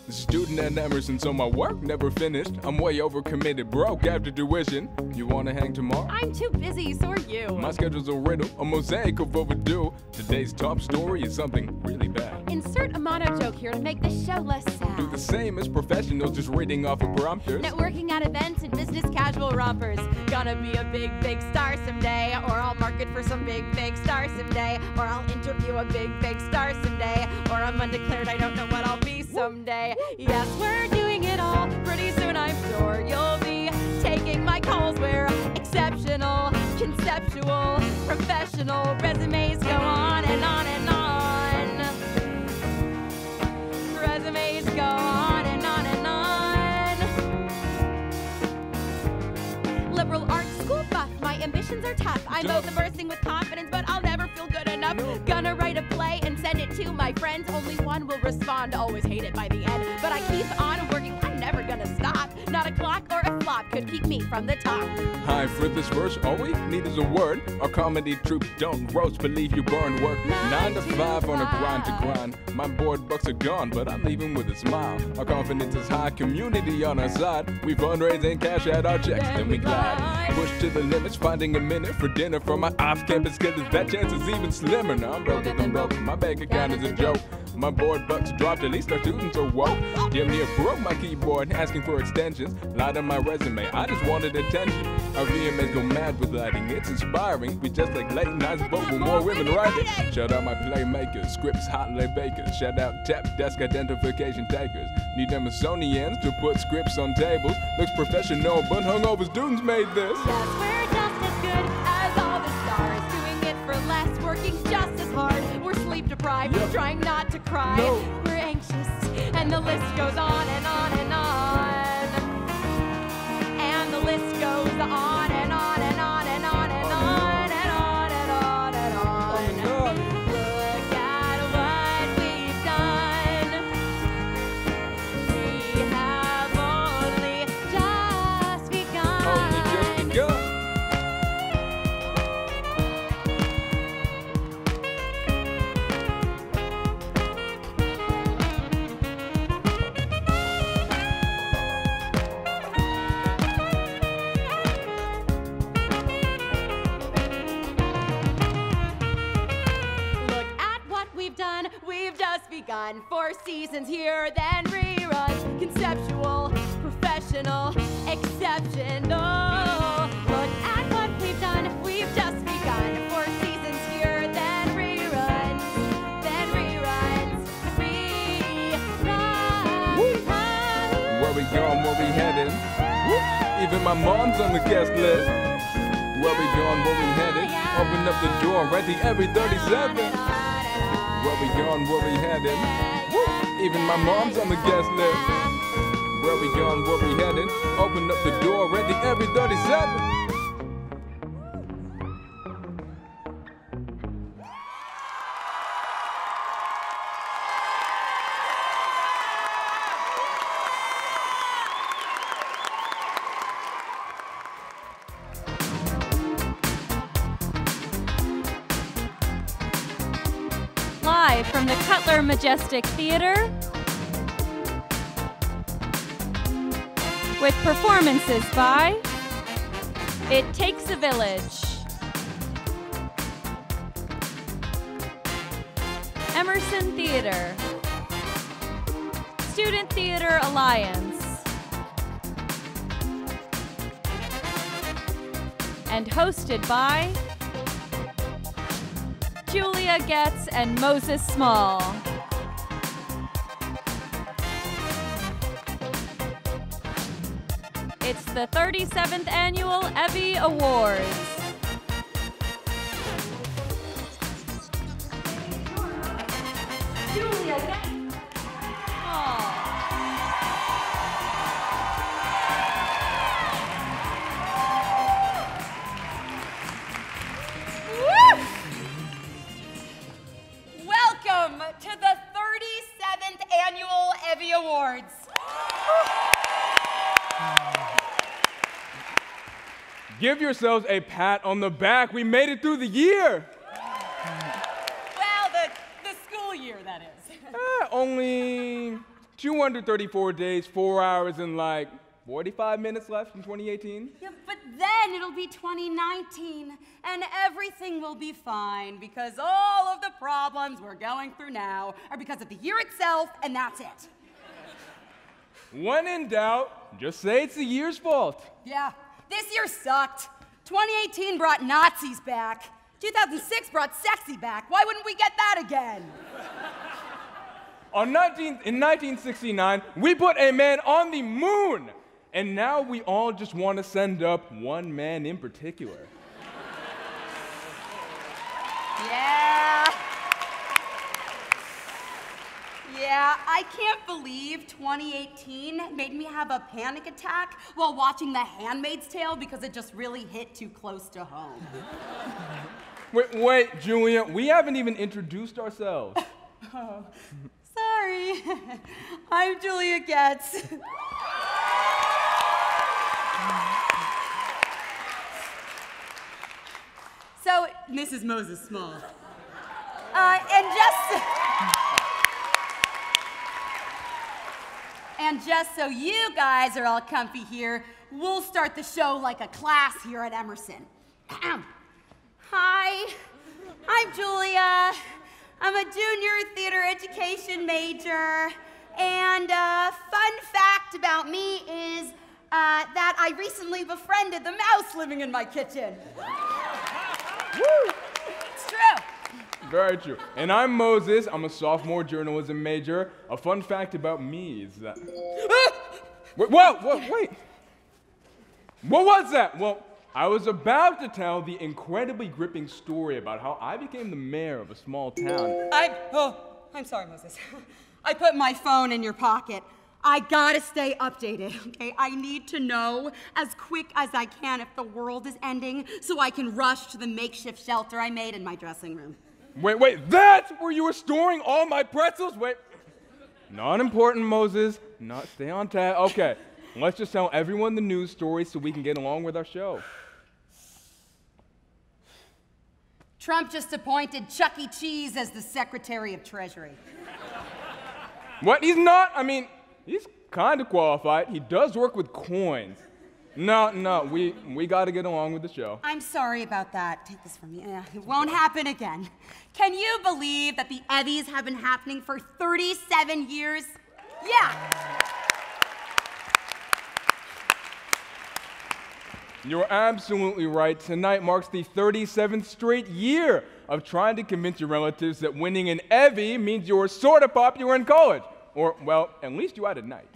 The student at Emerson, so my work never finished. I'm way overcommitted, broke after tuition. You wanna hang tomorrow? I'm too busy, so are you. My schedule's a riddle, a mosaic of overdue. Today's top story is something really bad. Insert a mono joke here to make the show less sad. Do the same as professionals, just reading off of prompters. Networking at events and business casual rompers. Gonna be a big, big star someday. Or I'll market for some big, big star someday. Or I'll interview a big, big star someday. Or I'm undeclared, I don't know what I'll be someday. Yes, we're doing it all. Pretty soon I'm sure you'll be taking my calls. We're exceptional, conceptual, professional. Resumes go on and on and on. Resumes go on and on and on. Liberal arts school buff, my ambitions are tough. I'm both bursting with confidence, but I'll never feel good enough. Gonna write a play and send it to my friends. Only one will respond, always hate it by the end. But I keep on working, I'm never gonna stop. Not a clock or a flop could keep me from the top. Hi, for this verse, all we need is a word. Our comedy troupe don't roast, believe you burn work. 9 to 5 on a grind to grind. My board bucks are gone, but I'm leaving with a smile. Our confidence is high, community on our side. We fundraise and cash out our checks, then we glide. Push to the limits, finding a minute for dinner from my off-campus killers. That chance is even slimmer. Now I'm broken than broken, my bank account is a joke. My board bucks dropped, at least our students are woke. Damn near broke my keyboard, asking for extensions. Lied on my resume, I just wanted attention. Our VMAs go mad with lighting, it's inspiring. We just like late nights, but with more women writing. Shout out my playmakers, scripts, hot lay bakers. Shout out tap desk identification takers. Need Emersonians to put scripts on tables. Looks professional, but hungover students made this. Yes, we're just as good as all the stars. Doing it for less, working just as hard. We're sleep deprived, trying not to cry. We're anxious, and the list goes on and on and on. And the list goes on and on and on and on and on and on and on and on. Look at what we've done. We have only just begun. Only just begun. We've just begun. 4 seasons here, then reruns. Conceptual, professional, exceptional. Look at what we've done. We've just begun. 4 seasons here, then reruns. Then reruns. Reruns. Where we going, where we headed? Even my mom's on the guest list. Where we going, where we headed? Open up the door, right to every 37. Where we going, where we headed? Even my mom's on the guest list. Where we going, where we headed? Open up the door, ready every 37. Live from the Cutler Majestic Theater with performances by It Takes a Village, Emerson Theater, Student Theater Alliance, and hosted by Julia Getz and Moses Small. It's the 37th Annual EVVY Awards. Julia Getz. Welcome to the 37th Annual EVVY Awards. Give yourselves a pat on the back. We made it through the year. Well, the school year, that is. Only 234 days, 4 hours, and like 45 minutes left in 2018. Yeah, but then it'll be 2019, and everything will be fine because all of the problems we're going through now are because of the year itself, and that's it. When in doubt, just say it's the year's fault. Yeah, this year sucked. 2018 brought Nazis back. 2006 brought sexy back. Why wouldn't we get that again? In 1969, we put a man on the moon, and now we all just want to send up one man in particular. Yeah, I can't believe 2018 made me have a panic attack while watching The Handmaid's Tale because it just really hit too close to home. Wait, Julia, we haven't even introduced ourselves. Oh, sorry. I'm Julia Getz. So, Mrs. Moses Small. And just so you guys are all comfy here, we'll start the show like a class here at Emerson. Hi, I'm Julia. I'm a junior theater education major. And fun fact about me is that I recently befriended the mouse living in my kitchen. Woo! It's true. Very true. And I'm Moses. I'm a sophomore journalism major. A fun fact about me is that... Wait. What was that? Well, I was about to tell the incredibly gripping story about how I became the mayor of a small town. I'm sorry, Moses. I put my phone in your pocket. I gotta stay updated, okay? I need to know as quick as I can if the world is ending so I can rush to the makeshift shelter I made in my dressing room. Wait, that's where you were storing all my pretzels? Wait, not important, Moses. Not stay on task. Okay, let's just tell everyone the news story so we can get along with our show. Trump just appointed Chuck E. Cheese as the Secretary of Treasury. What? He's not? I mean, he's kind of qualified. He does work with coins. No, we got to get along with the show. I'm sorry about that. Take this from me. It won't happen again. Can you believe that the EVVYs have been happening for 37 years? Yeah. You're absolutely right. Tonight marks the 37th straight year of trying to convince your relatives that winning an EVVY means you're sort of popular in college. Or, well, at least you had a night.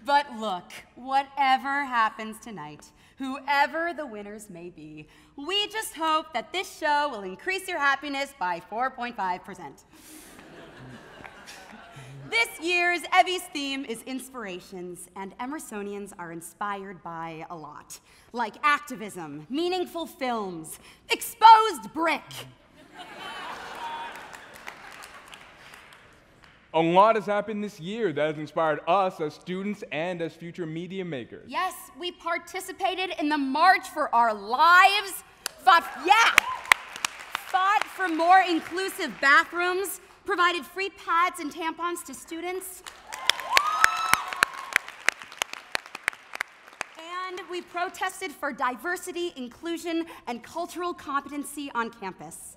But look, whatever happens tonight, whoever the winners may be, we just hope that this show will increase your happiness by 4.5%. This year's EVVY's theme is inspirations, and Emersonians are inspired by a lot, like activism, meaningful films, exposed brick. A lot has happened this year that has inspired us as students and as future media makers. Yes, we participated in the March for Our Lives, fought for more inclusive bathrooms, provided free pads and tampons to students, and we protested for diversity, inclusion, and cultural competency on campus.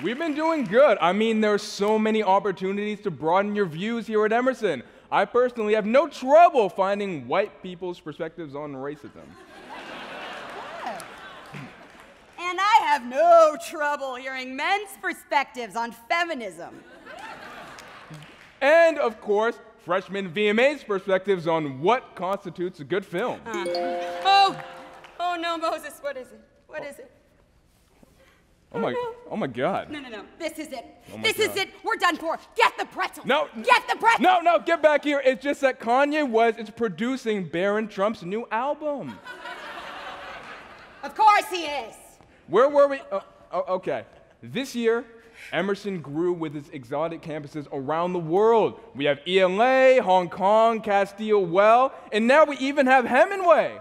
We've been doing good. I mean, there's so many opportunities to broaden your views here at Emerson. I personally have no trouble finding white people's perspectives on racism. And I have no trouble hearing men's perspectives on feminism. And, of course, freshman VMA's perspectives on what constitutes a good film. Oh no, Moses, what is it? What is it? Oh my God. No. This is it. Oh this is it. We're done for. Get the pretzel. No. Get the pretzel. No, get back here. It's just that Kanye West is producing Barron Trump's new album. Of course he is. Where were we? Okay. This year, Emerson grew with its exotic campuses around the world. We have ELA, Hong Kong, Castile Well, and now we even have Hemingway.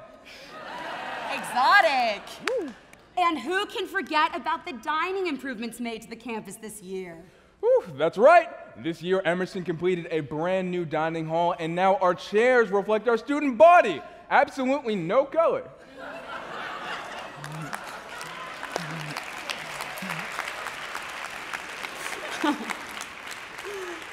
Exotic. Woo. And who can forget about the dining improvements made to the campus this year? Whew, that's right. This year, Emerson completed a brand new dining hall, and now our chairs reflect our student body. Absolutely no color.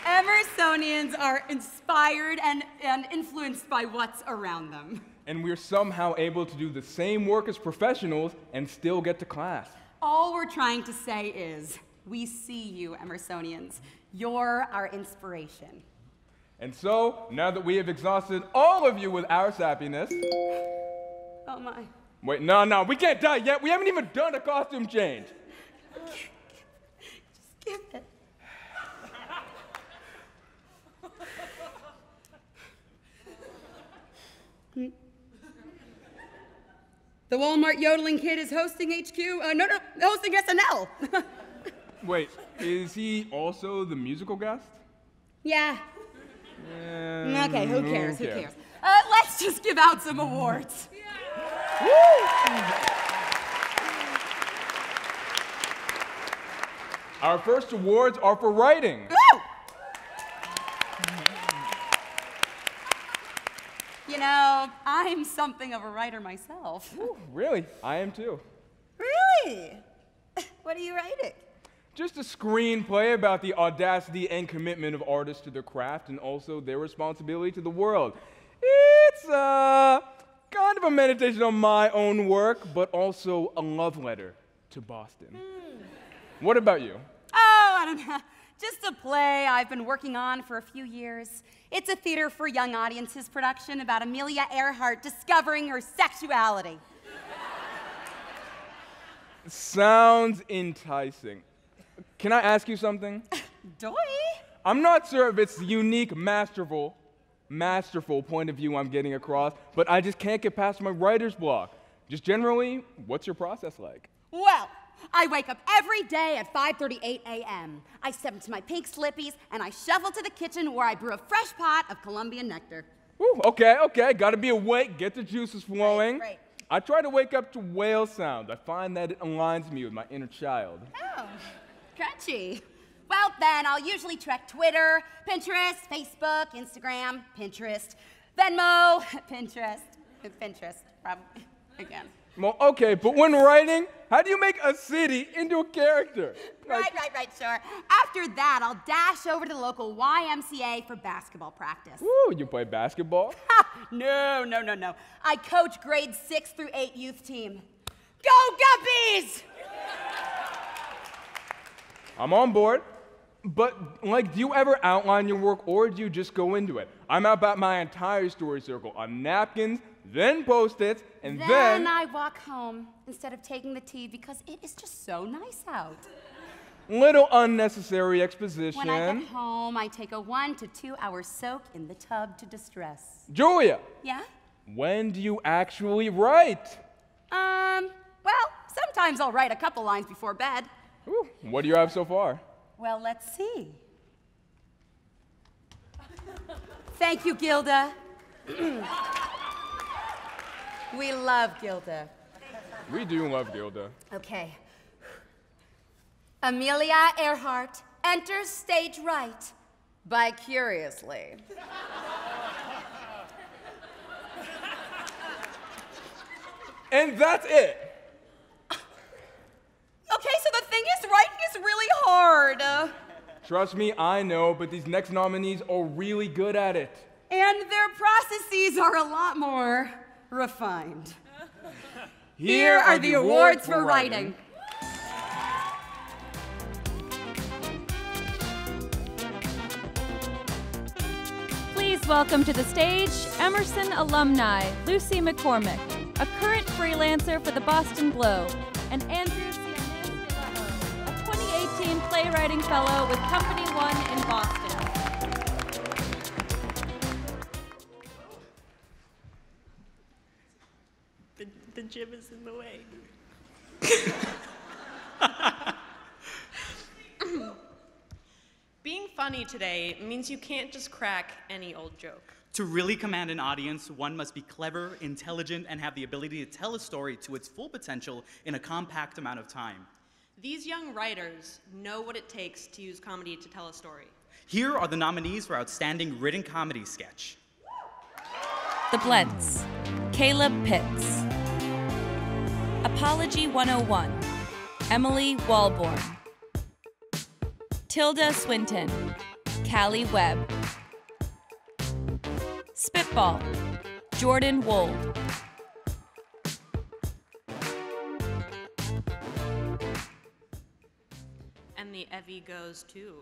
Emersonians are inspired and influenced by what's around them. And we're somehow able to do the same work as professionals and still get to class. All we're trying to say is, we see you, Emersonians. You're our inspiration. And so, now that we have exhausted all of you with our sappiness... Oh my. Wait, no, we can't die yet. We haven't even done a costume change. Just give it. The Walmart yodeling kid is hosting HQ. Hosting SNL. Wait, is he also the musical guest? Yeah. Okay, who cares? Who cares? Let's just give out some awards. Our first awards are for writing. Woo! You know, I'm something of a writer myself. Ooh, really? I am too. Really? What are you writing? Just a screenplay about the audacity and commitment of artists to their craft and also their responsibility to the world. It's kind of a meditation on my own work, but also a love letter to Boston. What about you? Oh, I don't know. Just a play I've been working on for a few years. It's a theater for young audiences production about Amelia Earhart discovering her sexuality. Sounds enticing. Can I ask you something? Doy? I'm not sure if it's the unique, masterful point of view I'm getting across, but I just can't get past my writer's block. Just generally, what's your process like? Well, I wake up every day at 5:38 a.m. I step into my pink slippies and I shuffle to the kitchen where I brew a fresh pot of Colombian nectar. Ooh, okay. Gotta be awake, get the juices flowing. Right. I try to wake up to whale sounds. I find that it aligns me with my inner child. Oh, catchy. Well, then I'll usually check Twitter, Pinterest, Facebook, Instagram, Pinterest, Venmo, Pinterest, probably, again. Well, okay, but when writing, how do you make a city into a character? Right, sure. After that, I'll dash over to the local YMCA for basketball practice. Ooh, you play basketball? No. I coach grades 6 through 8 youth team. Go Guppies! I'm on board. But, do you ever outline your work, or do you just go into it? I'm about my entire story circle on napkins, then Post-its, and then I walk home instead of taking the tea because it is just so nice out. Little unnecessary exposition. When I get home, I take a 1 to 2 hour soak in the tub to distress. Julia! Yeah? When do you actually write? Well, sometimes I'll write a couple lines before bed. Ooh, what do you have so far? Well, let's see. Thank you, Gilda. We love Gilda. We do love Gilda. Okay. Amelia Earhart enters stage right bi-curiously. And that's it. Okay, so the thing is, writing is really hard. Trust me, I know, but these next nominees are really good at it. And their processes are a lot more refined. Here are the awards for writing. Please welcome to the stage Emerson alumni Lucy McCormick, a current freelancer for the Boston Globe, and Andrew a 2018 playwriting fellow with Company One in Boston. The gym is in the way. Being funny today means you can't just crack any old joke. To really command an audience, one must be clever, intelligent, and have the ability to tell a story to its full potential in a compact amount of time. These young writers know what it takes to use comedy to tell a story. Here are the nominees for Outstanding Written Comedy Sketch. The Blends, Caleb Pitts. Apology 101, Emily Walborn. Tilda Swinton, Callie Webb. Spitball, Jordan Wold. And the EVVY goes to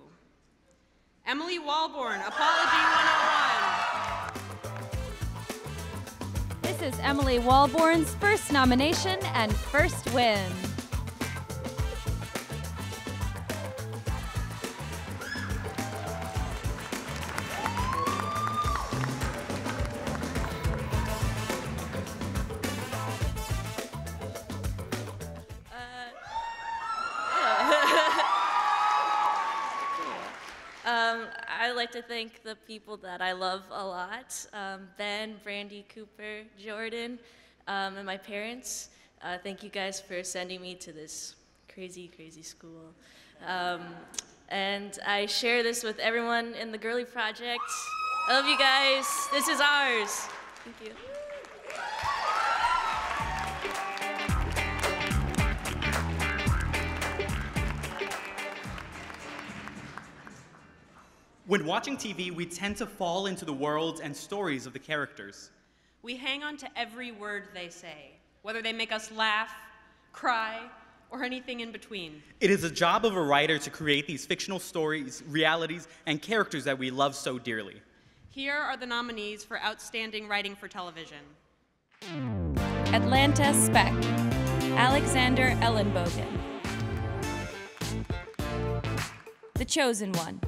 Emily Walborn, Apology 101. This is Emily Walborn's first nomination and first win. I'd like to thank the people that I love a lot, Ben, Brandy, Cooper, Jordan, and my parents. Thank you guys for sending me to this crazy, crazy school. And I share this with everyone in the Girly Project. I love you guys. This is ours. Thank you. When watching TV, we tend to fall into the worlds and stories of the characters. We hang on to every word they say, whether they make us laugh, cry, or anything in between. It is the job of a writer to create these fictional stories, realities, and characters that we love so dearly. Here are the nominees for Outstanding Writing for Television. Atlanta Spec, Alexander Ellenbogen. The Chosen One,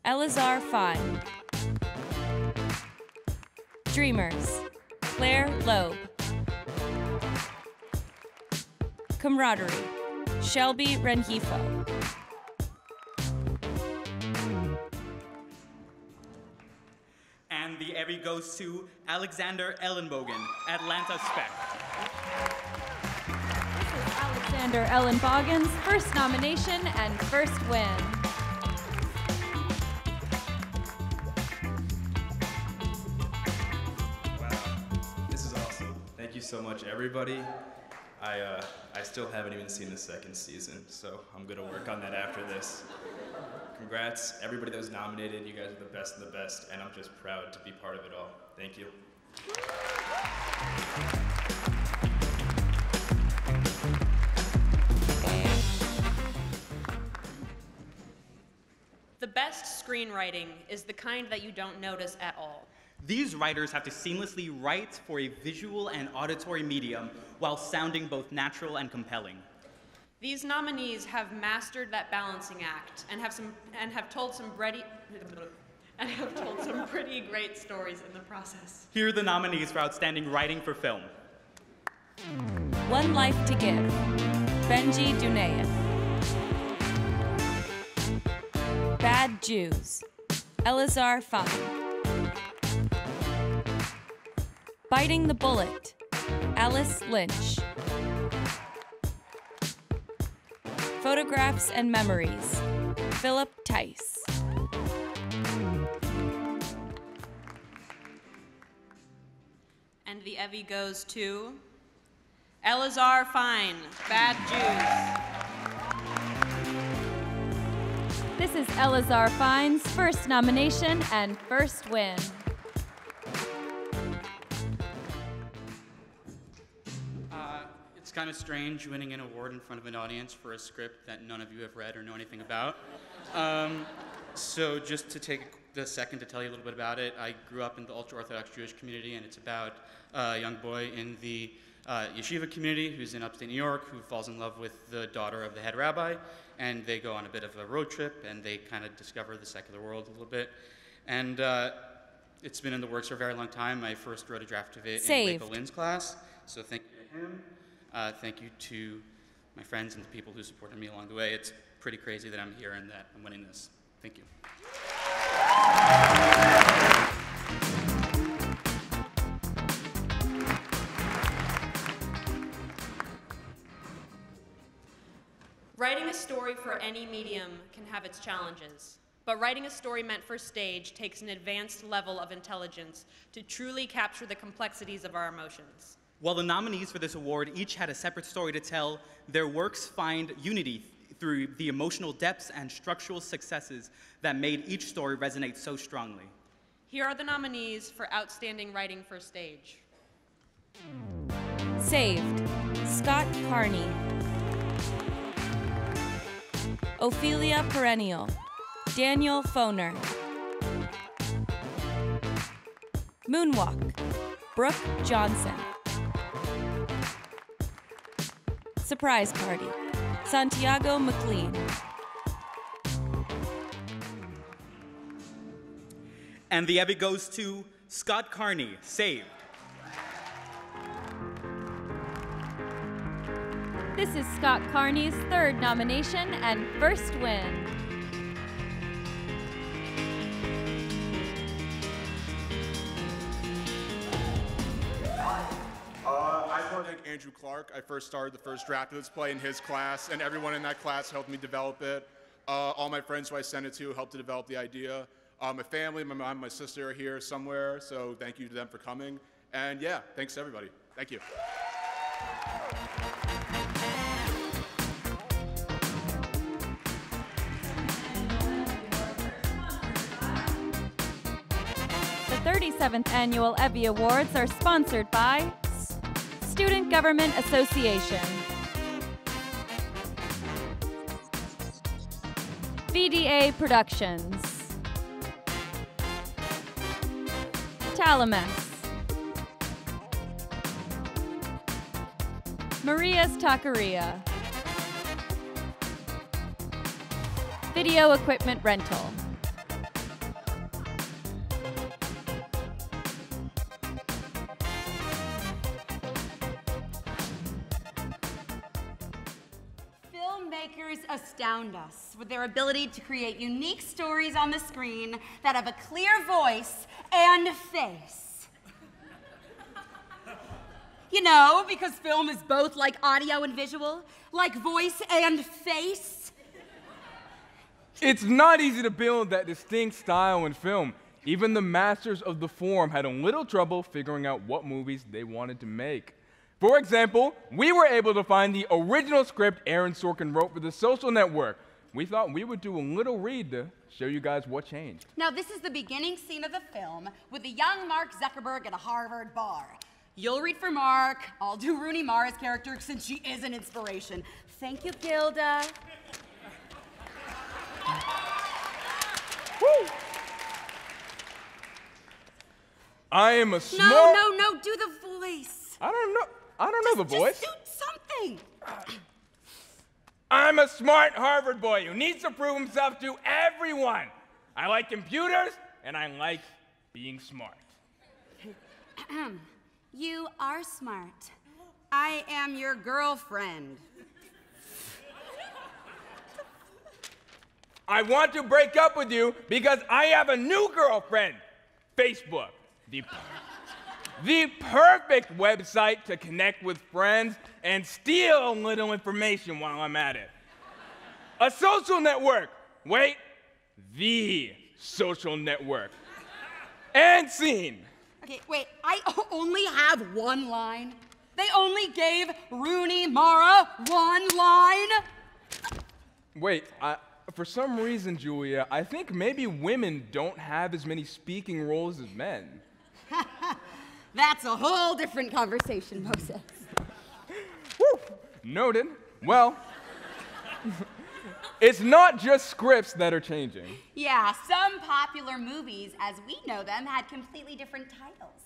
Elazar Fine. Dreamers, Claire Loeb. Camaraderie, Shelby Rengifo. And the EVVY goes to Alexander Ellenbogen, Atlanta Spec. This is Alexander Ellenbogen's first nomination and first win. Thank you so much, everybody. I still haven't even seen the second season, so I'm gonna work on that after this. Congrats, everybody that was nominated. You guys are the best of the best, and I'm just proud to be part of it all. Thank you. The best screenwriting is the kind that you don't notice at all. These writers have to seamlessly write for a visual and auditory medium while sounding both natural and compelling. These nominees have mastered that balancing act and have told some pretty great stories in the process. Here are the nominees for Outstanding Writing for Film. One Life to Give, Benji Dunayev. Bad Jews, Elazar Fine. Biting the Bullet, Alice Lynch. Photographs and Memories, Philip Tice. And the EVVY goes to Elazar Fine, Bad Jews. This is Elazar Fine's first nomination and first win. It's kind of strange winning an award in front of an audience for a script that none of you have read or know anything about. So just to take the second to tell you a little bit about it, I grew up in the ultra-Orthodox Jewish community, and it's about a young boy in the yeshiva community who's in upstate New York who falls in love with the daughter of the head rabbi, and they go on a bit of a road trip, and they kind of discover the secular world a little bit. And it's been in the works for a very long time. I first wrote a draft of it in Rachel Lynn's class, so thank you to him. Thank you to my friends and the people who supported me along the way. It's pretty crazy that I'm here and that I'm winning this. Thank you. Writing a any medium can have its challenges, but writing a story meant for stage takes an advanced level of intelligence to truly capture the complexities of our emotions. While the nominees for this award each had a separate story to tell, their works find unity through the emotional depths and structural successes that made each story resonate so strongly. Here are the nominees for Outstanding Writing for Stage. Saved, Scott Carney. Ophelia Perennial, Daniel Foner. Moonwalk, Brooke Johnson. Surprise Party, Santiago McLean. And the EVVY goes to Scott Carney, Saved. This is Scott Carney's third nomination and first win. I want to thank Andrew Clark. I first started the first draft of this play in his class, and everyone in that class helped me develop it. All my friends who I sent it to helped to develop the idea. My family, my mom, my sister are here somewhere, so thank you to them for coming. And yeah, thanks to everybody. Thank you. The 37th Annual EVVY Awards are sponsored by Student Government Association, VDA Productions, Talamas, Maria's Taqueria, Video Equipment Rental. Filmmakers astound us with their ability to create unique stories on the screen that have a clear voice and face. You know, because film is both like audio and visual, like voice and face. It's not easy to build that distinct style in film. Even the masters of the form had a little trouble figuring out what movies they wanted to make. For example, we were able to find the original script Aaron Sorkin wrote for The Social Network. We thought we would do a little read to show you guys what changed. Now, this is the beginning scene of the film with the young Mark Zuckerberg at a Harvard bar. You'll read for Mark, I'll do Rooney Mara's character since she is an inspiration. Thank you, Gilda. Woo! I am a smart... No, do the voice. I don't know the voice. Just do something. I'm a smart Harvard boy who needs to prove himself to everyone. I like computers, and I like being smart. You are smart. I am your girlfriend. I want to break up with you because I have a new girlfriend. Facebook, the perfect website to connect with friends and steal a little information while I'm at it. A social network. Wait, the social network. And scene. Okay, wait, I only have one line? They only gave Rooney Mara one line? Wait, for some reason, Julia, I think maybe women don't have as many speaking roles as men. That's a whole different conversation, Moses. Woo! Noted. Well, it's not just scripts that are changing. Yeah, some popular movies, as we know them, had completely different titles.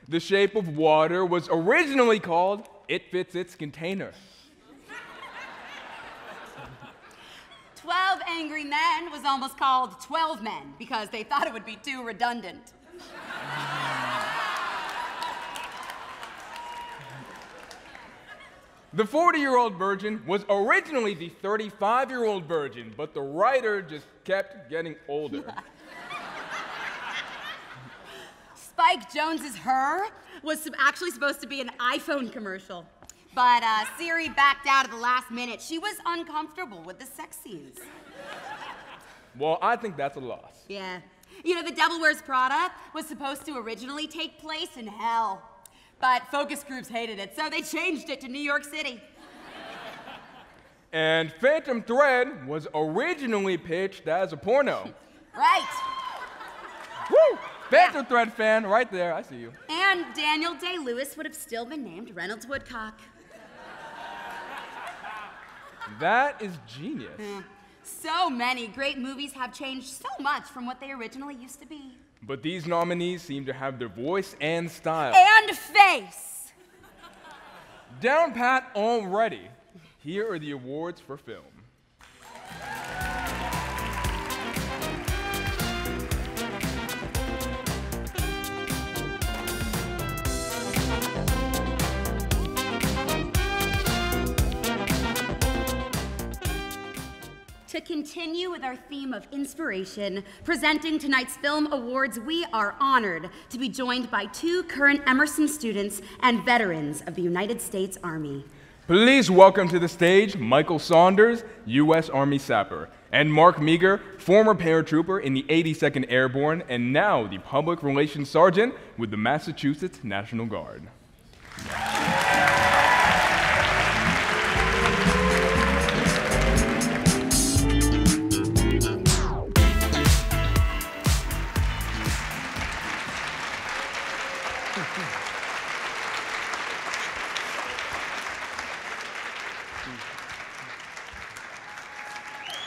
The Shape of Water was originally called It Fits Its Container. 12 Angry Men was almost called 12 Men because they thought it would be too redundant. The 40-year-old virgin was originally the 35-year-old virgin, but the writer just kept getting older. Spike Jonze's Her was actually supposed to be an iPhone commercial. But Siri backed out at the last minute. She was uncomfortable with the sex scenes. Well, I think that's a loss. Yeah. You know, The Devil Wears Prada was supposed to originally take place in hell. But focus groups hated it, so they changed it to New York City. And Phantom Thread was originally pitched as a porno. Right. Woo! Phantom Thread fan right there, I see you. And Daniel Day-Lewis would have still been named Reynolds Woodcock. That is genius. So many great movies have changed so much from what they originally used to be. But these nominees seem to have their voice and style. And face. Down pat already. Here are the awards for film. To continue with our theme of inspiration, presenting tonight's Film Awards, we are honored to be joined by 2 current Emerson students and veterans of the United States Army. Please welcome to the stage Michael Saunders, U.S. Army Sapper, and Mark Meager, former paratrooper in the 82nd Airborne and now the Public Relations Sergeant with the Massachusetts National Guard.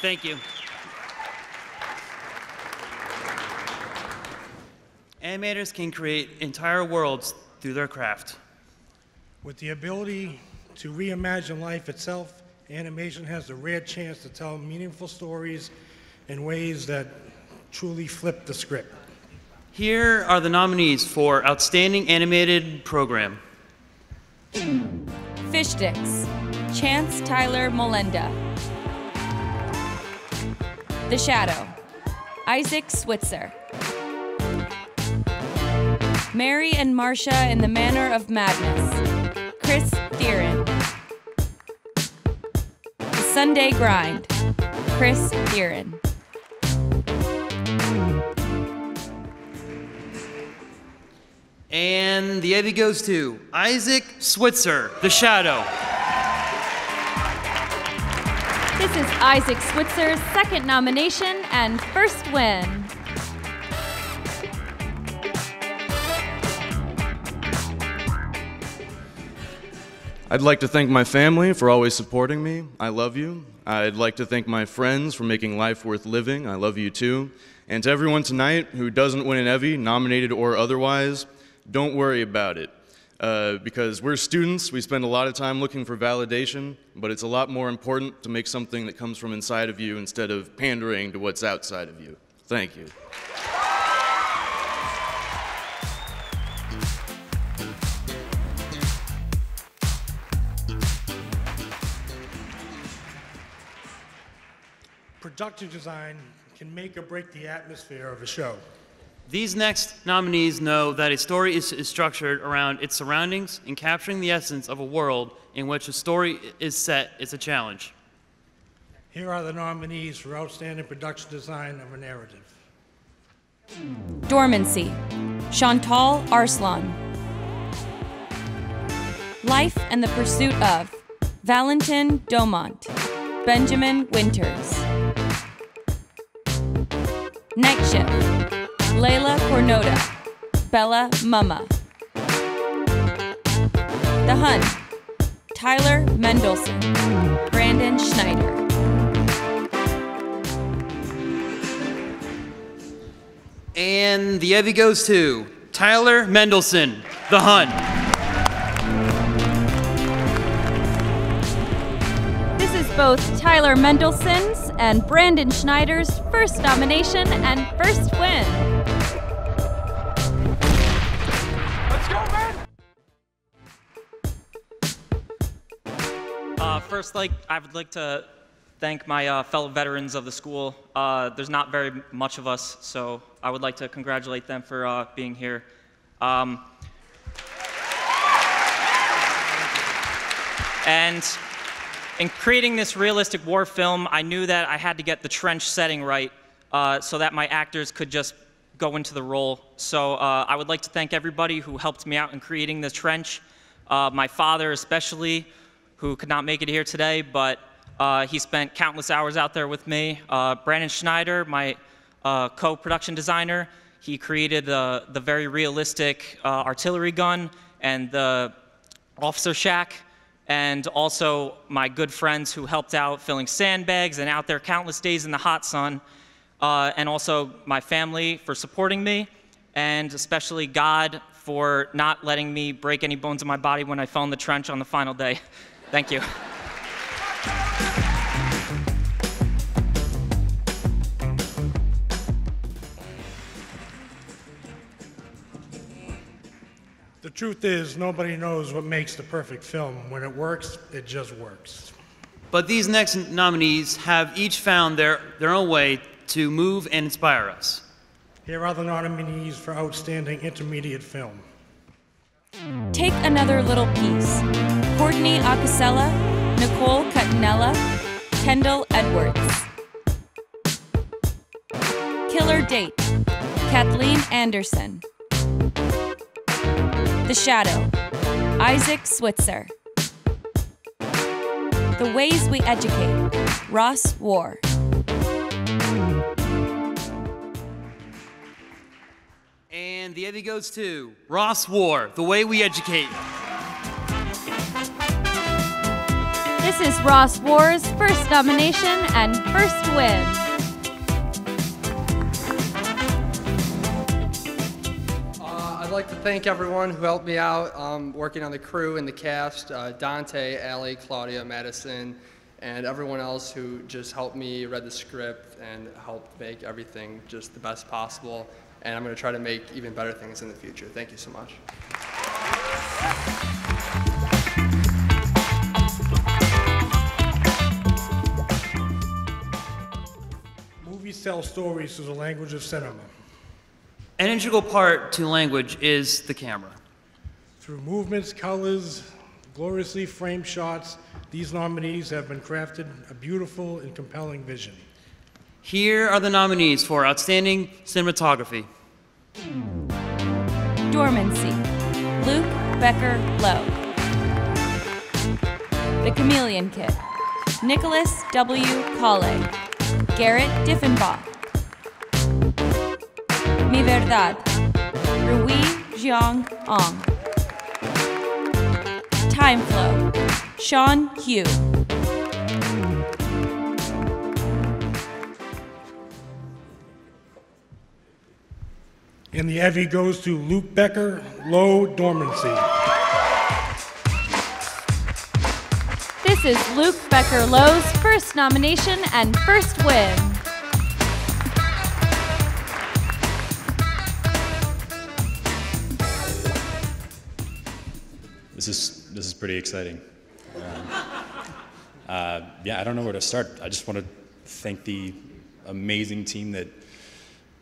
Thank you. Animators can create entire worlds through their craft. With the ability to reimagine life itself, animation has the rare chance to tell meaningful stories in ways that truly flip the script. Here are the nominees for Outstanding Animated Program. Fish Sticks, Chance Tyler Molenda. The Shadow, Isaac Switzer. Mary and Marcia in the Manor of Madness, Chris Theron. The Sunday Grind, Chris Theron. And the EVVY goes to Isaac Switzer, The Shadow. This is Isaac Switzer's second nomination and first win. I'd like to thank my family for always supporting me. I love you. I'd like to thank my friends for making life worth living. I love you too. And to everyone tonight who doesn't win an EVVY, nominated or otherwise, don't worry about it. Because we're students, we spend a lot of time looking for validation, but it's a lot more important to make something that comes from inside of you instead of pandering to what's outside of you. Thank you. Production design can make or break the atmosphere of a show. These next nominees know that a story is structured around its surroundings, and capturing the essence of a world in which a story is set is a challenge. Here are the nominees for Outstanding Production Design of a Narrative. Dormancy, Chantal Arslan. Life and the Pursuit of, Valentin Domont, Benjamin Winters. Night Shift, Layla Cornota, Bella Mumma. The Hun, Tyler Mendelson, Brandon Schneider. And the EVVY goes to Tyler Mendelson, The Hun. This is both Tyler Mendelson's and Brandon Schneider's first nomination and first win. Let's go, man! First, I would like to thank my fellow veterans of the school. There's not very much of us, so I would like to congratulate them for being here. And in creating this realistic war film, I knew that I had to get the trench setting right so that my actors could just go into the role. So I would like to thank everybody who helped me out in creating the trench. My father especially, who could not make it here today, but he spent countless hours out there with me. Brandon Schneider, my co-production designer, he created the very realistic artillery gun and the officer shack, and also my good friends who helped out filling sandbags and out there countless days in the hot sun, and also my family for supporting me, and especially God for not letting me break any bones in my body when I fell in the trench on the final day. Thank you. The truth is, nobody knows what makes the perfect film. When it works, it just works. But these next nominees have each found their own way to move and inspire us. Here are the nominees for Outstanding Intermediate Film. Take Another Little Piece. Courtney Acasella, Nicole Catanella, Kendall Edwards. Killer Date. Kathleen Anderson. The Shadow, Isaac Switzer. The Ways We Educate, Ross War. And the EVVY goes to Ross War, The Way We Educate. This is Ross War's first nomination and first win. I'd like to thank everyone who helped me out working on the crew and the cast, Dante, Allie, Claudia, Madison, and everyone else who just helped me read the script and helped make everything just the best possible. And I'm going to try to make even better things in the future. Thank you so much. Movies tell stories through the language of cinema. An integral part to language is the camera. Through movements, colors, gloriously framed shots, these nominees have been crafted a beautiful and compelling vision. Here are the nominees for Outstanding Cinematography. Dormancy, Luke Becker Lowe. The Chameleon Kid, Nicholas W. Colley, Garrett Diffenbaugh. Mi Verdad, Rui Jiang Ong. Time Flow, Sean Hugh. And the EVVY goes to Luke Becker, Low Dormancy. This is Luke Becker Lowe's first nomination and first win. This is pretty exciting. Yeah, I don't know where to start. I just want to thank the amazing team that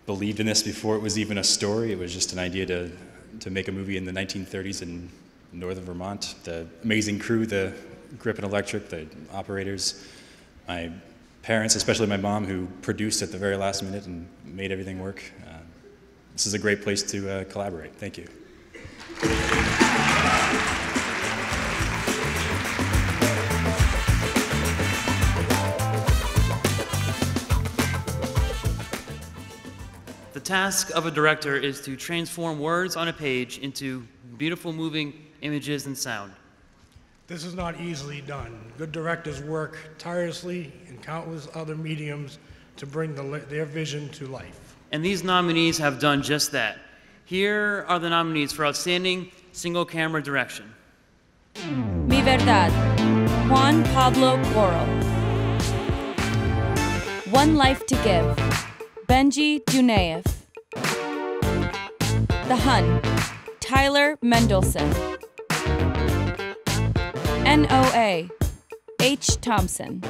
believed in this before it was even a story. It was just an idea to make a movie in the 1930s in northern Vermont. The amazing crew, the Grip and Electric, the operators, my parents, especially my mom, who produced at the very last minute and made everything work. This is a great place to collaborate. Thank you. The task of a director is to transform words on a page into beautiful moving images and sound. This is not easily done. Good directors work tirelessly in countless other mediums to bring their vision to life. And these nominees have done just that. Here are the nominees for Outstanding Single Camera Direction. Mi Verdad, Juan Pablo Goro. One Life to Give, Benji Dunayev. The Hun, Tyler Mendelson. NOA, H. Thompson.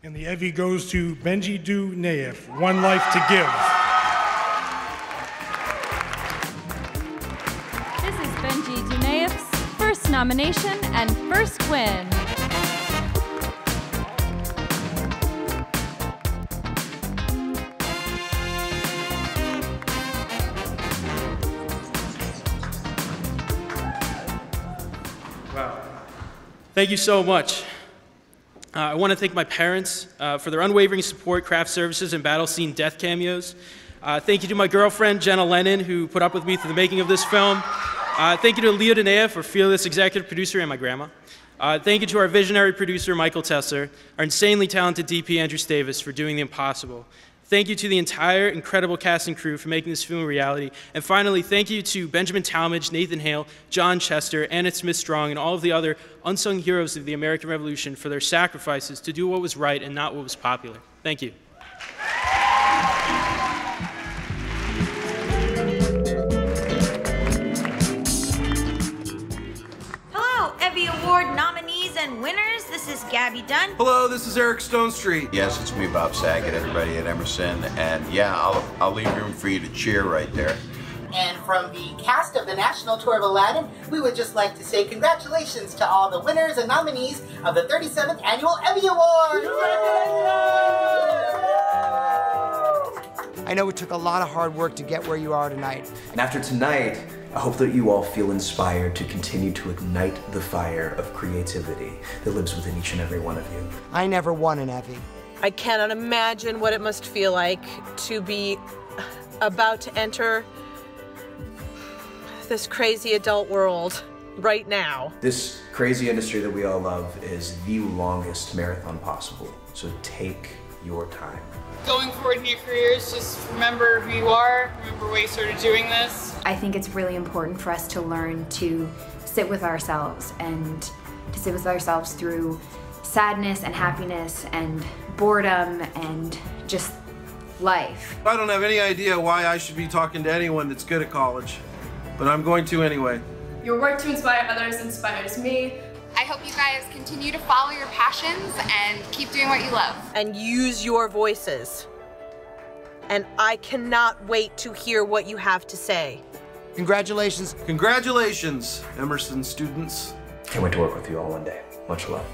And the EVVY goes to Benji Dunayev, One Life to Give. nomination and first win. Wow. Thank you so much. I want to thank my parents for their unwavering support, craft services, and battle scene death cameos. Thank you to my girlfriend, Jenna Lennon, who put up with me through the making of this film. Thank you to Leo Denea for fearless executive producer and my grandma. Thank you to our visionary producer, Michael Tesser, our insanely talented DP, Andrew Stavis, for doing the impossible. Thank you to the entire incredible cast and crew for making this film a reality. And finally, thank you to Benjamin Talmadge, Nathan Hale, John Chester, Anna Smith-Strong, and all of the other unsung heroes of the American Revolution for their sacrifices to do what was right and not what was popular. Thank you. Hello, EVVY Award nominees and winners. This is Gabby Dunn. Hello, this is Eric Stonestreet. Yes, it's me, Bob Saget, everybody at Emerson, and yeah, I'll leave room for you to cheer right there. And from the cast of the National Tour of Aladdin, we would just like to say congratulations to all the winners and nominees of the 37th Annual EVVY Awards! I know it took a lot of hard work to get where you are tonight. And after tonight, I hope that you all feel inspired to continue to ignite the fire of creativity that lives within each and every one of you. I never won an EVVY. I cannot imagine what it must feel like to be about to enter this crazy adult world right now. This crazy industry that we all love is the longest marathon possible, so take your time. Going forward in your careers, just remember who you are, remember why you started doing this. I think it's really important for us to learn to sit with ourselves and to sit with ourselves through sadness and happiness and boredom and just life. I don't have any idea why I should be talking to anyone that's good at college, but I'm going to anyway. Your work to inspire others inspires me. I hope you guys continue to follow your passions and keep doing what you love. And use your voices. And I cannot wait to hear what you have to say. Congratulations. Congratulations, Emerson students. Can't wait to work with you all one day. Much love.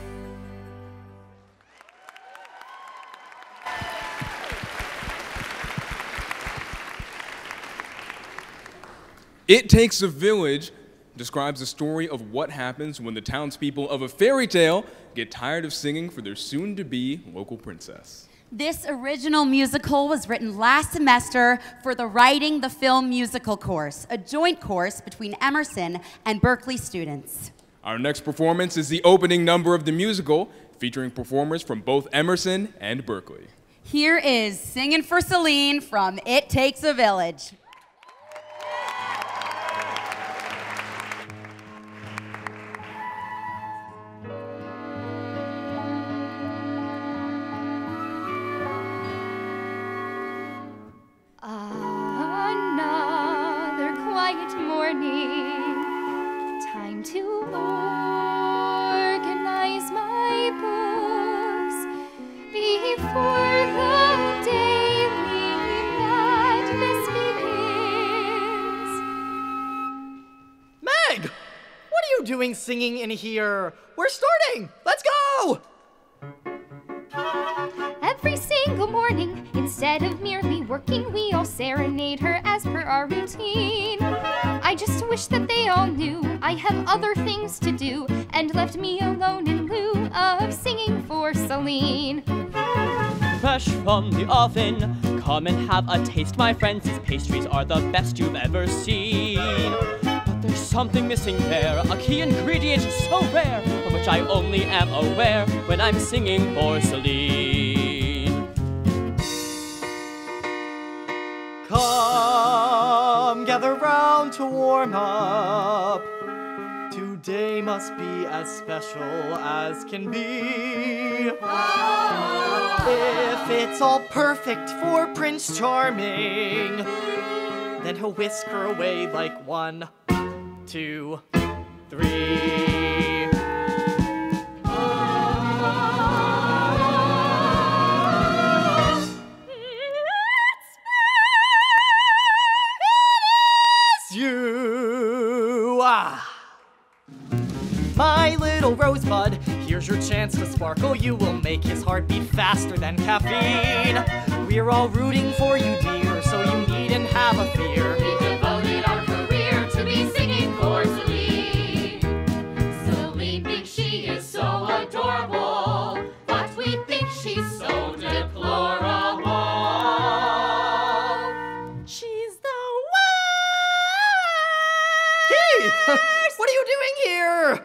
It Takes a Village describes the story of what happens when the townspeople of a fairy tale get tired of singing for their soon-to-be local princess. This original musical was written last semester for the Writing the Film Musical course, a joint course between Emerson and Berkeley students. Our next performance is the opening number of the musical, featuring performers from both Emerson and Berkeley. Here is Singin' for Celine from It Takes a Village. Another quiet morning, time to organize my books before the daily madness begins. Meg! What are you doing singing in here? We're starting! Let's go! Every single morning, instead of merely working, we all serenade her as per our routine. I just wish that they all knew I have other things to do and left me alone in lieu of singing for Celine. Fresh from the oven, come and have a taste, my friends. These pastries are the best you've ever seen. But there's something missing there, a key ingredient so rare, of which I only am aware when I'm singing for Celine. Come, gather round to warm up. Today must be as special as can be. If it's all perfect for Prince Charming, then he'll whisk her away like 1, 2, 3. You. bud. Here's your chance to sparkle. You will make his heart beat faster than caffeine. We're all rooting for you, dear, so you needn't have a fear. We devoted our career to be singing for Celine. Celine thinks she is so adorable, but we think she's so deplorable. She's the worst! Keith! What are you doing here?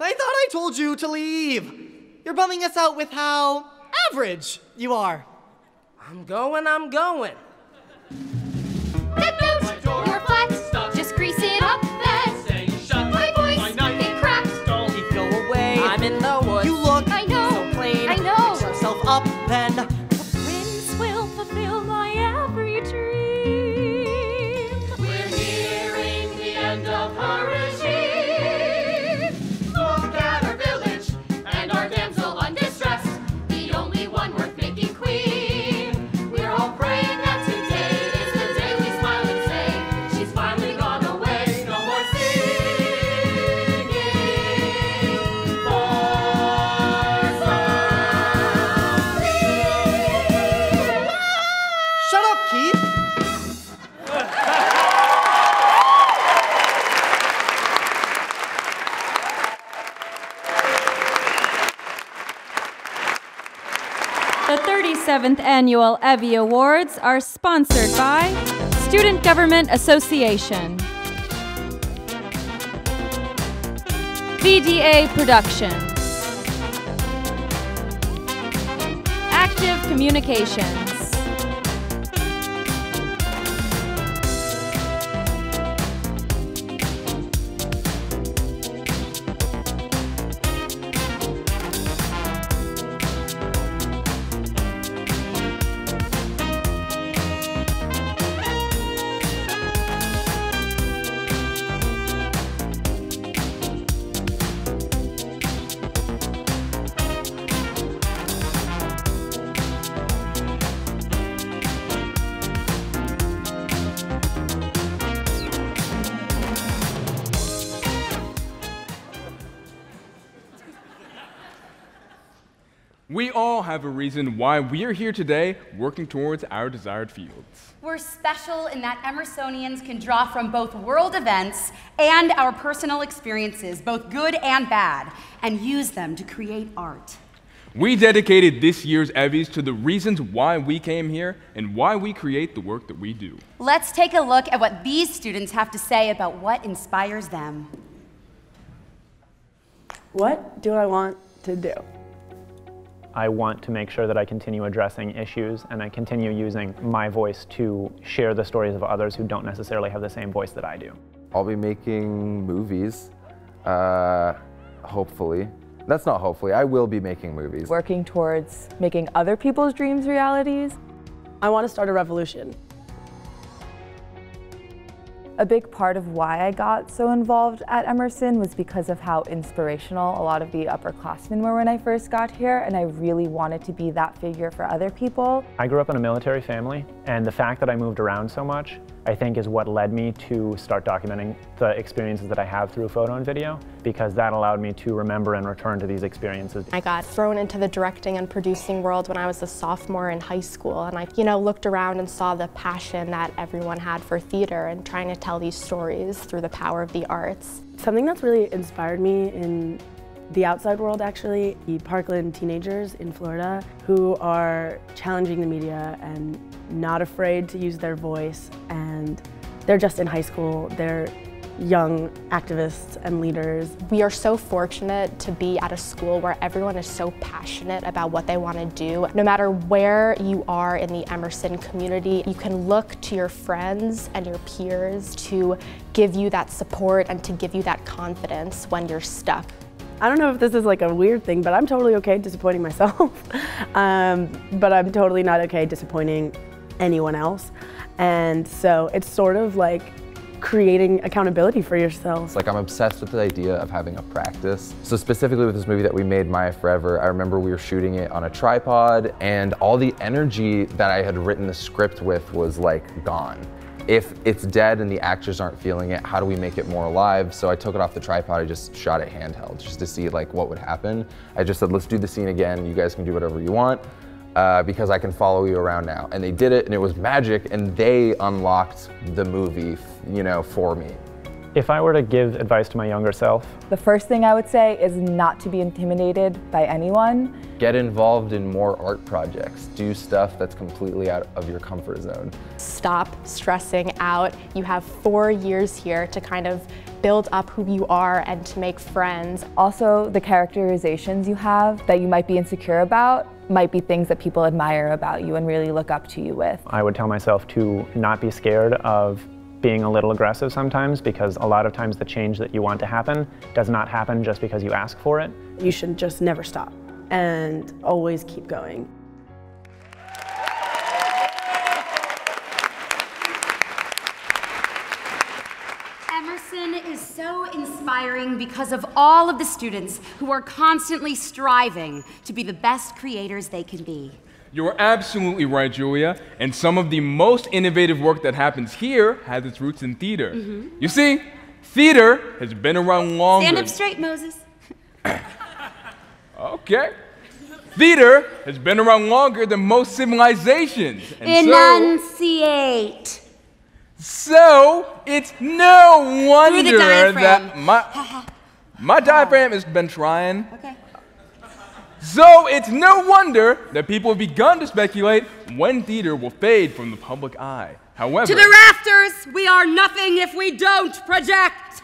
I thought I told you to leave. You're bumming us out with how average you are. I'm going. That note, you're flat. Just grease it up then. Say shut. My voice, My night. it cracked. Keith, go away. I'm in the woods. You look I know. so plain. I know. Fix yourself up then. Prince will fulfill my every dream. We're nearing the end of her regime. Look at our village and our damsel undistressed, the only one worth making queen. We're all praying that today is the day we smile and say she's finally gone away. No more singing for Shut up, Keith. The 37th Annual EVVY Awards are sponsored by Student Government Association, VDA Productions, Active Communications, We all have a reason why we are here today working towards our desired fields. We're special in that Emersonians can draw from both world events and our personal experiences, both good and bad, and use them to create art. We dedicated this year's EVVYs to the reasons why we came here and why we create the work that we do. Let's take a look at what these students have to say about what inspires them. What do I want to do? I want to make sure that I continue addressing issues and I continue using my voice to share the stories of others who don't necessarily have the same voice that I do. I'll be making movies, hopefully. That's not hopefully, I will be making movies. Working towards making other people's dreams realities. I want to start a revolution. A big part of why I got so involved at Emerson was because of how inspirational a lot of the upperclassmen were when I first got here, and I really wanted to be that figure for other people. I grew up in a military family, and the fact that I moved around so much, I think is what led me to start documenting the experiences that I have through photo and video, because that allowed me to remember and return to these experiences. I got thrown into the directing and producing world when I was a sophomore in high school, and I, looked around and saw the passion that everyone had for theater and trying to tell these stories through the power of the arts. Something that's really inspired me in the outside world, actually, the Parkland teenagers in Florida who are challenging the media and not afraid to use their voice, and they're just in high school. They're young activists and leaders. We are so fortunate to be at a school where everyone is so passionate about what they want to do. No matter where you are in the Emerson community, you can look to your friends and your peers to give you that support and to give you that confidence when you're stuck. I don't know if this is like a weird thing, but I'm totally okay disappointing myself. But I'm totally not okay disappointing anyone else. And so it's sort of like creating accountability for yourself. Like, I'm obsessed with the idea of having a practice. So specifically with this movie that we made, Maya Forever, I remember we were shooting it on a tripod and all the energy that I had written the script with was like gone. if it's dead and the actors aren't feeling it, how do we make it more alive? So I took it off the tripod, I just shot it handheld just to see like what would happen. I just said, let's do the scene again, you guys can do whatever you want, because I can follow you around now. And they did it and it was magic, and they unlocked the movie, you know, for me. If I were to give advice to my younger self, the first thing I would say is not to be intimidated by anyone. Get involved in more art projects. Do stuff that's completely out of your comfort zone. Stop stressing out. You have 4 years here to kind of build up who you are and to make friends. Also, the characterizations you have that you might be insecure about might be things that people admire about you and really look up to you with. I would tell myself to not be scared of being a little aggressive sometimes, because a lot of times the change that you want to happen does not happen just because you ask for it. You should just never stop and always keep going. Emerson is so inspiring because of all of the students who are constantly striving to be the best creators they can be. You're absolutely right, Julia. And some of the most innovative work that happens here has its roots in theater. You see, theater has been around longer. Stand up straight, Moses. Okay. Theater has been around longer than most civilizations. And Enunciate. So it's no wonder that my diaphragm has been trying. Okay. So it's no wonder that people have begun to speculate when theater will fade from the public eye. However, to the rafters, we are nothing if we don't project.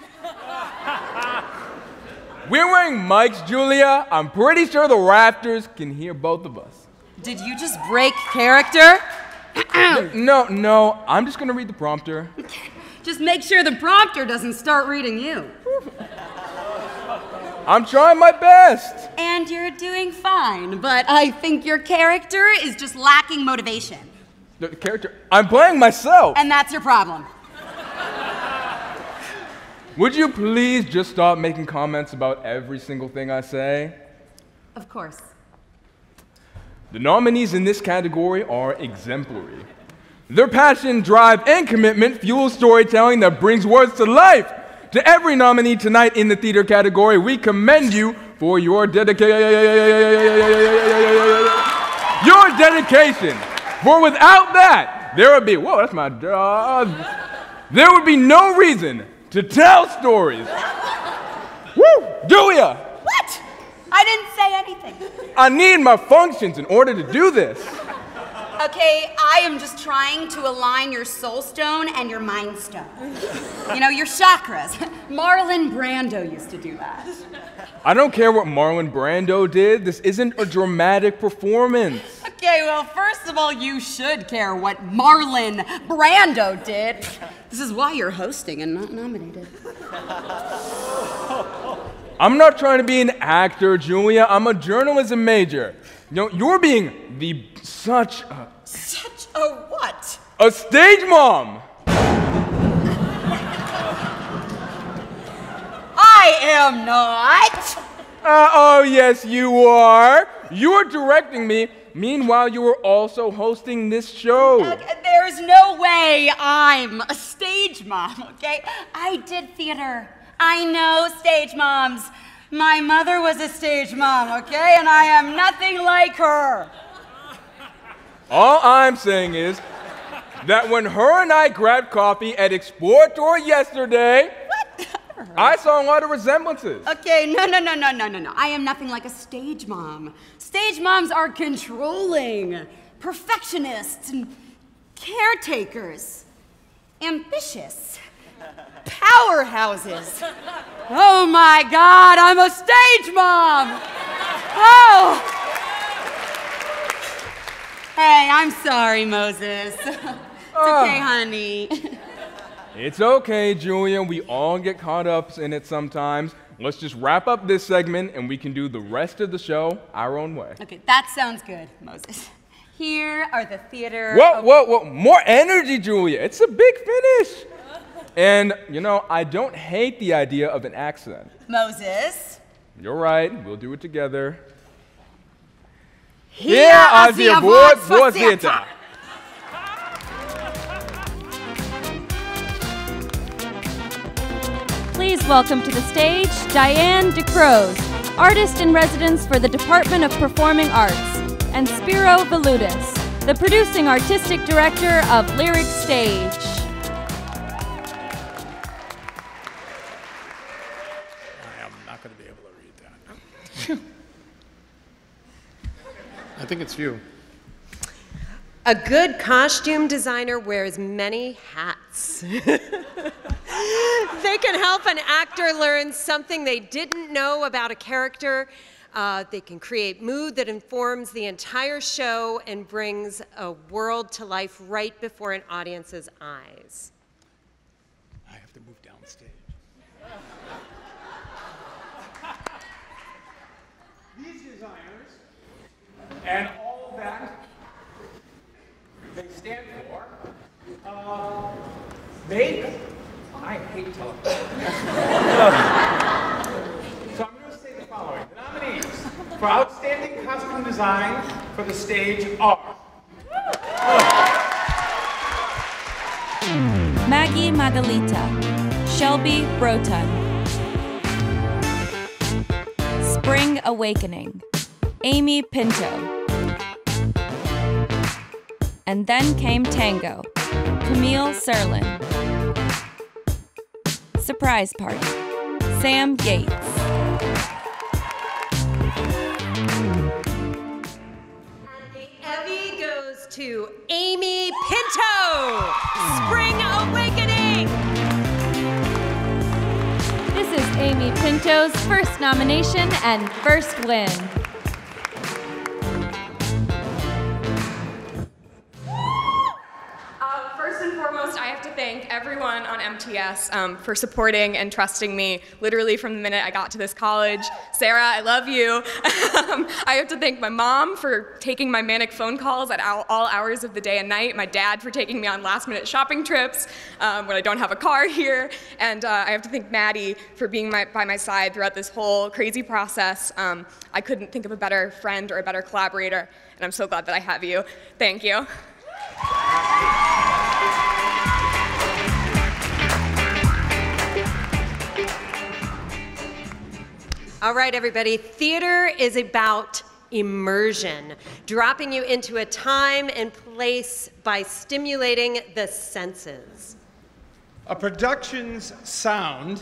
We're wearing mics, Julia. I'm pretty sure the rafters can hear both of us. Did you just break character? No, I'm just gonna read the prompter. Just make sure the prompter doesn't start reading you. I'm trying my best. And you're doing fine, but I think your character is just lacking motivation. The character? I'm playing myself. And that's your problem. Would you please just stop making comments about every single thing I say? Of course. The nominees in this category are exemplary. Their passion, drive, and commitment fuel storytelling that brings words to life. To every nominee tonight in the theater category, we commend you for your dedication. For without that, there would be, whoa, that's my dog. There would be no reason to tell stories. Woo, Julia. What? I didn't say anything. I need my functions in order to do this. Okay, I am just trying to align your soul stone and your mind stone. You know, your chakras. Marlon Brando used to do that. I don't care what Marlon Brando did. This isn't a dramatic performance. Okay, well, first of all, you should care what Marlon Brando did. This is why you're hosting and not nominated. I'm not trying to be an actor, Julia. I'm a journalism major. You know, you're being such a what? A stage mom. I am not. Oh, yes, you are. You're directing me. Meanwhile, you are also hosting this show. There's no way I'm a stage mom, okay? I did theater. I know stage moms. My mother was a stage mom, okay? And I am nothing like her. All I'm saying is that when her and I grabbed coffee at Explorator yesterday, I saw a lot of resemblances. Okay, no. I am nothing like a stage mom. Stage moms are controlling, perfectionists, and caretakers, ambitious, powerhouses. Oh my God, I'm a stage mom! Oh! Hey, I'm sorry, Moses. It's okay, honey. It's okay, Julia. We all get caught up in it sometimes. Let's just wrap up this segment and we can do the rest of the show our own way. Okay, that sounds good, Moses. Here are the theater... Whoa. More energy, Julia. It's a big finish. And, you know, I don't hate the idea of an accent. Moses. You're right. We'll do it together. Here are the awards for theater. Please welcome to the stage Diane DeCrose, Artist in Residence for the Department of Performing Arts, and Spiro Veludis, the Producing Artistic Director of Lyric Stage. I am not going to be able to read that. I think it's you. A good costume designer wears many hats. They can help an actor learn something they didn't know about a character. They can create mood that informs the entire show and brings a world to life right before an audience's eyes. I have to move downstage. These designers and all that they stand for, I hate television. So I'm going to say the following. The nominees for Outstanding Costume Design for the stage are Maggie Magalita, Shelby Broton, Spring Awakening, Amy Pinto, and Then Came Tango, Camille Serlin, Surprise Party, Sam Yates. EVVY goes to Amy Pinto, Spring Awakening. This is Amy Pinto's first nomination and first win. First and foremost, I have to thank everyone on MTS for supporting and trusting me literally from the minute I got to this college. Sarah, I love you. I have to thank my mom for taking my manic phone calls at all hours of the day and night, my dad for taking me on last-minute shopping trips when I don't have a car here, and I have to thank Maddie for being by my side throughout this whole crazy process. I couldn't think of a better friend or a better collaborator, and I'm so glad that I have you. Thank you. All right, everybody, theater is about immersion, dropping you into a time and place by stimulating the senses. a production's sound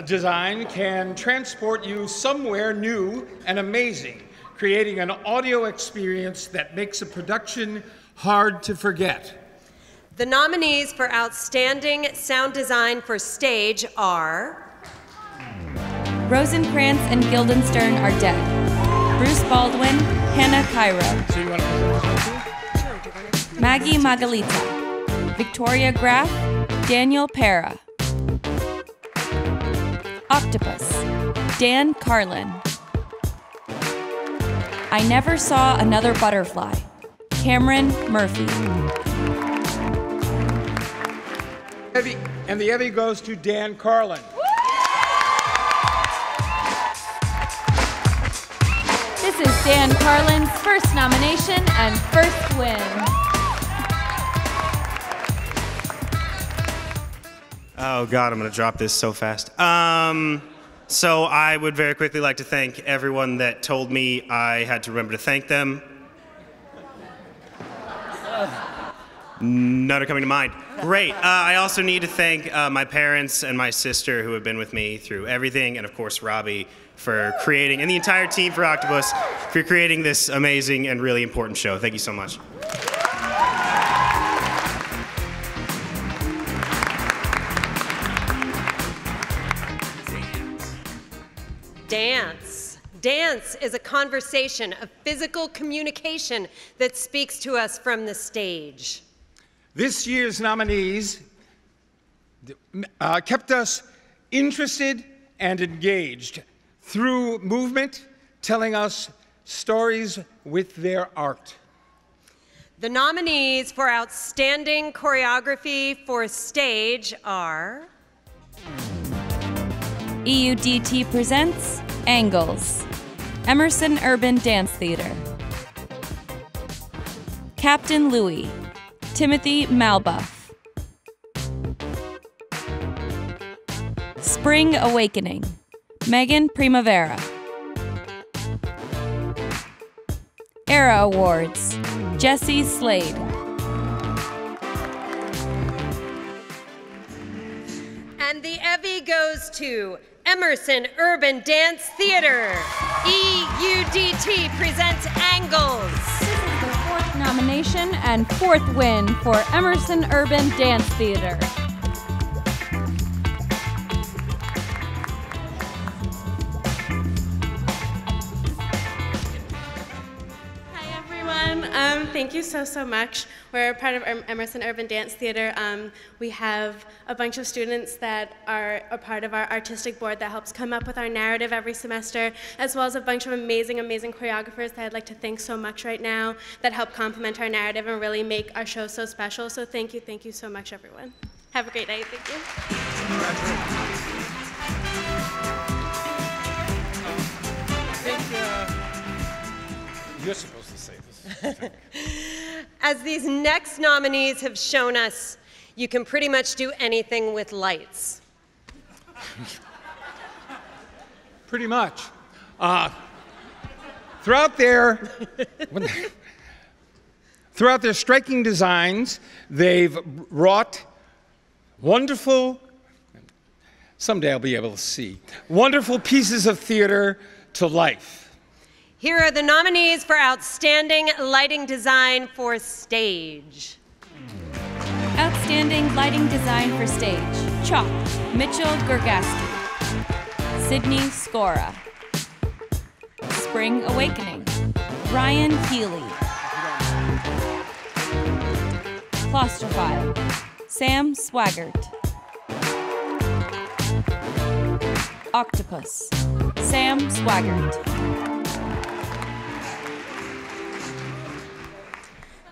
design can transport you somewhere new and amazing, creating an audio experience that makes a production hard to forget. The nominees for Outstanding Sound Design for Stage are Rosencrantz and Guildenstern are dead. Bruce Baldwin, Hannah Cairo. So you want to present Maggie Magalita, Victoria Graff, Daniel Pera. Octopus, Dan Carlin. I Never Saw Another Butterfly, Cameron Murphy. And the EVVY goes to Dan Carlin. This is Dan Carlin's first nomination and first win. Oh God, I'm gonna drop this so fast. So I would very quickly like to thank everyone that told me I had to remember to thank them. None are coming to mind. Great. I also need to thank my parents and my sister who have been with me through everything, and of course Robbie for creating, and the entire team for Octopus for creating this amazing and really important show. Thank you so much. Dance. Dance is a conversation, a physical communication that speaks to us from the stage. This year's nominees kept us interested and engaged through movement, telling us stories with their art. The nominees for Outstanding Choreography for Stage are EUDT presents Angles, Emerson Urban Dance Theater. Captain Louis, Timothy Malbuff. Spring Awakening, Megan Primavera. Era Awards, Jesse Slade. And the EVVY goes to Emerson Urban Dance Theater. EUDT presents Angles. This is the fourth nomination and fourth win for Emerson Urban Dance Theater. Thank you so much. We're part of Emerson Urban Dance Theater. We have a bunch of students that are a part of our artistic board that helps come up with our narrative every semester, as well as a bunch of amazing choreographers that I'd like to thank so much right now that help complement our narrative and really make our show so special. So thank you so much, everyone. Have a great night. Thank you. You're supposed to say this. As these next nominees have shown us, you can pretty much do anything with lights. Pretty much. Throughout their striking designs, they've wrought wonderful, someday I'll be able to see, wonderful pieces of theater to life. Here are the nominees for Outstanding Lighting Design for Stage. Outstanding Lighting Design for Stage, Chalk, Mitchell Gergaski. Sydney Scora. Spring Awakening, Ryan Healy. Claustrophile, Sam Swaggart. Octopus, Sam Swaggart.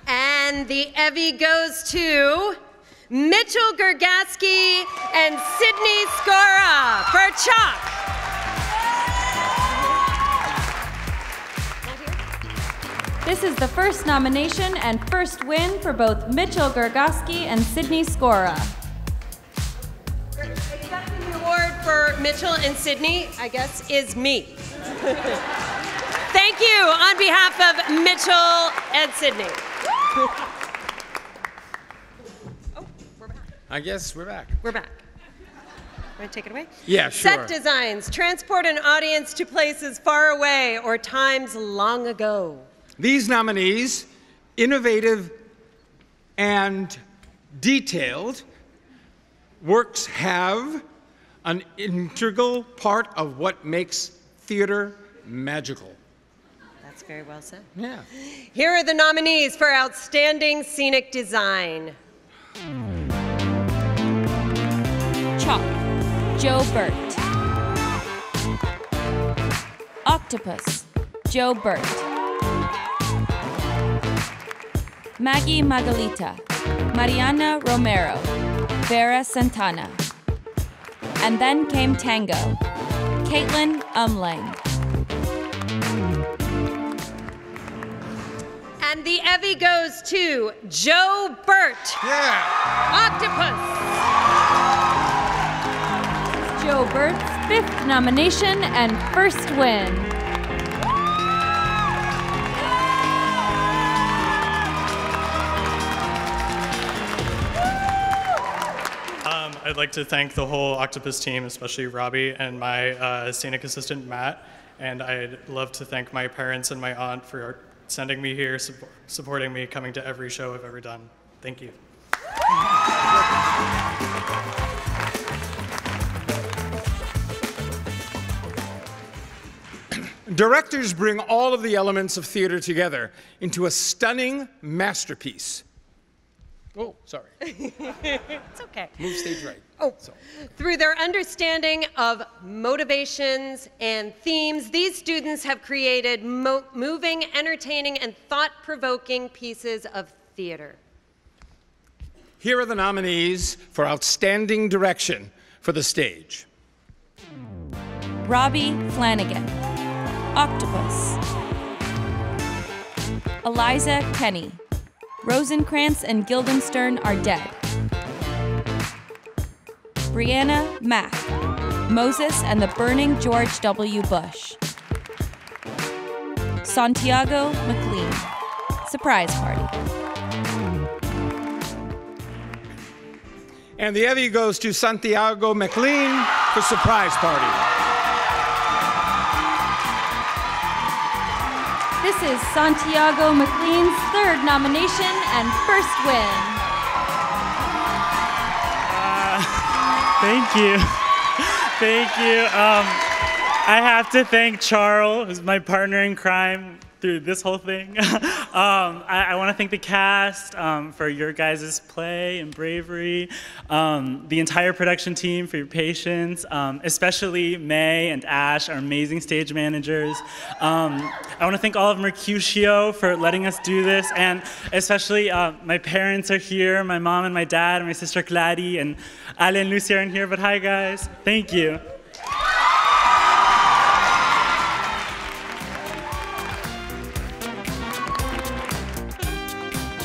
And the EVVY goes to Mitchell Gergaski and Sydney Scora for Chalk. This is the first nomination and first win for both Mitchell Gergaski and Sydney Scora. Accepting the award for Mitchell and Sydney, I guess, is me. Thank you on behalf of Mitchell and Sydney. Oh, we're back. I guess we're back. We're back. Want to take it away? Yeah, sure. Set designs transport an audience to places far away or times long ago. These nominees, innovative and detailed, works have an integral part of what makes theater magical. That's very well said. Yeah. Here are the nominees for Outstanding Scenic Design. Chalk, Joe Burt. Octopus, Joe Burt. Maggie Magalita, Mariana Romero, Vera Santana. And then came Tango, Caitlin Umlang. And the EVVY goes to Joe Burt. Yeah. Octopus. Joe Burt's fifth nomination and first win. I'd like to thank the whole Octopus team, especially Robbie and my scenic assistant, Matt. And I'd love to thank my parents and my aunt for sending me here, supporting me, coming to every show I've ever done. Thank you. Directors bring all of the elements of theater together into a stunning masterpiece. Oh, sorry. It's okay. Move stage right. Oh, through their understanding of motivations and themes, these students have created moving, entertaining, and thought-provoking pieces of theater. Here are the nominees for Outstanding Direction for the stage. Robbie Flanagan, Octopus. Eliza Kenny, Rosencrantz and Guildenstern Are Dead. Brianna Mack, Moses and the Burning George W. Bush. Santiago McLean, surprise party. And the EVVY goes to Santiago McLean for surprise party. This is Santiago McLean's third nomination and first win. Thank you. Thank you. I have to thank Charles, who's my partner in crime through this whole thing. I want to thank the cast for your guys' play and bravery, the entire production team for your patience, especially May and Ash, our amazing stage managers. I want to thank all of Mercutio for letting us do this, and especially my parents are here, my mom and my dad, and my sister Clary, and Ale and Lucy aren't here, but hi guys, thank you.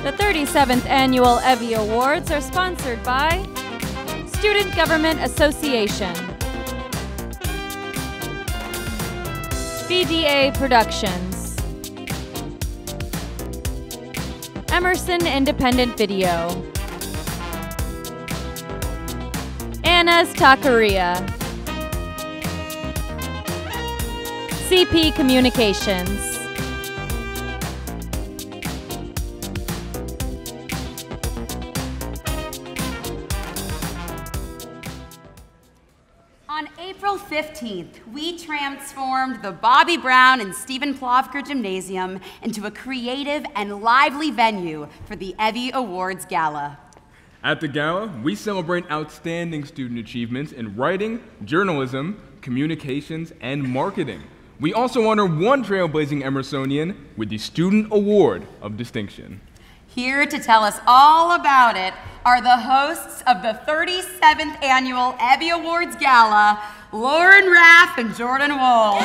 The 37th Annual EVVY Awards are sponsored by Student Government Association, BDA Productions, Emerson Independent Video, Anna's Taqueria, CP Communications, On April 15th, we transformed the Bobby Brown and Stephen Plovker Gymnasium into a creative and lively venue for the EVVY Awards Gala. At the gala, we celebrate outstanding student achievements in writing, journalism, communications, and marketing. We also honor one trailblazing Emersonian with the Student Award of Distinction. Here to tell us all about it are the hosts of the 37th Annual EVVY Awards Gala, Lauren Raff and Jordan Wool.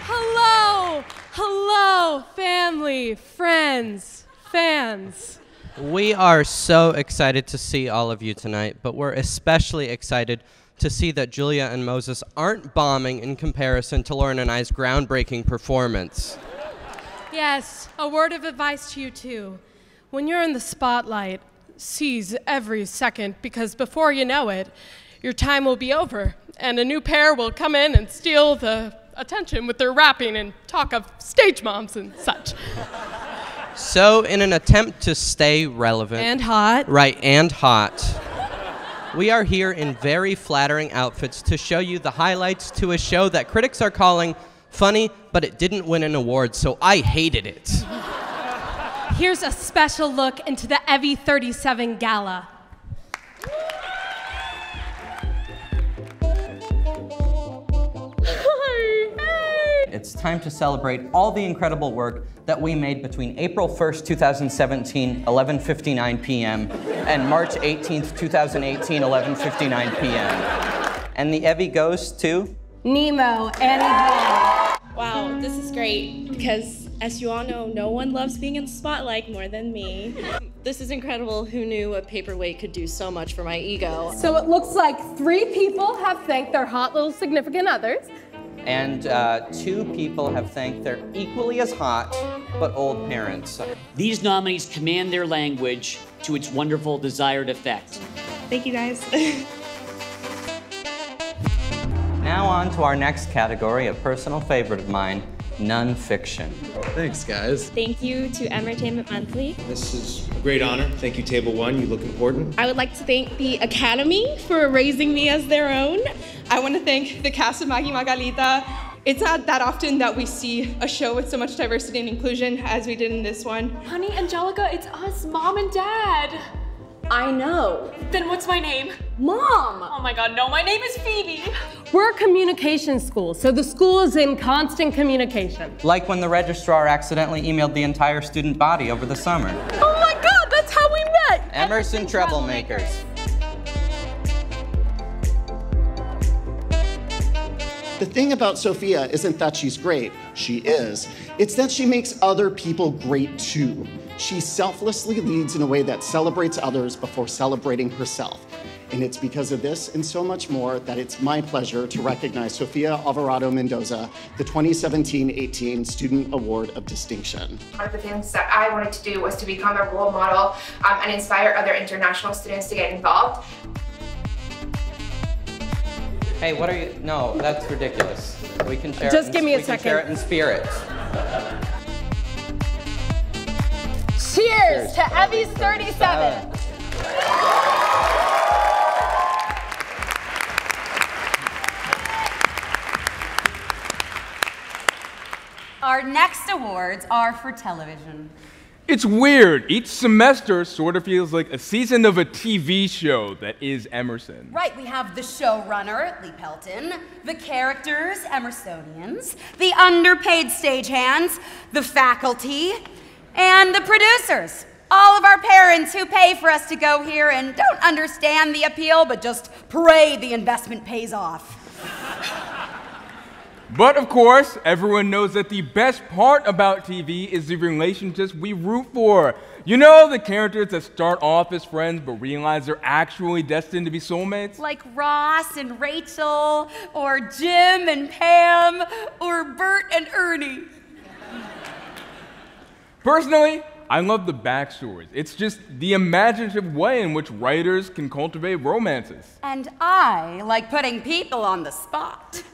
Hello, hello, family, friends, fans. We are so excited to see all of you tonight, but we're especially excited to see that Julia and Moses aren't bombing in comparison to Lauren and I's groundbreaking performance. Yes, a word of advice to you too. When you're in the spotlight, seize every second, because before you know it, your time will be over and a new pair will come in and steal the attention with their rapping and talk of stage moms and such. So in an attempt to stay relevant. And hot. Right, and hot. We are here in very flattering outfits to show you the highlights to a show that critics are calling funny, but it didn't win an award, so I hated it. Here's a special look into the EVVY 37 Gala. It's time to celebrate all the incredible work that we made between April 1st, 2017, 11:59 p.m. and March 18th, 2018, 11:59 p.m. And the EVVY goes to Nemo, Annie Hall. Wow, this is great because, as you all know, no one loves being in the spotlight more than me. This is incredible. Who knew a paperweight could do so much for my ego? So it looks like 3 people have thanked their hot little significant others. And 2 people have thanked their equally as hot but old parents. These nominees command their language to its wonderful desired effect. Thank you, guys. Now on to our next category, a personal favorite of mine, nonfiction. Thanks, guys. Thank you to Entertainment Monthly. This is a great honor. Thank you, Table 1. You look important. I would like to thank the Academy for raising me as their own. I want to thank the cast of Maggie Margarita. It's not that often that we see a show with so much diversity and inclusion as we did in this one. Honey, Angelica, it's us, Mom and Dad. I know. Then what's my name? Mom! Oh my God, no, my name is Phoebe. We're a communication school, so the school is in constant communication. Like when the registrar accidentally emailed the entire student body over the summer. Oh my God, that's how we met! Emerson Troublemakers. The thing about Sophia isn't that she's great, she is. It's that she makes other people great too. She selflessly leads in a way that celebrates others before celebrating herself. And it's because of this and so much more that it's my pleasure to recognize Sofia Alvarado Mendoza, the 2017-18 Student Award of Distinction. One of the things that I wanted to do was to become a role model and inspire other international students to get involved. Hey, what are you? No, that's ridiculous. We can share. Just give me a second. We can share it in spirit. Cheers to EVVY's 37. Our next awards are for television. It's weird. Each semester sort of feels like a season of a TV show that is Emerson. Right, we have the showrunner, Lee Pelton, the characters, Emersonians, the underpaid stagehands, the faculty, and the producers. All of our parents who pay for us to go here and don't understand the appeal, but just pray the investment pays off. But of course, everyone knows that the best part about TV is the relationships we root for. You know, the characters that start off as friends but realize they're actually destined to be soulmates? Like Ross and Rachel, or Jim and Pam, or Bert and Ernie. Personally, I love the backstories. It's just the imaginative way in which writers can cultivate romances. And I like putting people on the spot.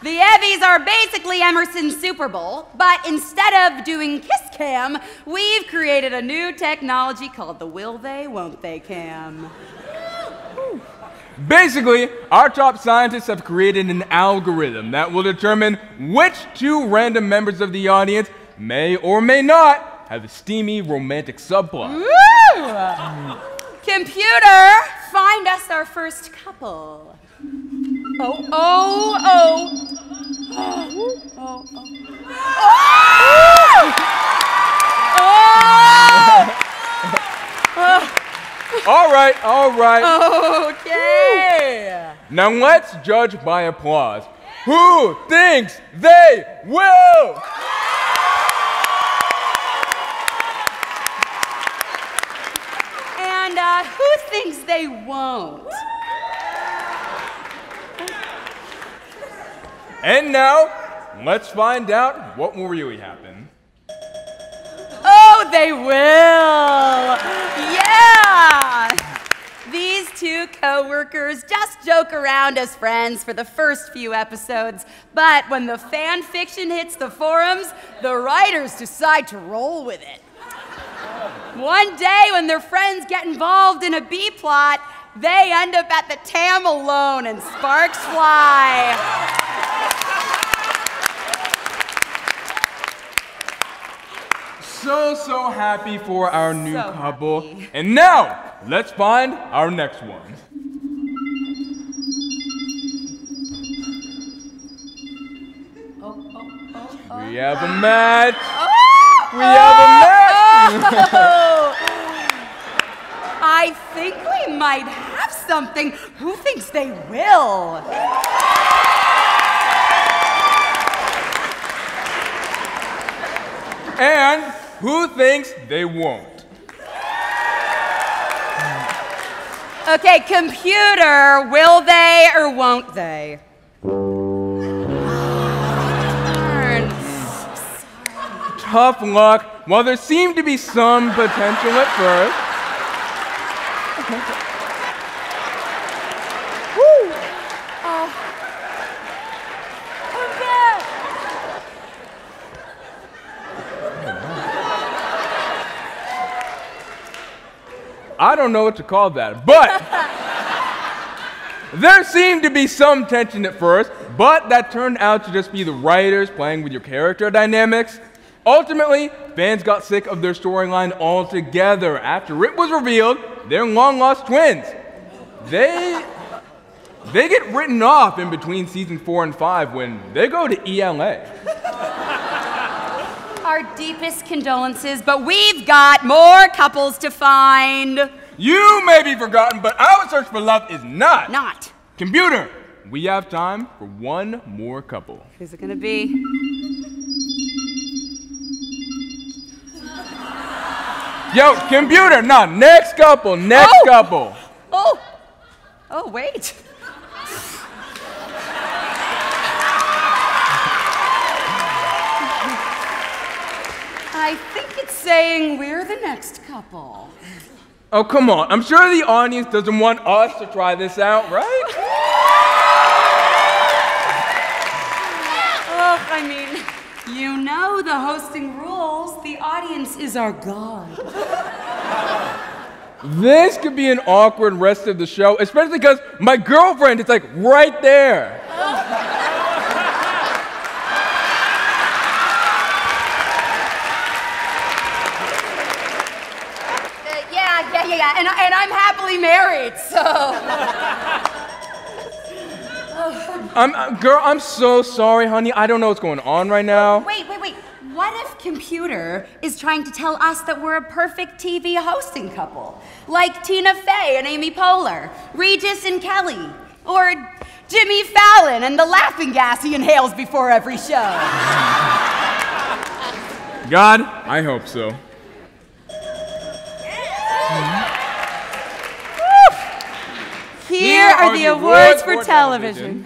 The EVVYs are basically Emerson's Super Bowl, but instead of doing kiss cam, we've created a new technology called the Will They, Won't They cam. Basically, our top scientists have created an algorithm that will determine which two random members of the audience may or may not have a steamy romantic subplot. Woo! Computer, find us our first couple. Oh, oh, oh. Oh, oh, oh. Oh! All right, all right. Okay. Now let's judge by applause. Who thinks they will? And who thinks they won't? And now, let's find out what will really happen. Oh, they will! Yeah! These two co-workers just joke around as friends for the first few episodes, but when the fan fiction hits the forums, the writers decide to roll with it. One day, when their friends get involved in a B-plot, they end up at the Tam alone and sparks fly. So happy for our new couple. Happy. And now, let's find our next one. We have a match. We have a match. I think we might have something. Who thinks they will? And who thinks they won't? Okay, computer, will they or won't they? Tough luck. While there seemed to be some potential at first. Woo! Oh. Okay. I don't know what to call that, but there seemed to be some tension at first, but that turned out to just be the writers playing with your character dynamics. Ultimately, fans got sick of their storyline altogether after it was revealed they're long-lost twins. They get written off in between season 4 and 5 when they go to ELA. Our deepest condolences, but we've got more couples to find. You may be forgotten, but our search for love is not. Not. Computer, we have time for one more couple. Who's it gonna be? Yo, computer, no, next couple, next couple. Oh, wait. I think it's saying we're the next couple. Oh, come on. I'm sure the audience doesn't want us to try this out, right? Oh, I mean, you know the hosting rules. The audience is our god. This could be an awkward rest of the show, especially because my girlfriend is like right there. Yeah, and I'm happily married, so. Girl, I'm so sorry, honey. I don't know what's going on right now. Wait. What if Computer is trying to tell us that we're a perfect TV hosting couple? Like Tina Fey and Amy Poehler, Regis and Kelly, or Jimmy Fallon and the laughing gas he inhales before every show. God, I hope so. Here are the awards for television.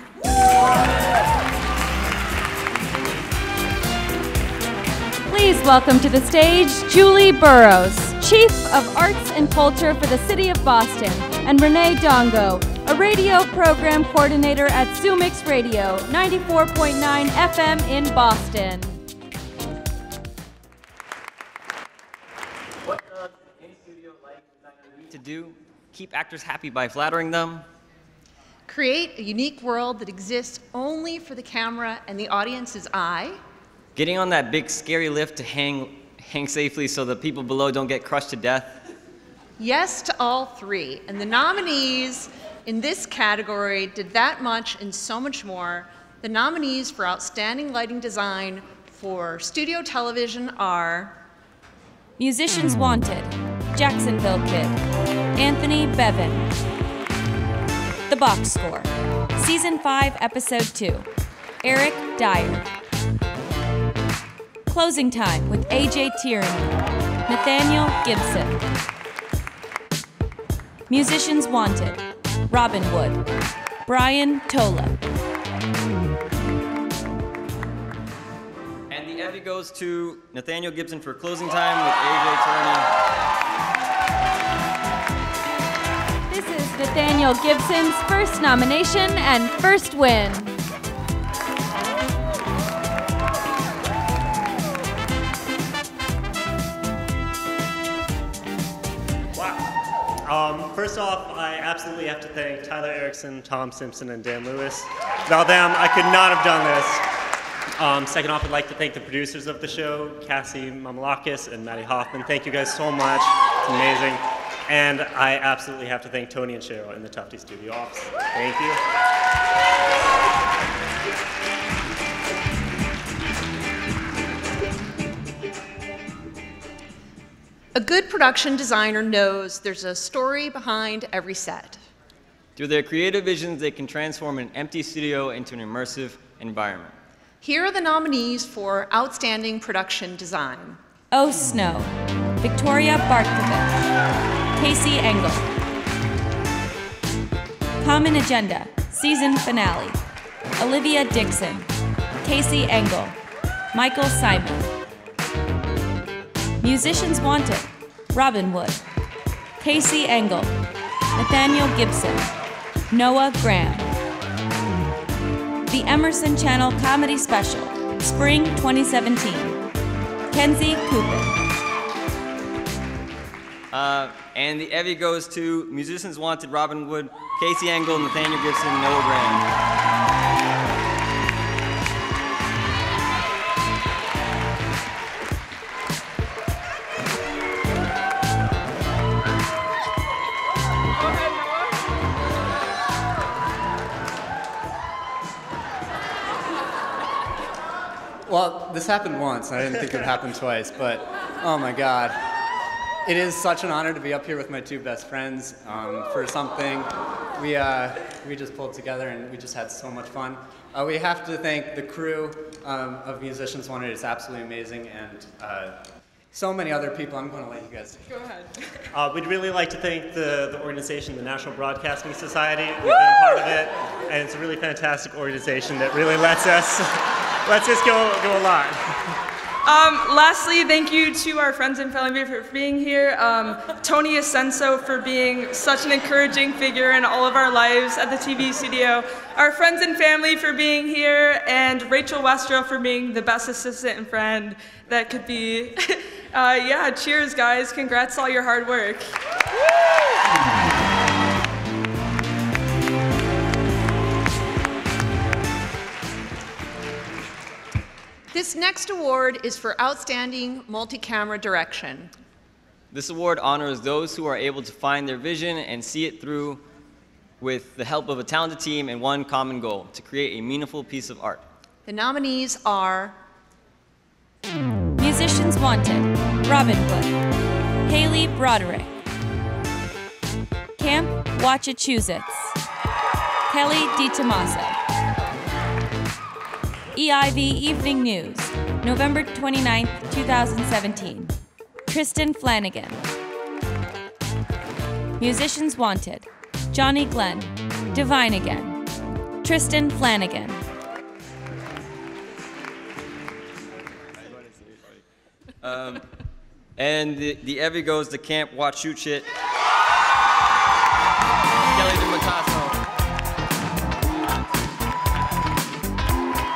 Please welcome to the stage Julie Burrows, Chief of Arts and Culture for the City of Boston, and Renee Dongo, a radio program coordinator at Zoomix Radio, 94.9 FM in Boston. What does any studio like designer need to do? Keep actors happy by flattering them. Create a unique world that exists only for the camera and the audience's eye. Getting on that big scary lift to hang safely so the people below don't get crushed to death. Yes to all three. And the nominees in this category did that much and so much more. The nominees for Outstanding Lighting Design for studio television are Musicians Wanted, Jacksonville Kid, Anthony Bevan. The Box Score, Season 5, Episode 2, Eric Dyer. Closing Time with AJ Tierney, Nathaniel Gibson. Musicians Wanted, Robin Wood, Brian Tola. And the EVVY goes to Nathaniel Gibson for Closing Time with AJ Tierney. This is Nathaniel Gibson's first nomination and first win. First off, I absolutely have to thank Tyler Erickson, Tom Simpson, and Dan Lewis. Without them, I could not have done this. Second off, I'd like to thank the producers of the show, Cassie Mamalakis and Maddie Hoffman. Thank you guys so much. It's amazing. And I absolutely have to thank Tony and Cheryl in the Tufty Studio office. Thank you. A good production designer knows there's a story behind every set. Through their creative visions, they can transform an empty studio into an immersive environment. Here are the nominees for Outstanding Production Design. Oh Snow, Victoria Bartkovic, Casey Engel. Common Agenda, Season Finale, Olivia Dixon, Casey Engel, Michael Simon. Musicians Wanted, Robin Wood, Casey Engel, Nathaniel Gibson, Noah Graham. The Emerson Channel Comedy Special, Spring 2017, Kenzie Cooper. And the EVVY goes to Musicians Wanted, Robin Wood, Casey Engel, Nathaniel Gibson, Noah Graham. Well, this happened once. I didn't think it would happen twice, but oh my God. It is such an honor to be up here with my two best friends for something we just pulled together and we just had so much fun. We have to thank the crew of Musicians Wanted. It's absolutely amazing, and so many other people. I'm going to let you guys Go ahead. We'd really like to thank the organization, the National Broadcasting Society. We've been a part of it, and it's a really fantastic organization that really lets us go a lot. Lastly, thank you to our friends and family for being here. Tony Asenso for being such an encouraging figure in all of our lives at the TV studio. Our friends and family for being here, and Rachel Westrow for being the best assistant and friend that could be. Yeah, cheers, guys. Congrats on all your hard work. This next award is for Outstanding Multi-Camera Direction. This award honors those who are able to find their vision and see it through with the help of a talented team and one common goal, to create a meaningful piece of art. The nominees are Musicians Wanted, Robin Hood, Haley Broderick, Camp Wachachusetts, Kelly DiTomaso. EIV Evening News, November 29th, 2017. Tristan Flanagan. Musicians Wanted, Johnny Glenn, Divine Again, Tristan Flanagan. And the EVVY goes to Camp Wachachusetts. Kelly DiTomaso.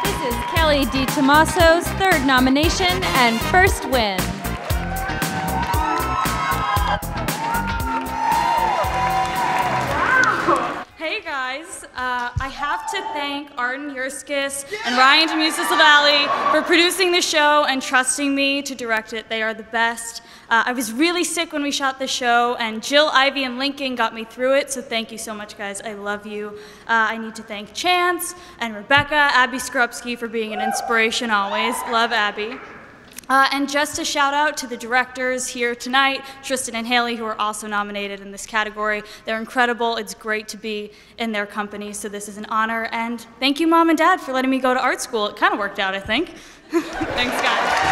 This is Kelly DiTomaso's third nomination and first win. Hey guys, I have to thank Arden Yurskis and Ryan DeMusis Valley for producing the show and trusting me to direct it. They are the best. I was really sick when we shot the show, and Jill, Ivy, and Lincoln got me through it, so thank you so much, guys. I love you. I need to thank Chance and Rebecca, Abby Skrupski for being an inspiration always. Love Abby. And just a shout out to the directors here tonight, Tristan and Haley, who are also nominated in this category. They're incredible. It's great to be in their company, so this is an honor. And thank you, Mom and Dad, for letting me go to art school. It kind of worked out, I think. Thanks, guys.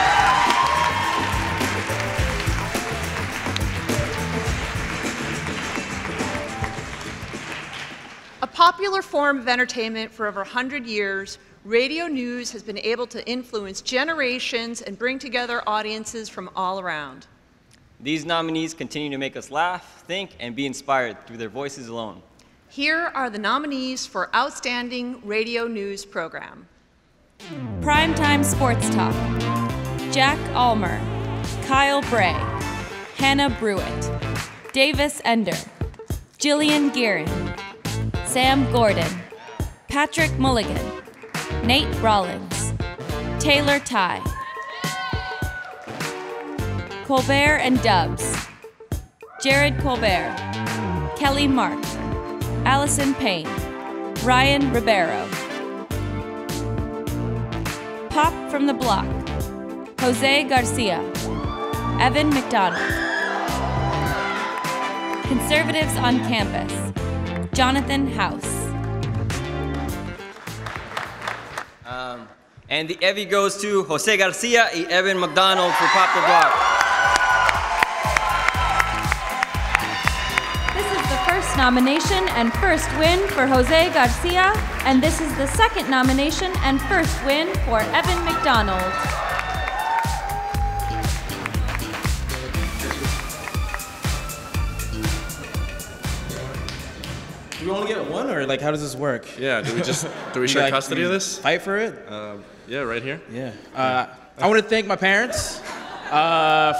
A popular form of entertainment for over 100 years, radio news has been able to influence generations and bring together audiences from all around. These nominees continue to make us laugh, think, and be inspired through their voices alone. Here are the nominees for Outstanding Radio News Program. Primetime Sports Talk, Jack Ulmer, Kyle Bray, Hannah Brewitt, Davis Ender, Jillian Guerin, Sam Gordon, Patrick Mulligan, Nate Rollins, Taylor Ty, Colbert and Dubs, Jared Colbert, Kelly Mark, Allison Payne, Ryan Ribeiro, Pop from the Block, Jose Garcia, Evan McDonald, Conservatives on Campus, Jonathan House. And the EVVY goes to Jose Garcia and Evan McDonald for Pop the Block. This is the first nomination and first win for Jose Garcia, and this is the second nomination and first win for Evan McDonald. Do we only get one, or like how does this work? Yeah, do we share custody of this? Fight for it? Yeah, right here. Yeah. I want to thank my parents.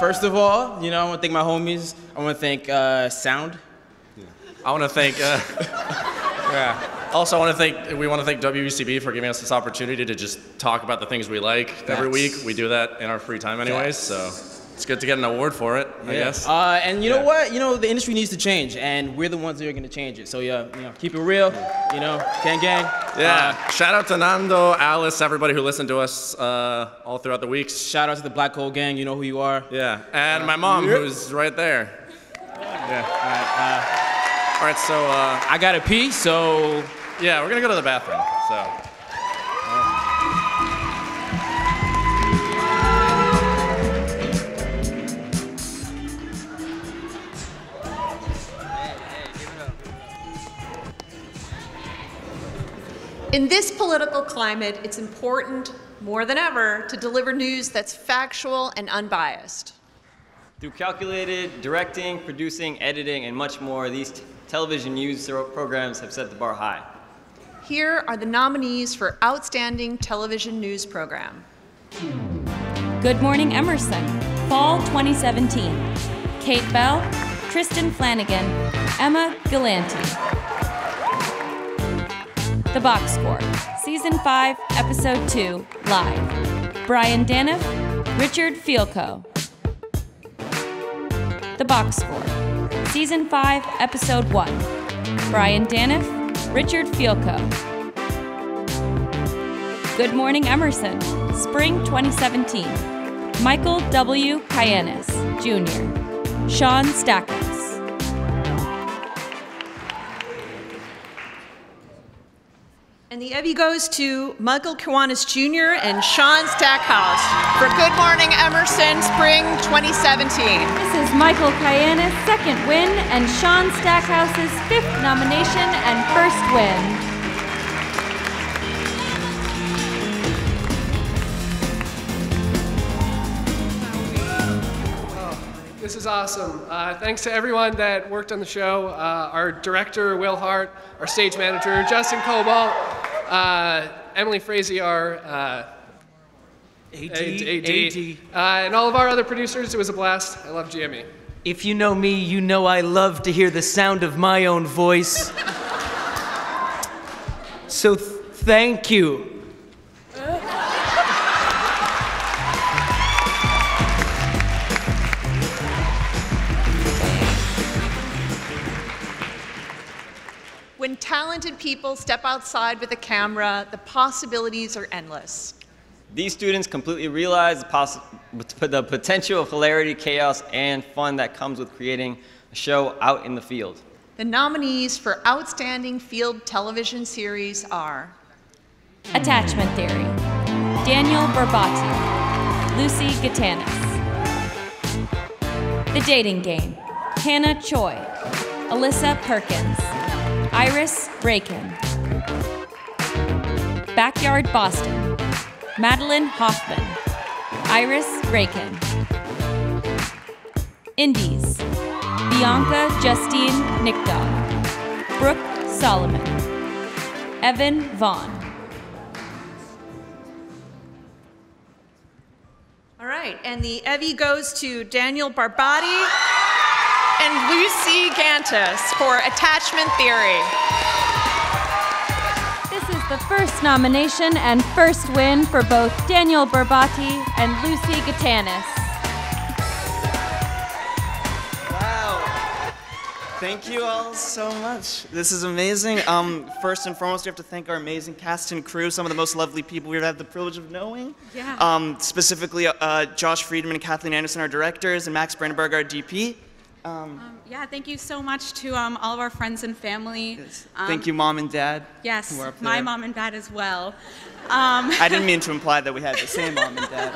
First of all, I want to thank my homies. I want to thank Sound. I want to thank. Yeah. Also, we want to thank WECB for giving us this opportunity to just talk about the things we like every week. We do that in our free time, anyways. So it's good to get an award for it, I guess. And you know what? The industry needs to change, and we're the ones that are going to change it. So keep it real. Gang gang. Yeah. Shout out to Nando, Alice, everybody who listened to us all throughout the weeks. Shout out to the Black Hole Gang. You know who you are. Yeah. And my mom, who's right there. Yeah. All right. So I gotta pee. So yeah, we're gonna go to the bathroom. So. In this political climate, it's important more than ever to deliver news that's factual and unbiased. Through calculated directing, producing, editing, and much more, these television news programs have set the bar high. Here are the nominees for Outstanding Television News Program. Good Morning Emerson, Fall 2017. Kate Bell, Tristan Flanagan, Emma Galanti. The Box Score, Season 5, Episode 2, live. Brian Daniff, Richard Fielko. The Box Score, Season 5, Episode 1. Brian Daniff, Richard Fielko. Good Morning Emerson, Spring 2017. Michael W. Kyanis, Jr. Sean Stackhouse. And the EVVY goes to Michael Kiwanis Jr. and Sean Stackhouse for Good Morning Emerson, Spring 2017. This is Michael Kyanis' second win and Sean Stackhouse's 5th nomination and first win. This is awesome. Thanks to everyone that worked on the show. Our director, Will Hart, our stage manager, Justin Cobalt, Emily Frazee, our AD, and all of our other producers. It was a blast. I love GME. If you know me, you know I love to hear the sound of my own voice. So thank you. When talented people step outside with a camera, the possibilities are endless. These students completely realize the potential of hilarity, chaos, and fun that comes with creating a show out in the field. The nominees for Outstanding Field Television Series are Attachment Theory, Daniel Barbati, Lucy Gatanis. The Dating Game, Hannah Choi, Alyssa Perkins, Iris Rakin. Backyard Boston, Madeline Hoffman, Iris Rakin. Indies, Bianca Justine Nickdog, Brooke Solomon, Evan Vaughn. All right, and the EVVY goes to Daniel Barbati and Lucy Gantis for Attachment Theory. This is the first nomination and first win for both Daniel Barbati and Lucy Gatanis. Wow. Thank you all so much. This is amazing. First and foremost, we have to thank our amazing cast and crew, some of the most lovely people we've had the privilege of knowing. Yeah. Specifically, Josh Friedman and Kathleen Anderson, our directors, and Max Brandenburg, our DP. Yeah, thank you so much to all of our friends and family. Thank you, Mom and Dad. Yes, who are up my there. mom and dad as well. I didn't mean to imply that we had the same Mom and Dad.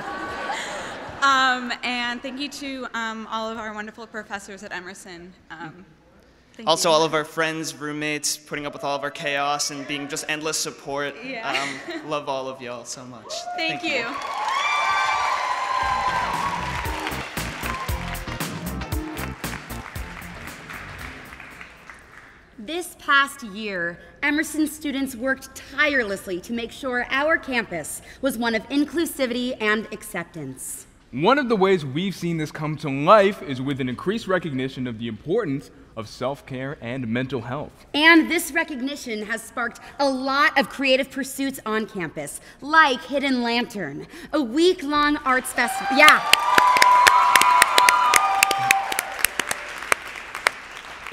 And thank you to all of our wonderful professors at Emerson. Thank Also, you. all of our friends, roommates, putting up with all of our chaos and being just endless support. Yeah. Love all of y'all so much. Thank you. This past year, Emerson students worked tirelessly to make sure our campus was one of inclusivity and acceptance. One of the ways we've seen this come to life is with an increased recognition of the importance of self-care and mental health. And this recognition has sparked a lot of creative pursuits on campus, like Hidden Lantern, a week-long arts festival. Yeah.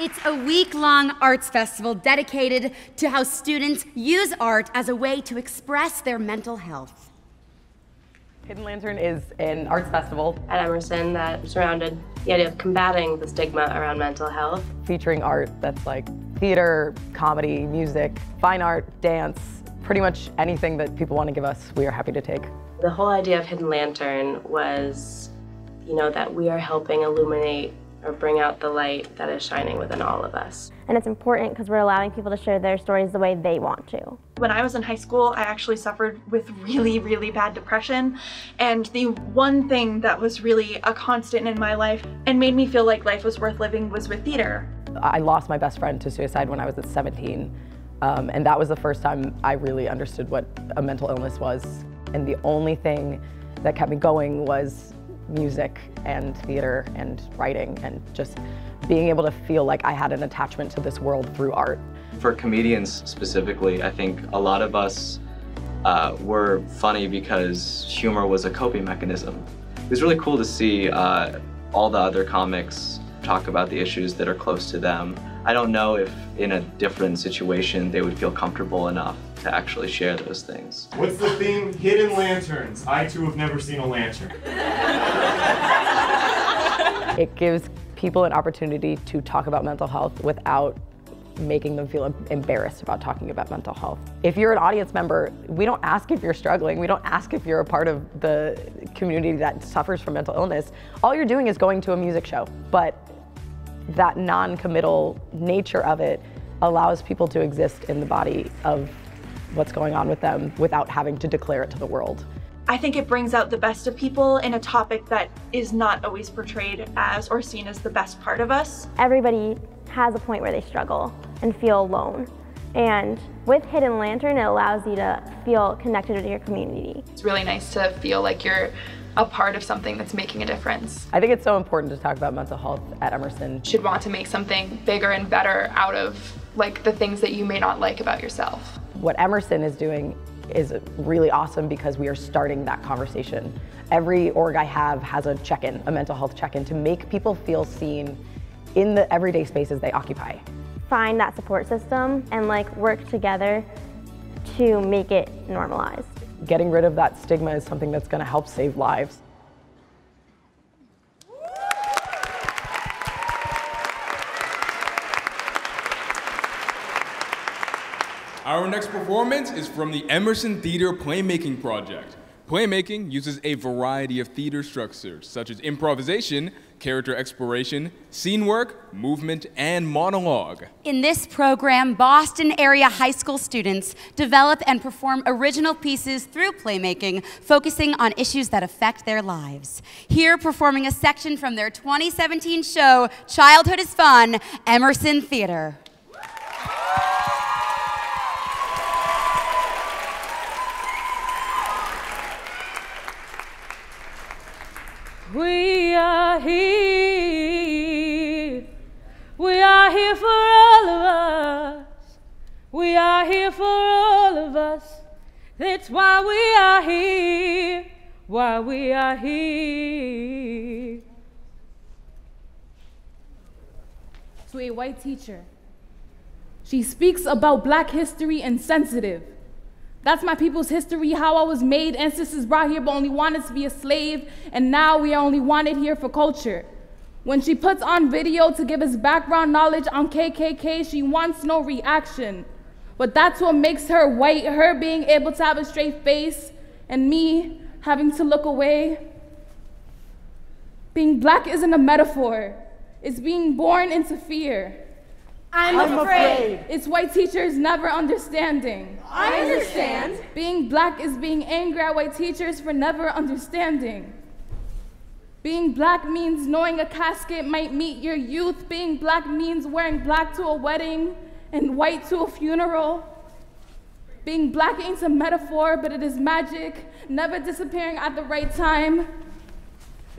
It's a week-long arts festival dedicated to how students use art as a way to express their mental health. Hidden Lantern is an arts festival at Emerson that surrounded the idea of combating the stigma around mental health. featuring art that's like theater, comedy, music, fine art, dance, pretty much anything that people want to give us, we are happy to take. The whole idea of Hidden Lantern was, that we are helping illuminate or bring out the light that is shining within all of us. And it's important because we're allowing people to share their stories the way they want to. When I was in high school, I actually suffered with really, really bad depression. And the one thing that was really a constant in my life and made me feel like life was worth living was with theater. I lost my best friend to suicide when I was at 17. And that was the first time I really understood what a mental illness was. And the only thing that kept me going was music and theater and writing and just being able to feel like I had an attachment to this world through art. For comedians specifically, I think a lot of us were funny because humor was a coping mechanism. It was really cool to see all the other comics talk about the issues that are close to them. I don't know if in a different situation they would feel comfortable enough to actually share those things. What's the theme? Hidden lanterns. I too have never seen a lantern. It gives people an opportunity to talk about mental health without making them feel embarrassed about talking about mental health. If you're an audience member, we don't ask if you're struggling. We don't ask if you're a part of the community that suffers from mental illness. All you're doing is going to a music show. But that non-committal nature of it allows people to exist in the body of what's going on with them without having to declare it to the world. I think it brings out the best of people in a topic that is not always portrayed as or seen as the best part of us. Everybody has a point where they struggle and feel alone. And with Hidden Lantern, it allows you to feel connected to your community. It's really nice to feel like you're a part of something that's making a difference. I think it's so important to talk about mental health at Emerson. You should want to make something bigger and better out of like the things that you may not like about yourself. What Emerson is doing is really awesome because we are starting that conversation. Every org I have has a check-in, a mental health check-in, to make people feel seen in the everyday spaces they occupy. Find that support system and work together to make it normalized. Getting rid of that stigma is something that's going to help save lives. Our next performance is from the Emerson Theater Playmaking Project. Playmaking uses a variety of theater structures, such as improvisation, character exploration, scene work, movement, and monologue. In this program, Boston area high school students develop and perform original pieces through playmaking, focusing on issues that affect their lives. Here, performing a section from their 2017 show, Childhood is Fun, Emerson Theater. We are here. We are here for all of us. We are here for all of us. That's why we are here. Why we are here. To a white teacher. She speaks about Black history and sensitive. That's my people's history, how I was made. Ancestors brought here but only wanted to be a slave, and now we are only wanted here for culture. When she puts on video to give us background knowledge on KKK, she wants no reaction. But that's what makes her white, her being able to have a straight face, and me having to look away. Being Black isn't a metaphor. It's being born into fear. I'm afraid. It's white teachers never understanding. I understand. Being Black is being angry at white teachers for never understanding. Being Black means knowing a casket might meet your youth. Being Black means wearing black to a wedding and white to a funeral. Being Black ain't a metaphor, but it is magic, never disappearing at the right time.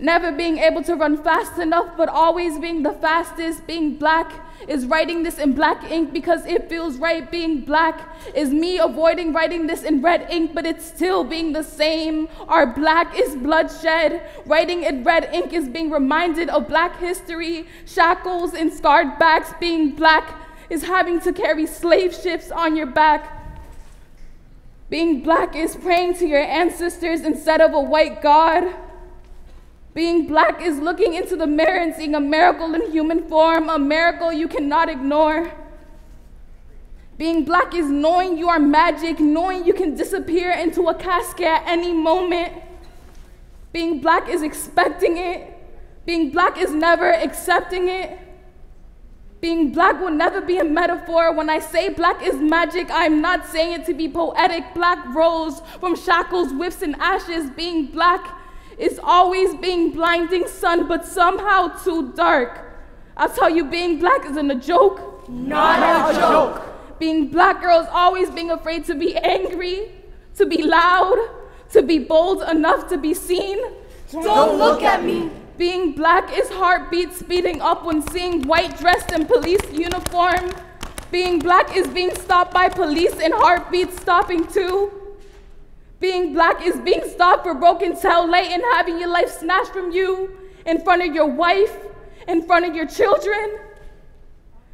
Never being able to run fast enough, but always being the fastest. Being Black is writing this in black ink because it feels right. Being Black is me avoiding writing this in red ink, but it's still being the same. Our black is bloodshed. Writing in red ink is being reminded of Black history, shackles and scarred backs. Being Black is having to carry slave ships on your back. Being Black is praying to your ancestors instead of a white God. Being Black is looking into the mirror and seeing a miracle in human form, a miracle you cannot ignore. Being Black is knowing you are magic, knowing you can disappear into a casket at any moment. Being Black is expecting it. Being black is never accepting it. Being black will never be a metaphor. When I say black is magic, I'm not saying it to be poetic. Black rose from shackles, whips, and ashes. Being black is always being blinding sun, but somehow too dark. I'll tell you, being black isn't a joke. Not a joke. Being black girl is always being afraid to be angry, to be loud, to be bold enough to be seen. Don't look at me. Being black is heartbeat speeding up when seeing white dressed in police uniform. Being black is being stopped by police and heartbeats stopping too. Being black is being stopped for broken tail light and having your life snatched from you in front of your wife, in front of your children.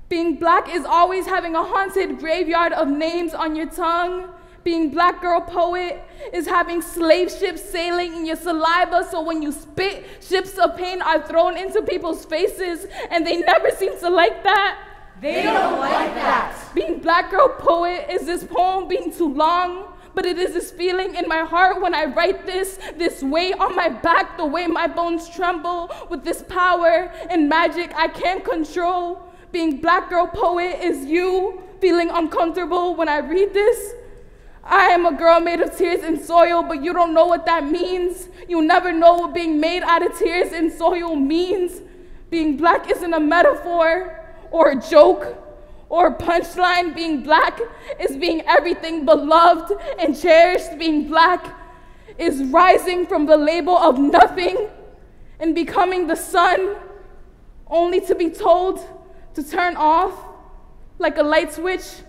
Being black is always having a haunted graveyard of names on your tongue. Being black girl poet is having slave ships sailing in your saliva, so when you spit, ships of pain are thrown into people's faces, and they never seem to like that. They don't like that. Being black girl poet is this poem being too long, but it is this feeling in my heart when I write this weight on my back, the way my bones tremble with this power and magic I can't control. Being black girl poet is you feeling uncomfortable when I read this. I am a girl made of tears and soil, but you don't know what that means. You never know what being made out of tears and soil means. Being black isn't a metaphor or a joke or a punchline. Being black is being everything beloved and cherished. Being black is rising from the label of nothing and becoming the sun, only to be told to turn off like a light switch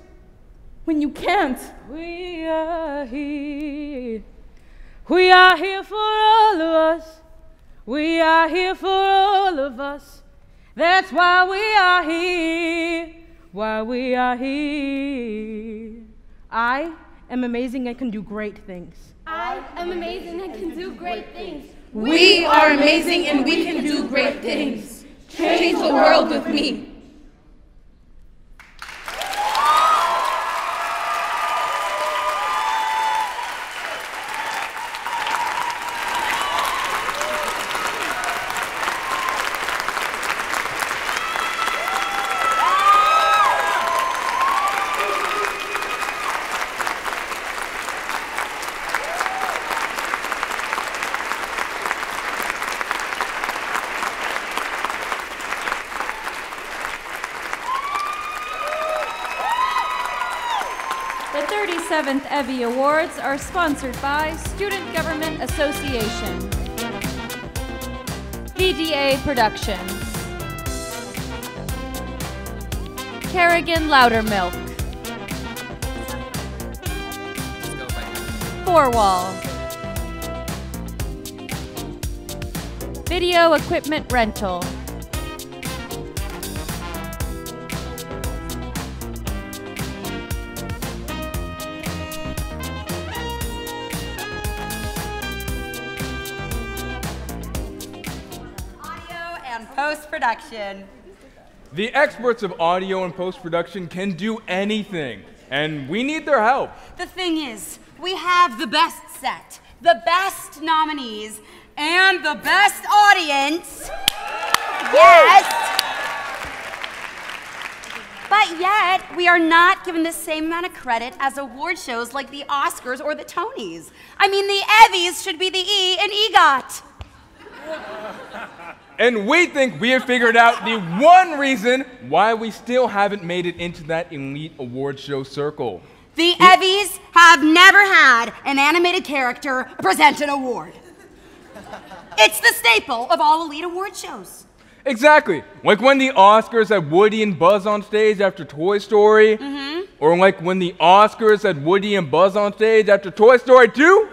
when you can't. We are here. We are here for all of us. We are here for all of us. That's why we are here. Why we are here. I am amazing and can do great things. I am amazing and can do great things. We are amazing and we can do great things. Change the world with me. The 37th EVVY Awards are sponsored by Student Government Association, PDA Productions, Kerrigan Loudermilk, Four Wall, Video Equipment Rental, Post-production. The experts of audio and post-production can do anything, and we need their help. The thing is, we have the best set, the best nominees, and the best audience. Yes! But yet, we are not given the same amount of credit as award shows like the Oscars or the Tonys. I mean, the EVVYs should be the E in EGOT. And we think we have figured out the one reason why we still haven't made it into that elite award show circle. The EVVYs have never had an animated character present an award. It's the staple of all elite award shows. Exactly. Like when the Oscars had Woody and Buzz on stage after Toy Story. Mm-hmm. Or like when the Oscars had Woody and Buzz on stage after Toy Story 2.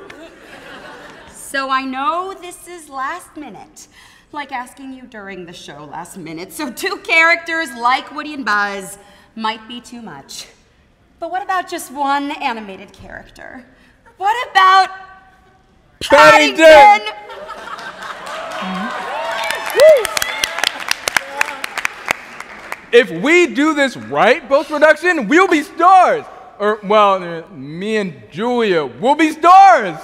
So I know this is last minute. Like asking you during the show last minute. So 2 characters like Woody and Buzz might be too much. But what about just 1 animated character? What about Paddington? If we do this right, post-production, we'll be stars. Or, well, me and Julia will be stars.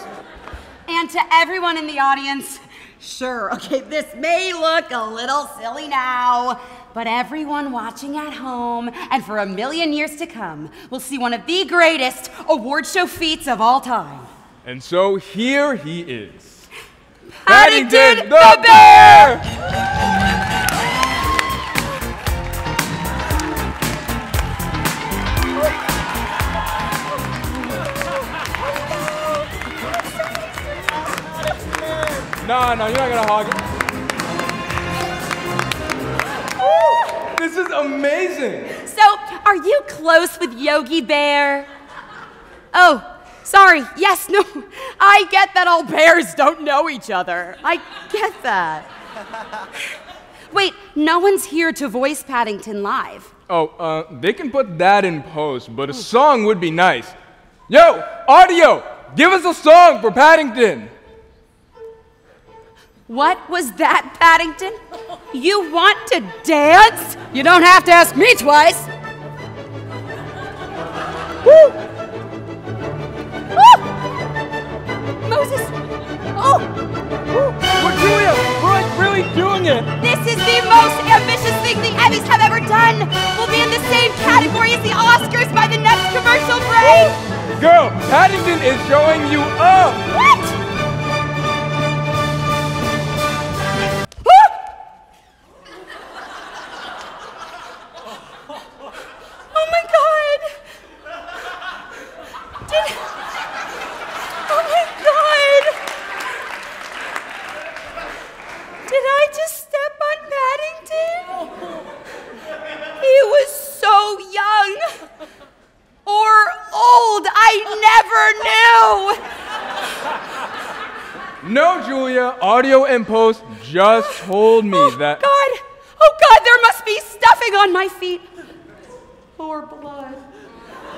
And to everyone in the audience, Sure, okay, this may look a little silly now, but everyone watching at home and for a million years to come will see one of the greatest award show feats of all time. And so here he is. Paddington the Bear! No, you're not gonna hog it. This is amazing. So, are you close with Yogi Bear? Oh, sorry. Yes, no. I get that all bears don't know each other. I get that. Wait, no one's here to voice Paddington live. Oh, they can put that in post, but a song would be nice. Yo, audio, give us a song for Paddington. What was that, Paddington? You want to dance? You don't have to ask me twice. Woo! Woo! Moses! Oh! We're doing it! We're like really doing it! This is the most ambitious thing the Emmys have ever done! We'll be in the same category as the Oscars by the next commercial break! Girl, Paddington is showing you up! What? Oh my God! Oh my God! Did I just step on Paddington? He was so young. Or old. I never knew. No, Julia, audio and post just told me that. Oh God, there must be stuffing on my feet. Or blood.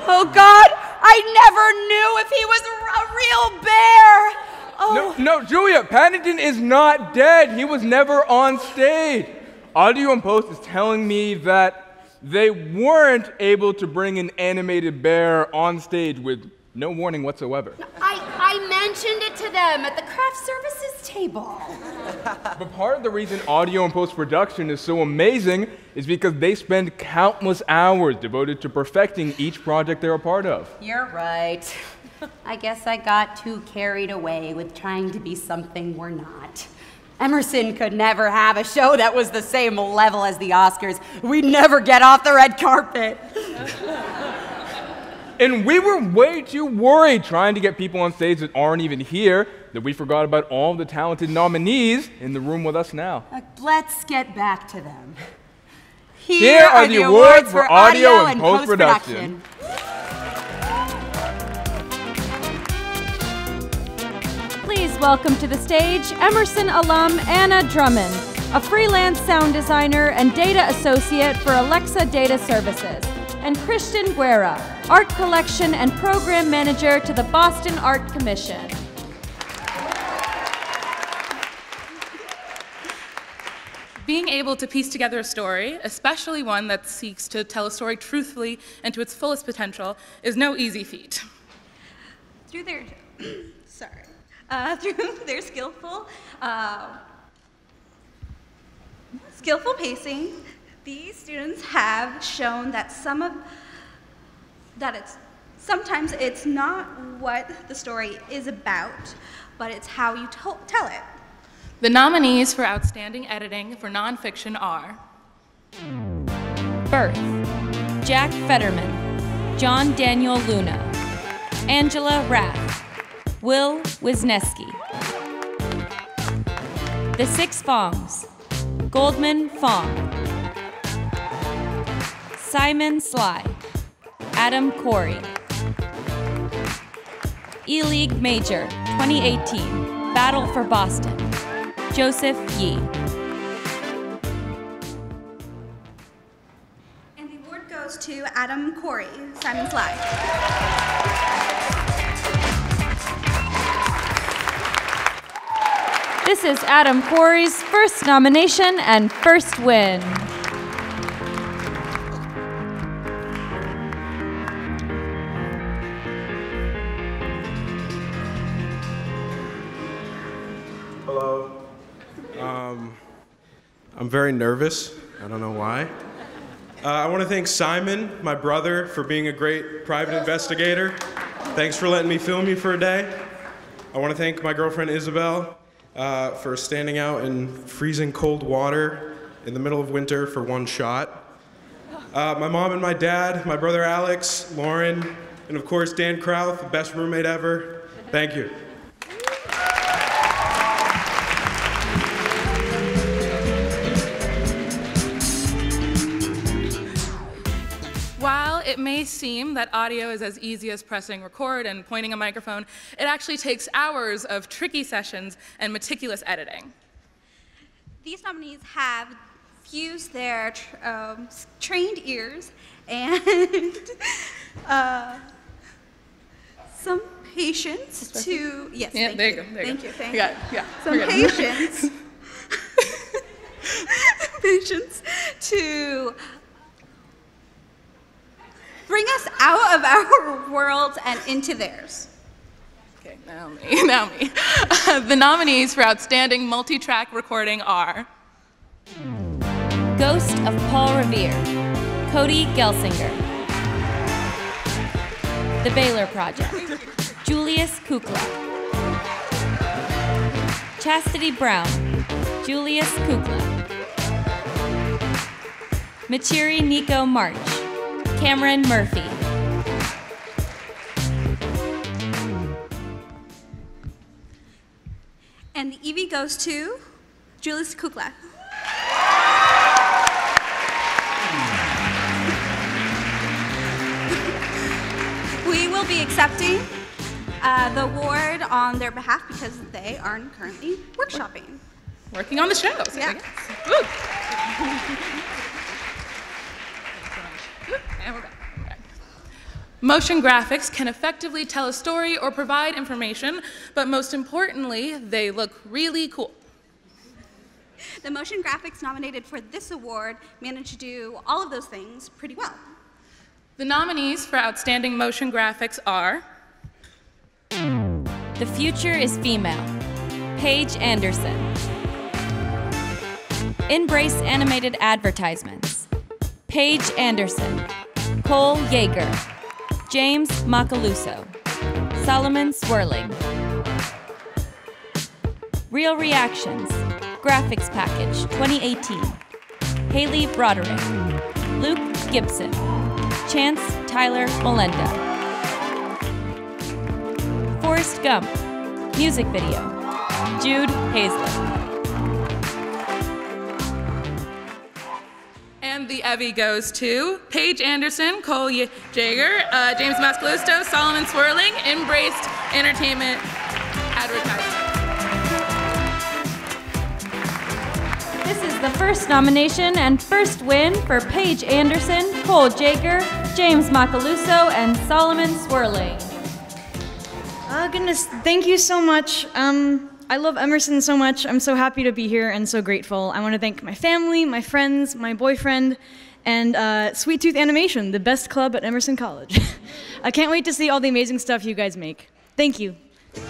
Oh God, I never knew if he was a real bear. Oh. No, Julia, Paddington is not dead. He was never on stage. Audio and post is telling me that they weren't able to bring an animated bear on stage with no warning whatsoever. I mentioned it to them at the craft services table. But part of the reason audio and post-production is so amazing is because they spend countless hours devoted to perfecting each project they're a part of. You're right. I guess I got too carried away with trying to be something we're not. Emerson could never have a show that was the same level as the Oscars. We'd never get off the red carpet. And we were way too worried trying to get people on stage that aren't even here that we forgot about all the talented nominees in the room with us now. Let's get back to them. Here are the awards for audio and post-production. Please welcome to the stage Emerson alum Anna Drummond, a freelance sound designer and data associate for Alexa Data Services, and Christian Guerra, art collection and program manager to the Boston Art Commission. Being able to piece together a story, especially one that seeks to tell a story truthfully and to its fullest potential, is no easy feat. Through their, through their skillful pacing, these students have shown that sometimes it's not what the story is about, but it's how you tell it. The nominees for Outstanding Editing for Nonfiction are Birth, Jack Fetterman, John Daniel Luna, Angela Rath, Will Wisniewski. The Six Fongs, Goldman Fong, Simon Sly, Adam Corey. E-League Major 2018, Battle for Boston, Joseph Yee. And the award goes to Adam Corey, Simon Sly. This is Adam Corey's first nomination and first win. Hello. I'm very nervous. I don't know why. I want to thank Simon, my brother, for being a great private investigator. Thanks for letting me film you for a day. I want to thank my girlfriend Isabel for standing out in freezing cold water in the middle of winter for one shot. My mom and my dad, my brother Alex, Lauren, and of course Dan Krauth, the best roommate ever. Thank you. While it may seem that audio is as easy as pressing record and pointing a microphone, it actually takes hours of tricky sessions and meticulous editing. These nominees have fused their trained ears and some patience to, yes, yeah, thank there you. you go. There Thank you you, go. thank You got it. Yeah, some we're good. patience, patience to bring us out of our worlds and into theirs. Okay, now me. The nominees for Outstanding Multi-Track Recording are Ghost of Paul Revere, Cody Gelsinger. The Baylor Project, Julius Kukla. Chastity Brown, Julius Kukla. Machiri Nico March, Cameron Murphy. And the EVVY goes to Julius Kukla. We will be accepting the award on their behalf because they aren't currently workshopping. Working on the show. So Yeah. And we're back. Motion graphics can effectively tell a story or provide information, but most importantly, they look really cool. The motion graphics nominated for this award managed to do all of those things pretty well. The nominees for Outstanding Motion Graphics are The Future is Female, Paige Anderson. Embrace Animated Advertisements, Paige Anderson, Cole Yeager, James Macaluso, Solomon Swirling. Real Reactions, Graphics Package 2018, Haley Broderick, Luke Gibson, Chance Tyler Melenda. Forrest Gump, Music Video, Jude Hazlett. And the EVVY goes to Paige Anderson, Cole Jaeger, James Mascalusto, Solomon Swirling, Embraced Entertainment Advertising. This is the first nomination and first win for Paige Anderson, Cole Jaeger, James Macaluso, and Solomon Swirling. Oh goodness, thank you so much. I love Emerson so much. I'm so happy to be here and so grateful. I want to thank my family, my friends, my boyfriend, and Sweet Tooth Animation, the best club at Emerson College. I can't wait to see all the amazing stuff you guys make. Thank you. The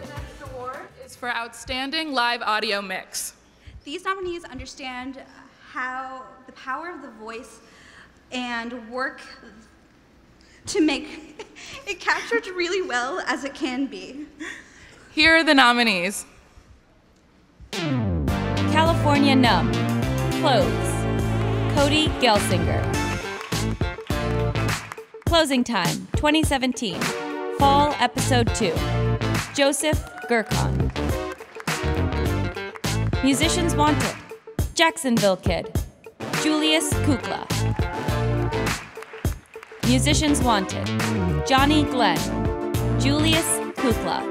next award is for Outstanding Live Audio Mix. These nominees understand how the power of the voice and work to make it captured really well as it can be. Here are the nominees. California Numb, Clothes, Cody Gelsinger. Closing Time, 2017, Fall Episode 2, Joseph Gurkon. Musicians Wanted, Jacksonville Kid, Julius Kukla. Musicians Wanted, Johnny Glenn, Julius Kukla.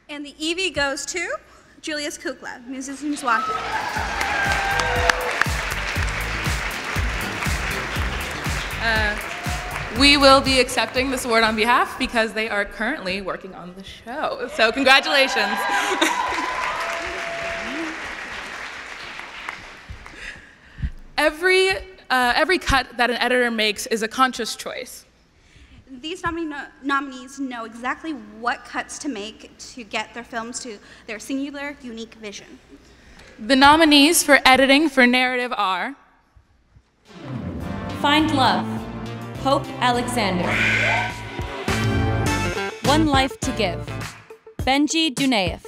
And the EVVY goes to Julius Kukla, Musicians Wanted. We will be accepting this award on behalf because they are currently working on the show. So congratulations. Every every cut that an editor makes is a conscious choice. These nominees know exactly what cuts to make to get their films to their singular, unique vision. The nominees for editing for narrative are Find Love, Hope Alexander. One Life to Give, Benji Dunaev,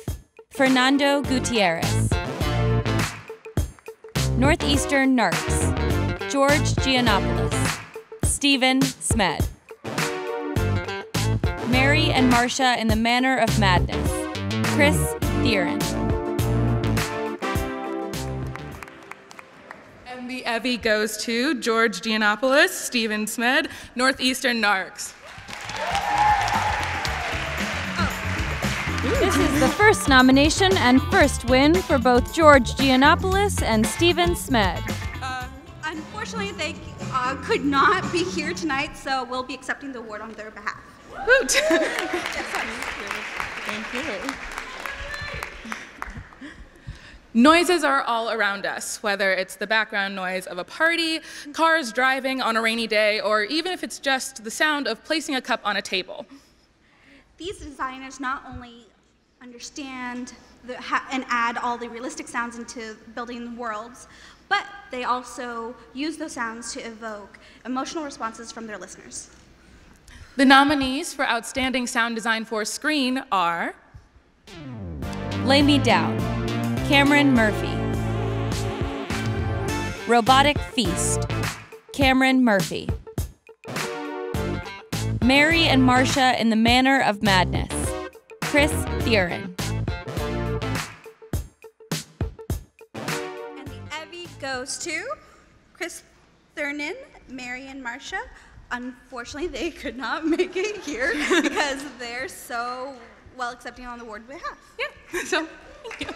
Fernando Gutierrez. Northeastern Narcs, George Giannopoulos, Stephen Smed. Mary and Marcia in the Manor of Madness, Chris Theron. And the EVVY goes to George Giannopoulos, Stephen Smed, Northeastern Narcs. This is the first nomination and first win for both George Giannopoulos and Stephen Smed. Unfortunately, they could not be here tonight, so we'll be accepting the award on their behalf. Woot! Thank you. Noises are all around us, whether it's the background noise of a party, cars driving on a rainy day, or even if it's just the sound of placing a cup on a table. These designers not only understand and add all the realistic sounds into building worlds, but they also use those sounds to evoke emotional responses from their listeners. The nominees for Outstanding Sound Design for Screen are Lay Me Down, Cameron Murphy. Robotic Feast, Cameron Murphy. Mary and Marcia in the Manor of Madness, Chris Theron. And the EVVY goes to Chris Theron, Mary and Marcia. Unfortunately, they could not make it here because they're so well accepting on the award behalf. Yeah, so thank you.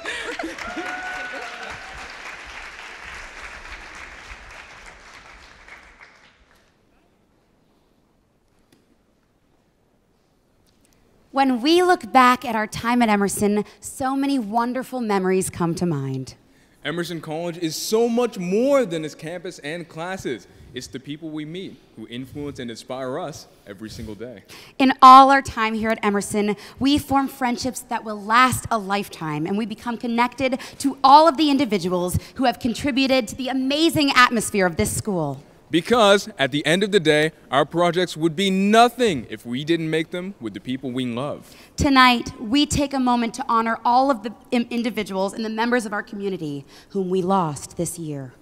When we look back at our time at Emerson, so many wonderful memories come to mind. Emerson College is so much more than its campus and classes. It's the people we meet who influence and inspire us every single day. In all our time here at Emerson, we form friendships that will last a lifetime, and we become connected to all of the individuals who have contributed to the amazing atmosphere of this school. Because at the end of the day, our projects would be nothing if we didn't make them with the people we love. Tonight, we take a moment to honor all of the individuals and the members of our community whom we lost this year.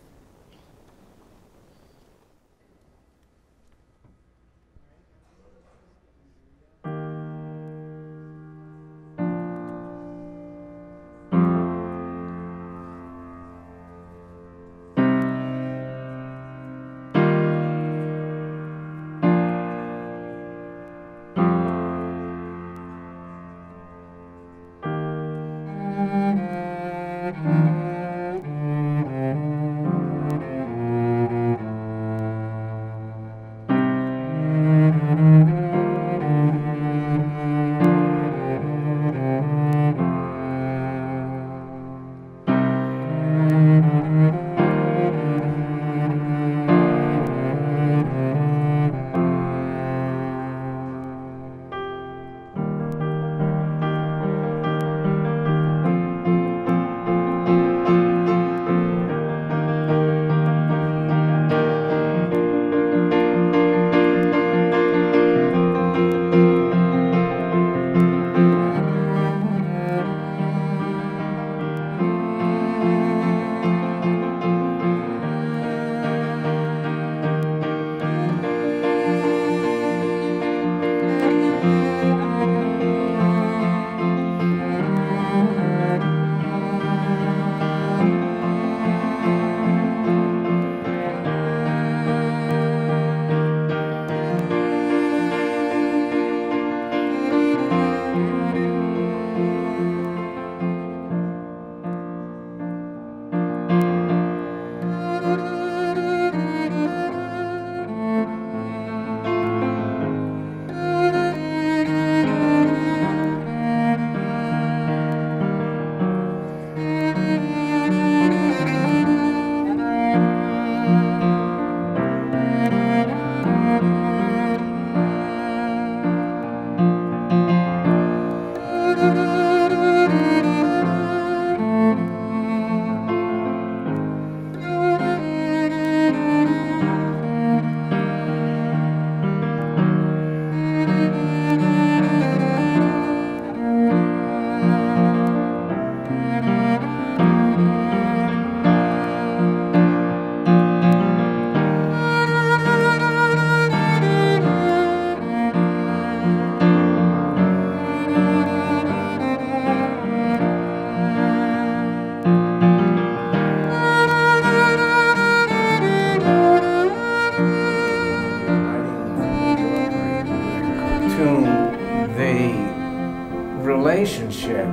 relationship,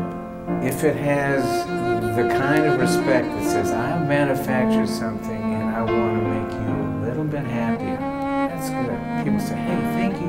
if it has the kind of respect that says, I've manufactured something and I want to make you a little bit happier, that's good. People say, hey, thank you.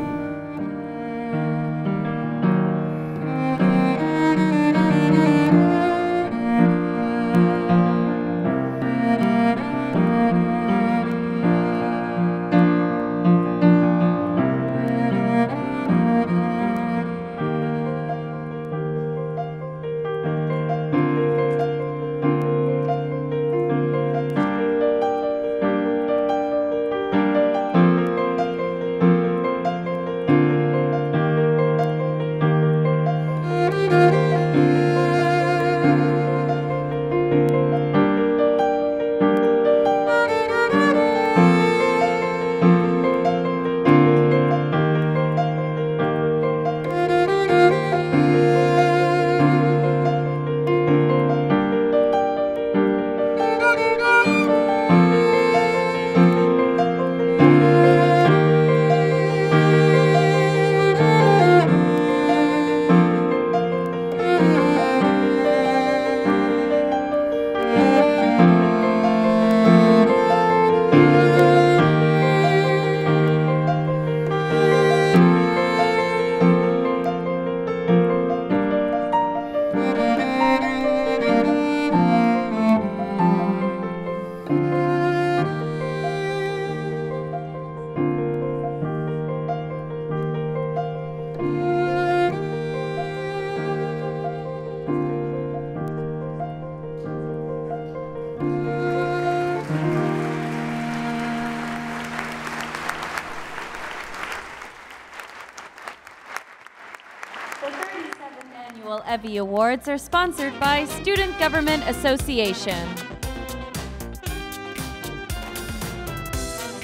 EVVY Awards are sponsored by Student Government Association,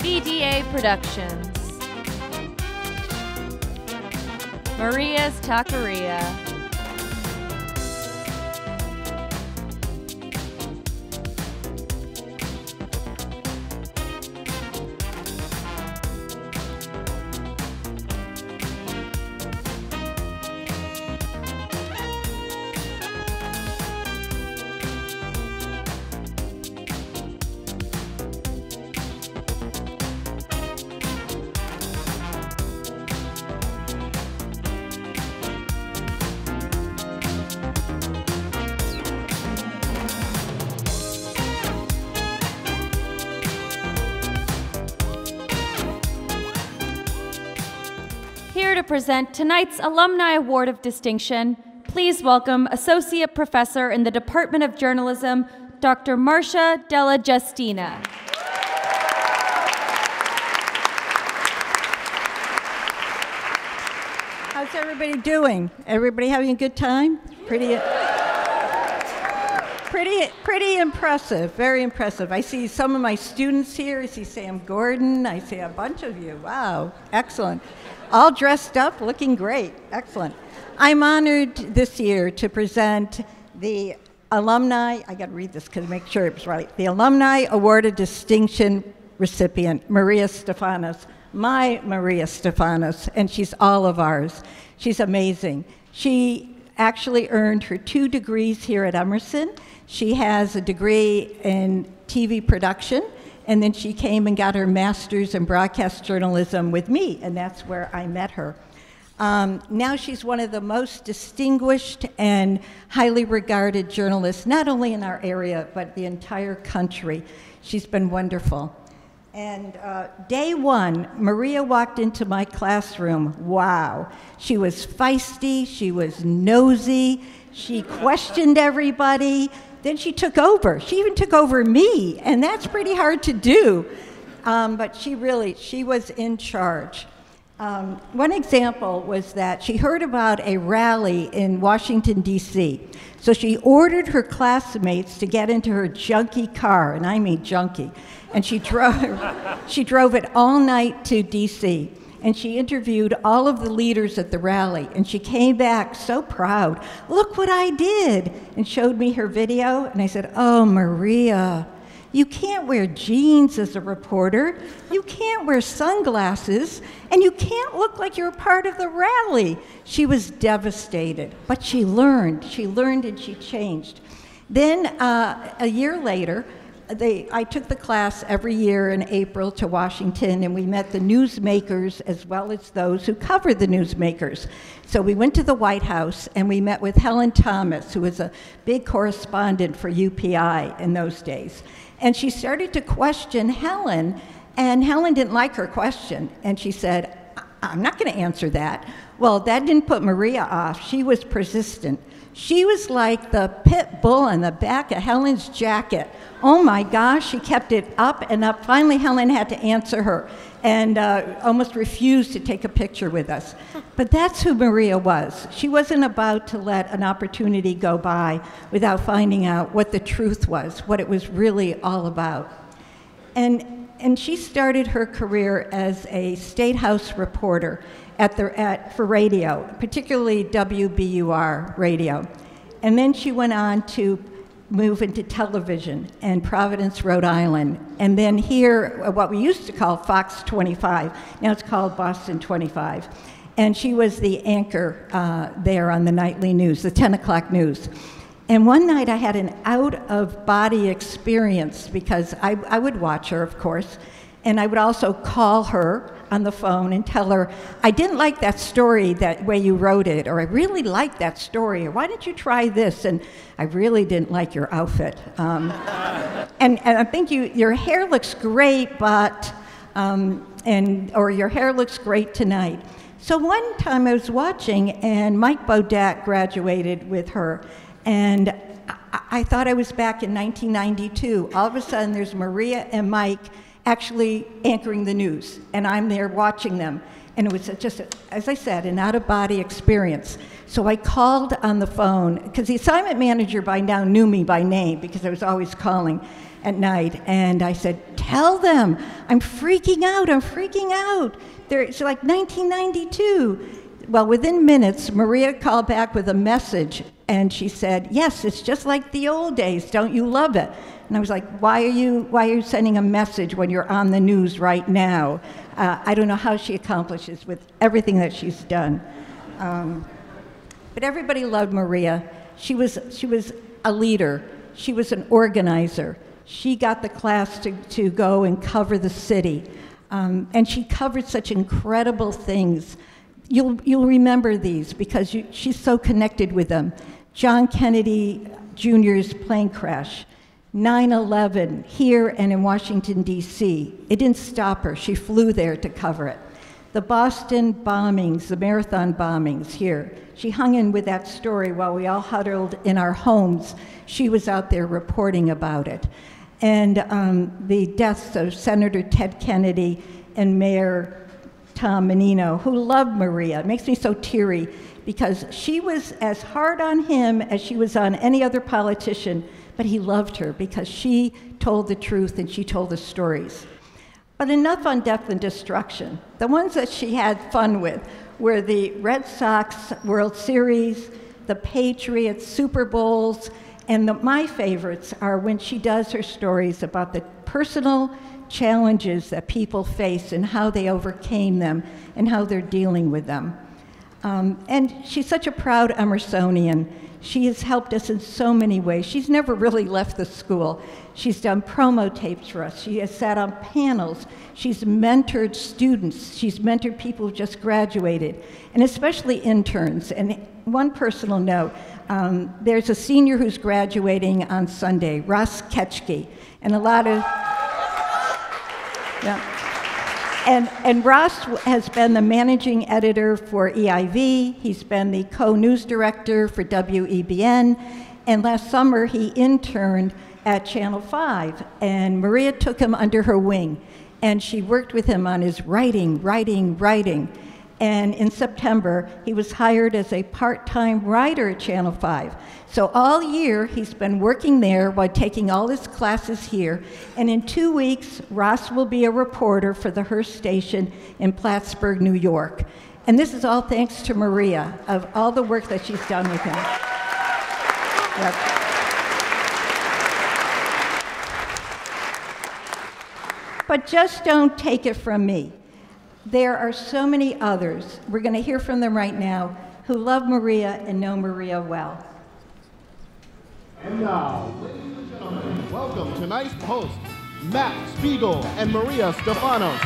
BDA Productions, Maria's Taqueria, Here to present tonight's Alumni Award of Distinction, please welcome Associate Professor in the Department of Journalism, Dr. Marcia Della Justina. How's everybody doing? Everybody having a good time? Pretty impressive, very impressive. I see some of my students here. I see Sam Gordon. I see a bunch of you. Wow, excellent. All dressed up, looking great. Excellent. I'm honored this year to present the alumni, I got to read this because make sure it's right, the Alumni Award of Distinction recipient, Maria Stefanos, my Maria Stefanos, and she's all of ours. She's amazing. She actually earned her 2 degrees here at Emerson. She has a degree in TV production, and then she came and got her master's in broadcast journalism with me, and that's where I met her. Now she's one of the most distinguished and highly regarded journalists, not only in our area, but the entire country. She's been wonderful. And day one, Maria walked into my classroom. Wow. She was feisty, she was nosy, she questioned everybody. Then she took over. She even took over me, and that's pretty hard to do. But she was in charge. One example was that she heard about a rally in Washington, D.C. So she ordered her classmates to get into her junky car, and I mean junky, and she drove it all night to D.C. And she interviewed all of the leaders at the rally, and she came back so proud. Look what I did, and showed me her video, and I said, oh, Maria, You can't wear jeans as a reporter. You can't wear sunglasses. And you can't look like you're a part of the rally. She was devastated, but she learned. She learned and she changed. Then a year later, I took the class every year in April to Washington, and we met the newsmakers as well as those who covered the newsmakers. So we went to the White House, and we met with Helen Thomas, who was a big correspondent for UPI in those days. And she started to question Helen, and Helen didn't like her question. And she said, I'm not going to answer that. Well, that didn't put Maria off. She was persistent. She was like the pit bull on the back of Helen's jacket. Oh my gosh, she kept it up and up. Finally, Helen had to answer her and almost refused to take a picture with us. But that's who Maria was. She wasn't about to let an opportunity go by without finding out what the truth was, what it was really all about. And she started her career as a State House reporter for radio, particularly WBUR radio. And then she went on to move into television in Providence, Rhode Island. And then here, what we used to call Fox 25, now it's called Boston 25. And she was the anchor there on the nightly news, the 10 o'clock news. And one night I had an out-of-body experience because I would watch her, of course, and I would also call her on the phone and tell her, I didn't like that story that way you wrote it, or I really liked that story, or why didn't you try this? And I really didn't like your outfit. And I think your hair looks great, but, or your hair looks great tonight. So one time I was watching, and Mike Beaudet graduated with her, and I thought I was back in 1992. All of a sudden, there's Maria and Mike actually anchoring the news, and I'm there watching them. And it was just, as I said, an out-of-body experience. So I called on the phone, because the assignment manager by now knew me by name, because I was always calling at night. And I said, tell them, I'm freaking out. It's like 1992. Well, within minutes, Maria called back with a message, and she said, yes, it's just like the old days. Don't you love it? And I was like, why are you sending a message when you're on the news right now? I don't know how she accomplishes with everything that she's done. But everybody loved Maria. She was a leader. She was an organizer. She got the class to go and cover the city. And she covered such incredible things. You'll remember these because she's so connected with them. John Kennedy Jr.'s plane crash, 9/11 here and in Washington, D.C. It didn't stop her. She flew there to cover it. The Boston bombings, the marathon bombings here. She hung in with that story while we all huddled in our homes. She was out there reporting about it. And the deaths of Senator Ted Kennedy and Mayor Tom Menino, who loved Maria. It makes me so teary because she was as hard on him as she was on any other politician, but he loved her because she told the truth and she told the stories. But enough on death and destruction. The ones that she had fun with were the Red Sox World Series, the Patriots Super Bowls, and my favorites are when she does her stories about the personal challenges that people face and how they overcame them and how they're dealing with them. And she's such a proud Emersonian. She has helped us in so many ways. She's never really left the school. She's done promo tapes for us. She has sat on panels. She's mentored students. She's mentored people who just graduated, and especially interns. And one personal note, there's a senior who's graduating on Sunday, Ross Ketchke, and a lot of, yeah. And Ross has been the managing editor for EIV. He's been the co-news director for WEBN. And last summer, he interned at Channel 5. And Maria took him under her wing. And she worked with him on his writing. And in September, he was hired as a part-time writer at Channel 5. So all year, he's been working there while taking all his classes here. And in 2 weeks, Ross will be a reporter for the Hearst station in Plattsburgh, New York. And this is all thanks to Maria, of all the work that she's done with him. Yep. But just don't take it from me. There are so many others, we're going to hear from them right now, who love Maria and know Maria well. And now, ladies and gentlemen, welcome tonight's hosts, Matt Spiegel and Maria Stefanos.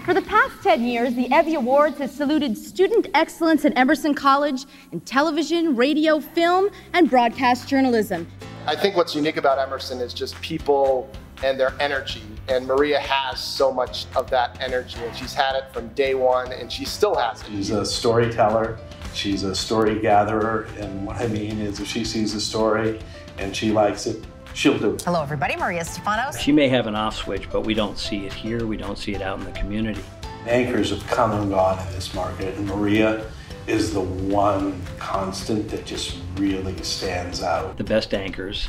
For the past 10 years, the EVVY Awards has saluted student excellence at Emerson College in television, radio, film, and broadcast journalism. I think what's unique about Emerson is just people and their energy. And Maria has so much of that energy, and she's had it from day one, and she still has it. She's a storyteller. She's a story gatherer, and what I mean is if she sees a story and she likes it, she'll do it. Hello, everybody. Maria Stefanos. She may have an off switch, but we don't see it here. We don't see it out in the community. Anchors have come and gone in this market, and Maria is the one constant that just really stands out. The best anchors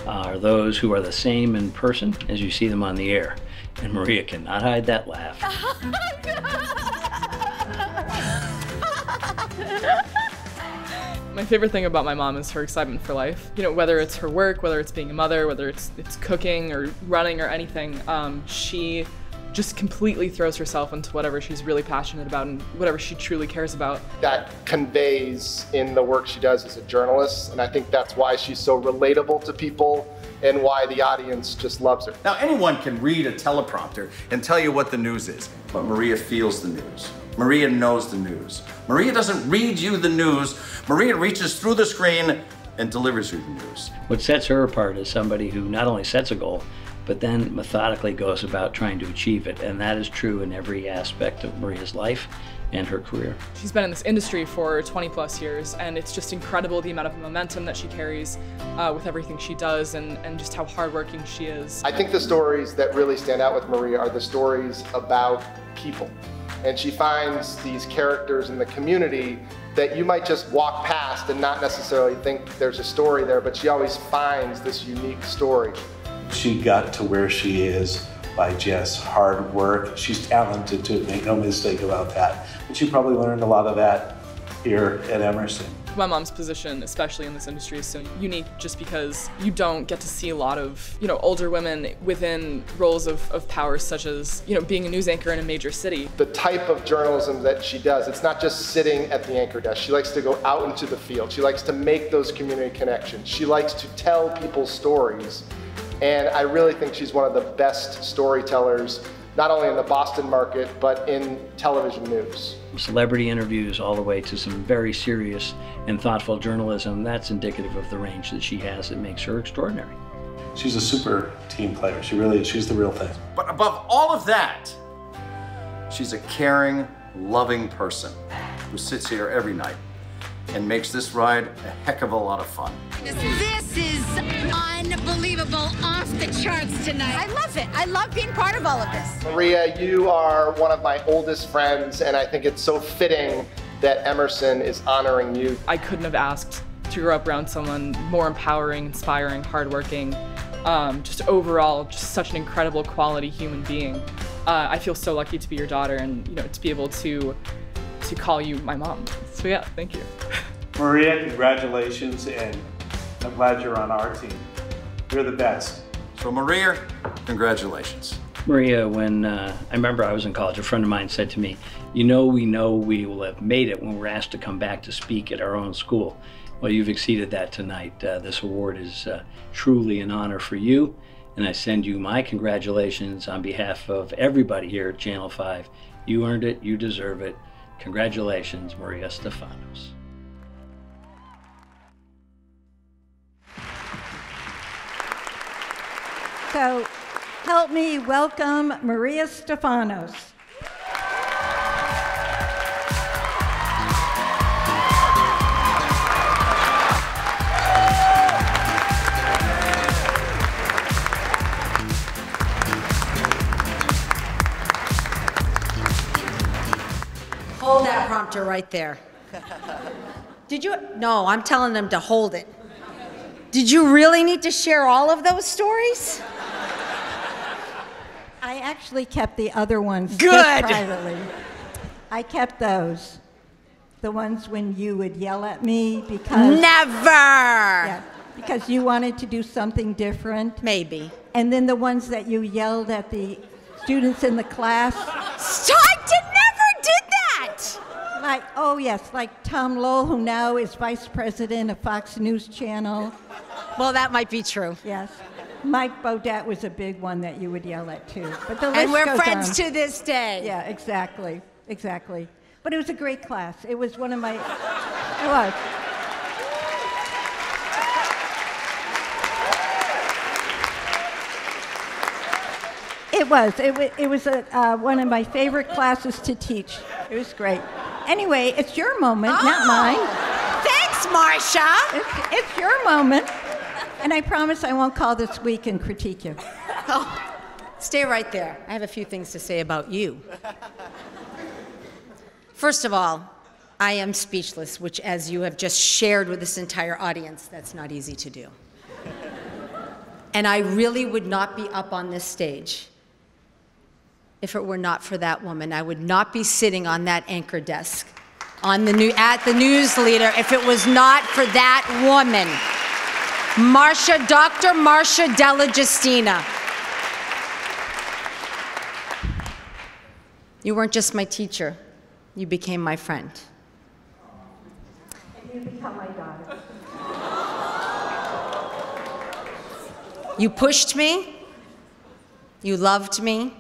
are those who are the same in person as you see them on the air. And Maria cannot hide that laugh. My favorite thing about my mom is her excitement for life. You know, whether it's her work, whether it's being a mother, whether it's cooking or running or anything, she just completely throws herself into whatever she's really passionate about and whatever she truly cares about. That conveys in the work she does as a journalist, and I think that's why she's so relatable to people and why the audience just loves her. Now, anyone can read a teleprompter and tell you what the news is, but Maria feels the news. Maria knows the news. Maria doesn't read you the news. Maria reaches through the screen and delivers you the news. What sets her apart is somebody who not only sets a goal, but then methodically goes about trying to achieve it. And that is true in every aspect of Maria's life and her career. She's been in this industry for 20 plus years, and it's just incredible the amount of momentum that she carries with everything she does and just how hardworking she is. I think the stories that really stand out with Maria are the stories about people. And she finds these characters in the community that you might just walk past and not necessarily think there's a story there, but she always finds this unique story. She got to where she is by just hard work. She's talented too, make no mistake about that. And she probably learned a lot of that here at Emerson. My mom's position, especially in this industry, is so unique just because you don't get to see a lot of, older women within roles of power, such as, being a news anchor in a major city. The type of journalism that she does, it's not just sitting at the anchor desk. She likes to go out into the field. She likes to make those community connections. She likes to tell people's stories. And I really think she's one of the best storytellers, not only in the Boston market, but in television news. Celebrity interviews all the way to some very serious and thoughtful journalism, that's indicative of the range that she has that makes her extraordinary. She's a super team player. She really is. She's the real thing. But above all of that, she's a caring, loving person who sits here every night and makes this ride a heck of a lot of fun. This is unbelievable, off the charts tonight. I love it. I love being part of all of this. Maria, you are one of my oldest friends, and I think it's so fitting that Emerson is honoring you. I couldn't have asked to grow up around someone more empowering, inspiring, hardworking, just overall, just such an incredible quality human being. I feel so lucky to be your daughter and to be able to call you my mom. So yeah, thank you. Maria, congratulations, and I'm glad you're on our team. You're the best. So Maria, congratulations. Maria, when I remember I was in college, a friend of mine said to me, we know we will have made it when we're asked to come back to speak at our own school. Well, you've exceeded that tonight. This award is truly an honor for you, and I send you my congratulations on behalf of everybody here at Channel 5. You earned it, you deserve it. Congratulations, Maria Stefanos. So help me welcome Maria Stefanos. Hold that prompter right there. Did you? No, I'm telling them to hold it. Did you really need to share all of those stories? I actually kept the other ones Good. Just privately. I kept those. The ones when you would yell at me because... Never! Yeah, because you wanted to do something different. Maybe. And then the ones that you yelled at the students in the class. Never did that! Like, oh yes, like Tom Lowell, who now is vice president of Fox News Channel. Well, that might be true. Yes. Mike Beaudet was a big one that you would yell at too. But the list And we're goes friends on. to this day. Yeah, exactly, exactly. But it was a great class. It was one of my, it was. It was one of my favorite classes to teach. It was great. Anyway, it's your moment, not mine. Thanks, Marsha. It's your moment. And I promise I won't call this week and critique you. Oh, stay right there. I have a few things to say about you. First of all, I am speechless, which, as you have just shared with this entire audience, that's not easy to do. And I really would not be up on this stage if it were not for that woman. I would not be sitting on that anchor desk at the news leader if it was not for that woman, Dr. Marsha Della Justina. You weren't just my teacher, you became my friend. And you become my daughter. You pushed me, you loved me,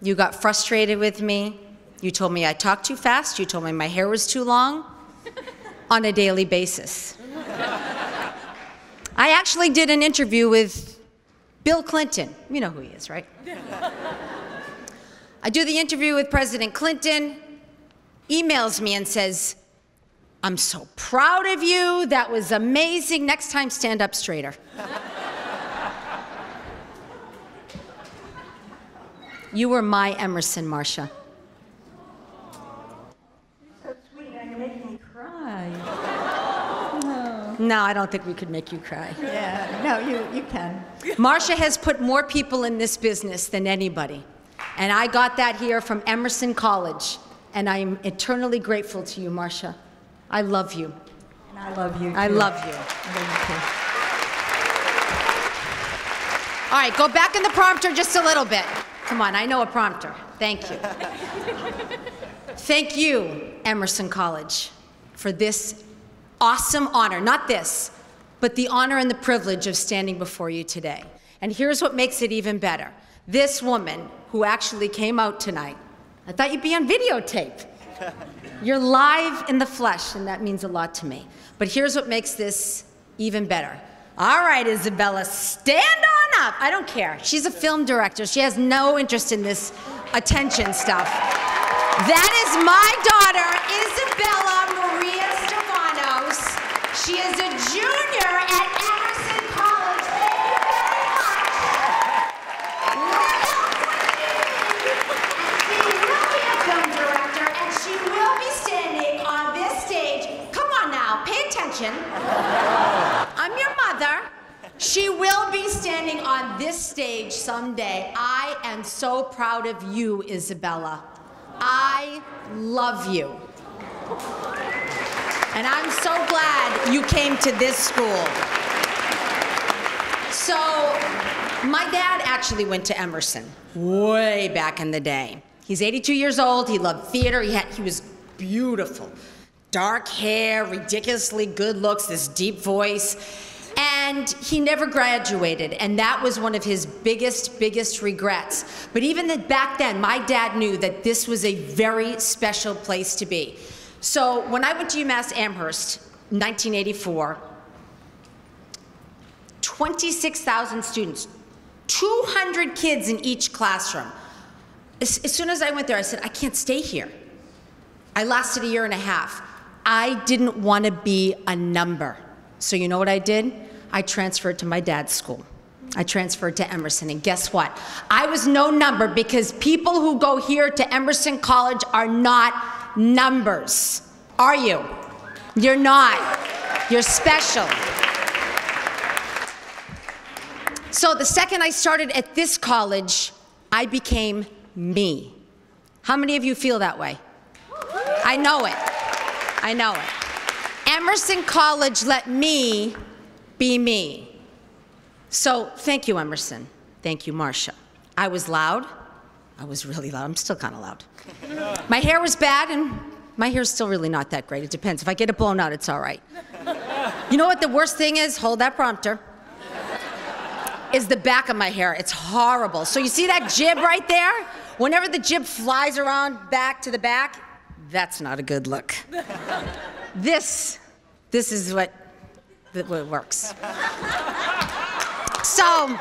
you got frustrated with me, you told me I talked too fast, you told me my hair was too long, on a daily basis. I actually did an interview with Bill Clinton. You know who he is, right? I do the interview with President Clinton, emails me and says, "I'm so proud of you, that was amazing, next time stand up straighter." You were my Emerson, Marsha. So sweet, you're making me cry. No, I don't think we could make you cry. Yeah, no, you can. Marsha has put more people in this business than anybody. And I got that here from Emerson College. And I am eternally grateful to you, Marsha. I love you. And I love you, too. I love you. I love you, too. All right, go back in the prompter just a little bit. Come on, I know a prompter. Thank you. Thank you, Emerson College, for this awesome honor. Not this, but the honor and the privilege of standing before you today. And here's what makes it even better. This woman who actually came out tonight, I thought you'd be on videotape. You're live in the flesh, and that means a lot to me. But here's what makes this even better. All right, Isabella, stand on up. I don't care. She's a film director. She has no interest in this attention stuff. That is my daughter, Isabella Maria Stefanos. She is a junior at Emerson College. Thank you very much. And she will be a film director, and she will be standing on this stage. Come on now, pay attention. I'm your mother. She will be standing on this stage someday. I am so proud of you, Isabella. I love you. And I'm so glad you came to this school. So, my dad actually went to Emerson way back in the day. He's 82 years old. He loved theater. He was beautiful. Dark hair, ridiculously good looks, this deep voice. And he never graduated, and that was one of his biggest regrets. But even back then, my dad knew that this was a very special place to be. So when I went to UMass Amherst in 1984, 26,000 students, 200 kids in each classroom. As soon as I went there, I said, I can't stay here. I lasted a year and a half. I didn't want to be a number. So you know what I did? I transferred to my dad's school. I transferred to Emerson, and guess what? I was no number because people who go here to Emerson College are not numbers. Are you? You're not. You're special. So the second I started at this college, I became me. How many of you feel that way? I know it. I know it. Emerson College let me be me. So thank you, Emerson. Thank you, Marcia. I was loud. I was really loud. I'm still kind of loud. My hair was bad, and my hair's still really not that great. It depends. If I get it blown out, it's all right. You know what the worst thing is? Hold that prompter. Is the back of my hair. It's horrible. So you see that jib right there? Whenever the jib flies around back to the back, that's not a good look. This is what works. So,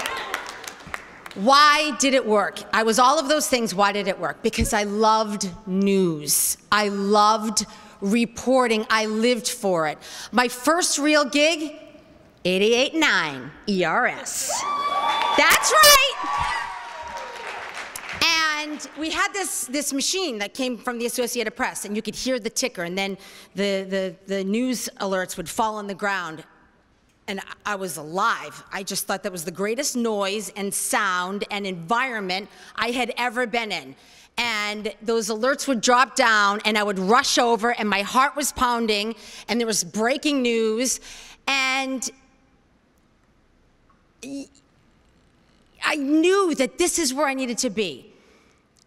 why did it work? I was all of those things. Why did it work? Because I loved news. I loved reporting. I lived for it. My first real gig, 88.9 ERS. That's right. And we had this machine that came from the Associated Press, and you could hear the ticker, and then the news alerts would fall on the ground. And I was alive. I just thought that was the greatest noise and sound and environment I had ever been in. And those alerts would drop down, and I would rush over, and my heart was pounding, and there was breaking news, and I knew that this is where I needed to be.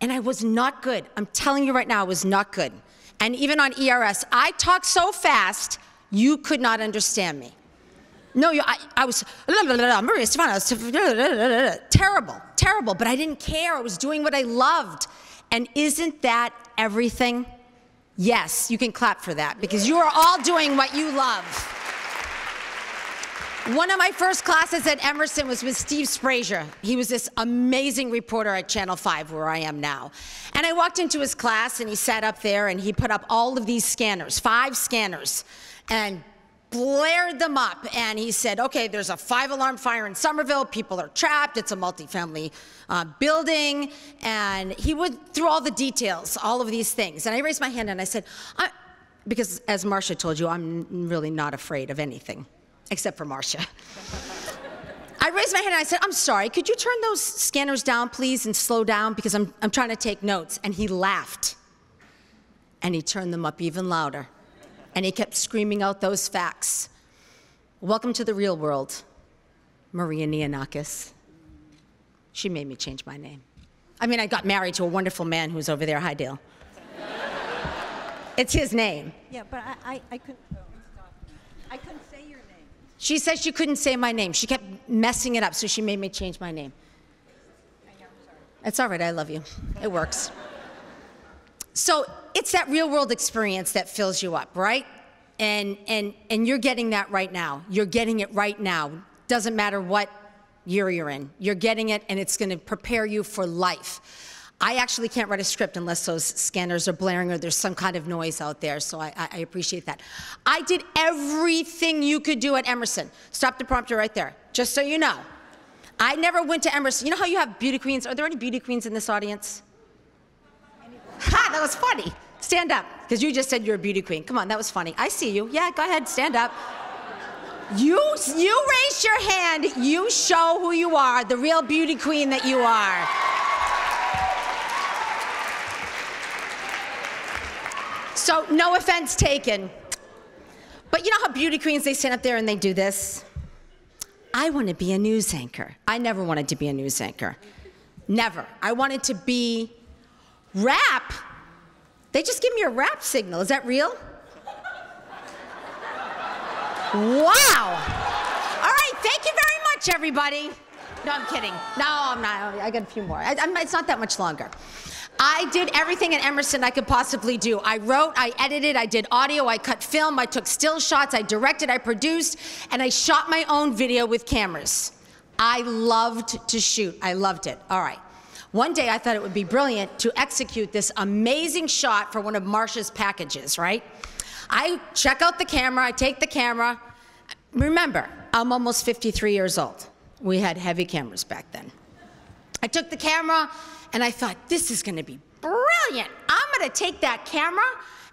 And I was not good. I'm telling you right now, I was not good. And even on ERS, I talked so fast, you could not understand me. No, I was, Maria Stefano, terrible, terrible, but I didn't care. I was doing what I loved. And isn't that everything? Yes, you can clap for that, because you are all doing what you love. One of my first classes at Emerson was with Steve Sprazier. He was this amazing reporter at Channel 5, where I am now. And I walked into his class, and he sat up there, and he put up all of these scanners, 5 scanners, and blared them up. And he said, okay, there's a 5-alarm fire in Somerville. People are trapped. It's a multifamily building. And he went through all the details, all of these things. And I raised my hand, and I said, because as Marcia told you, I'm really not afraid of anything. Except for Marcia. I raised my hand and I said, I'm sorry, could you turn those scanners down, please, and slow down, because I'm trying to take notes. And he laughed. And he turned them up even louder. And he kept screaming out those facts. Welcome to the real world, Maria Neonakis. She made me change my name. I mean, I got married to a wonderful man who's over there. Hi, Dale. It's his name. Yeah, but I couldn't say your name. She said she couldn't say my name. She kept messing it up, so she made me change my name. It's all right, I love you. It works. So it's that real world experience that fills you up, right? And you're getting that right now. You're getting it right now. Doesn't matter what year you're in. You're getting it, and it's gonna prepare you for life. I actually can't write a script unless those scanners are blaring or there's some kind of noise out there, so I appreciate that. I did everything you could do at Emerson. Stop the prompter right there, just so you know. I never went to Emerson. You know how you have beauty queens? Are there any beauty queens in this audience? Ha, that was funny. Stand up, because you just said you're a beauty queen. Come on, that was funny. I see you. Yeah, go ahead, stand up. You raise your hand. You show who you are, the real beauty queen that you are. So, no offense taken. But you know how beauty queens, they stand up there and they do this? I want to be a news anchor. I never wanted to be a news anchor. Never. I wanted to be rap. They just give me a rap signal. Is that real? Wow. All right, thank you very much, everybody. No, I'm kidding. No, I'm not. I got a few more. It's not that much longer. I did everything at Emerson I could possibly do. I wrote, I edited, I did audio, I cut film, I took still shots, I directed, I produced, and I shot my own video with cameras. I loved to shoot. I loved it. All right. One day I thought it would be brilliant to execute this amazing shot for one of Marcia's packages, right? I check out the camera, I take the camera. Remember, I'm almost 53 years old. We had heavy cameras back then. I took the camera, and I thought, this is gonna be brilliant. I'm gonna take that camera,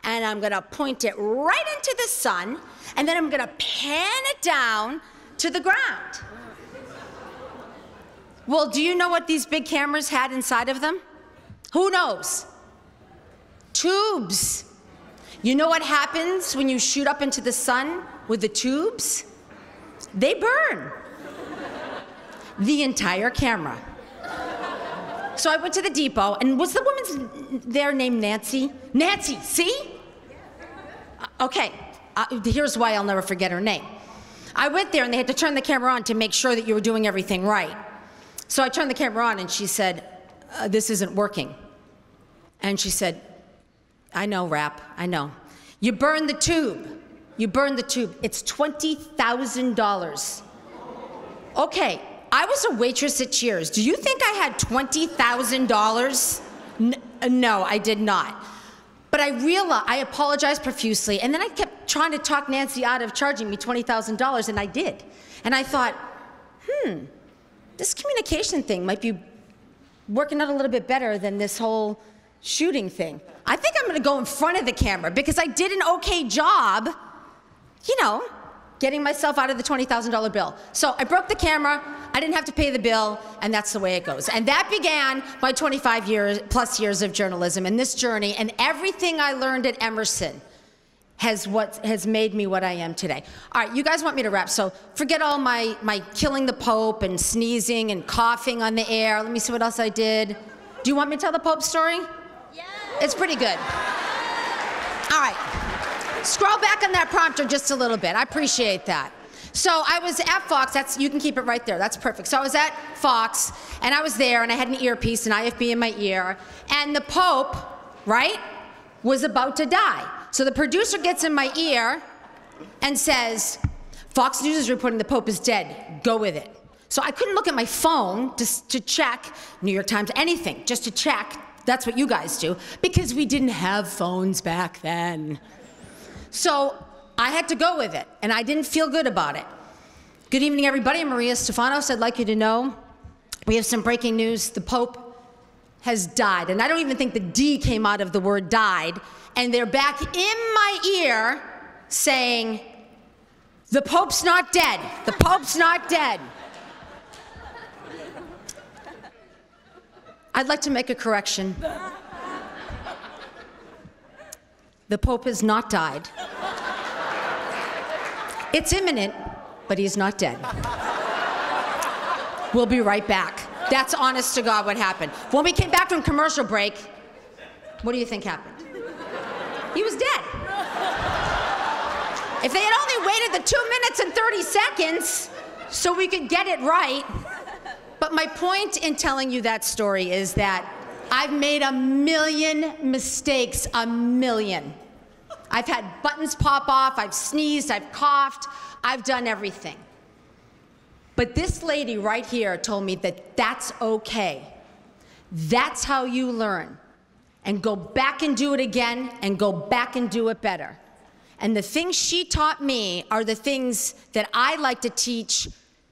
and I'm gonna point it right into the sun, and then I'm gonna pan it down to the ground. Well, do you know what these big cameras had inside of them? Who knows? Tubes. You know what happens when you shoot up into the sun with the tubes? They burn. The entire camera. So I went to the depot, and was the woman there named Nancy? Nancy, see? Okay, here's why I'll never forget her name. I went there, and they had to turn the camera on to make sure that you were doing everything right. So I turned the camera on, and she said, this isn't working. And she said, I know, Rap, I know. You burned the tube. You burned the tube. It's $20,000. Okay, I was a waitress at Cheers. Do you think I had $20,000? No, I did not. But I apologized profusely, and then I kept trying to talk Nancy out of charging me $20,000, and I did. And I thought, this communication thing might be working out a little bit better than this whole shooting thing. I think I'm gonna go in front of the camera because I did an okay job, you know, getting myself out of the $20,000 bill. So I broke the camera, I didn't have to pay the bill, and that's the way it goes. And that began my 25+ years of journalism and this journey, and everything I learned at Emerson has made me what I am today. All right, you guys want me to wrap, so forget all my killing the Pope and sneezing and coughing on the air. Let me see what else I did. Do you want me to tell the Pope story? Yeah. It's pretty good. All right. Scroll back on that prompter just a little bit. I appreciate that. So I was at Fox. You can keep it right there. That's perfect. So I was at Fox, and I was there, and I had an earpiece, an IFB in my ear, and the Pope, right, was about to die. So the producer gets in my ear and says, Fox News is reporting the Pope is dead. Go with it. So I couldn't look at my phone to check New York Times, anything, just to check. That's what you guys do, because we didn't have phones back then. So I had to go with it, and I didn't feel good about it. Good evening, everybody. I'm Maria Stefanos. I'd like you to know we have some breaking news. The Pope has died, and I don't even think the D came out of the word died, and they're back in my ear saying, the Pope's not dead. The Pope's not dead. I'd like to make a correction. The Pope has not died. It's imminent, but he's not dead. We'll be right back. That's honest to God what happened. When we came back from commercial break, what do you think happened? He was dead. If they had only waited the 2 minutes and 30 seconds so we could get it right. But my point in telling you that story is that I've made a million mistakes, a million. I've had buttons pop off, I've sneezed, I've coughed, I've done everything. But this lady right here told me that that's okay. That's how you learn. And go back and do it again, and go back and do it better. And the things she taught me are the things that I like to teach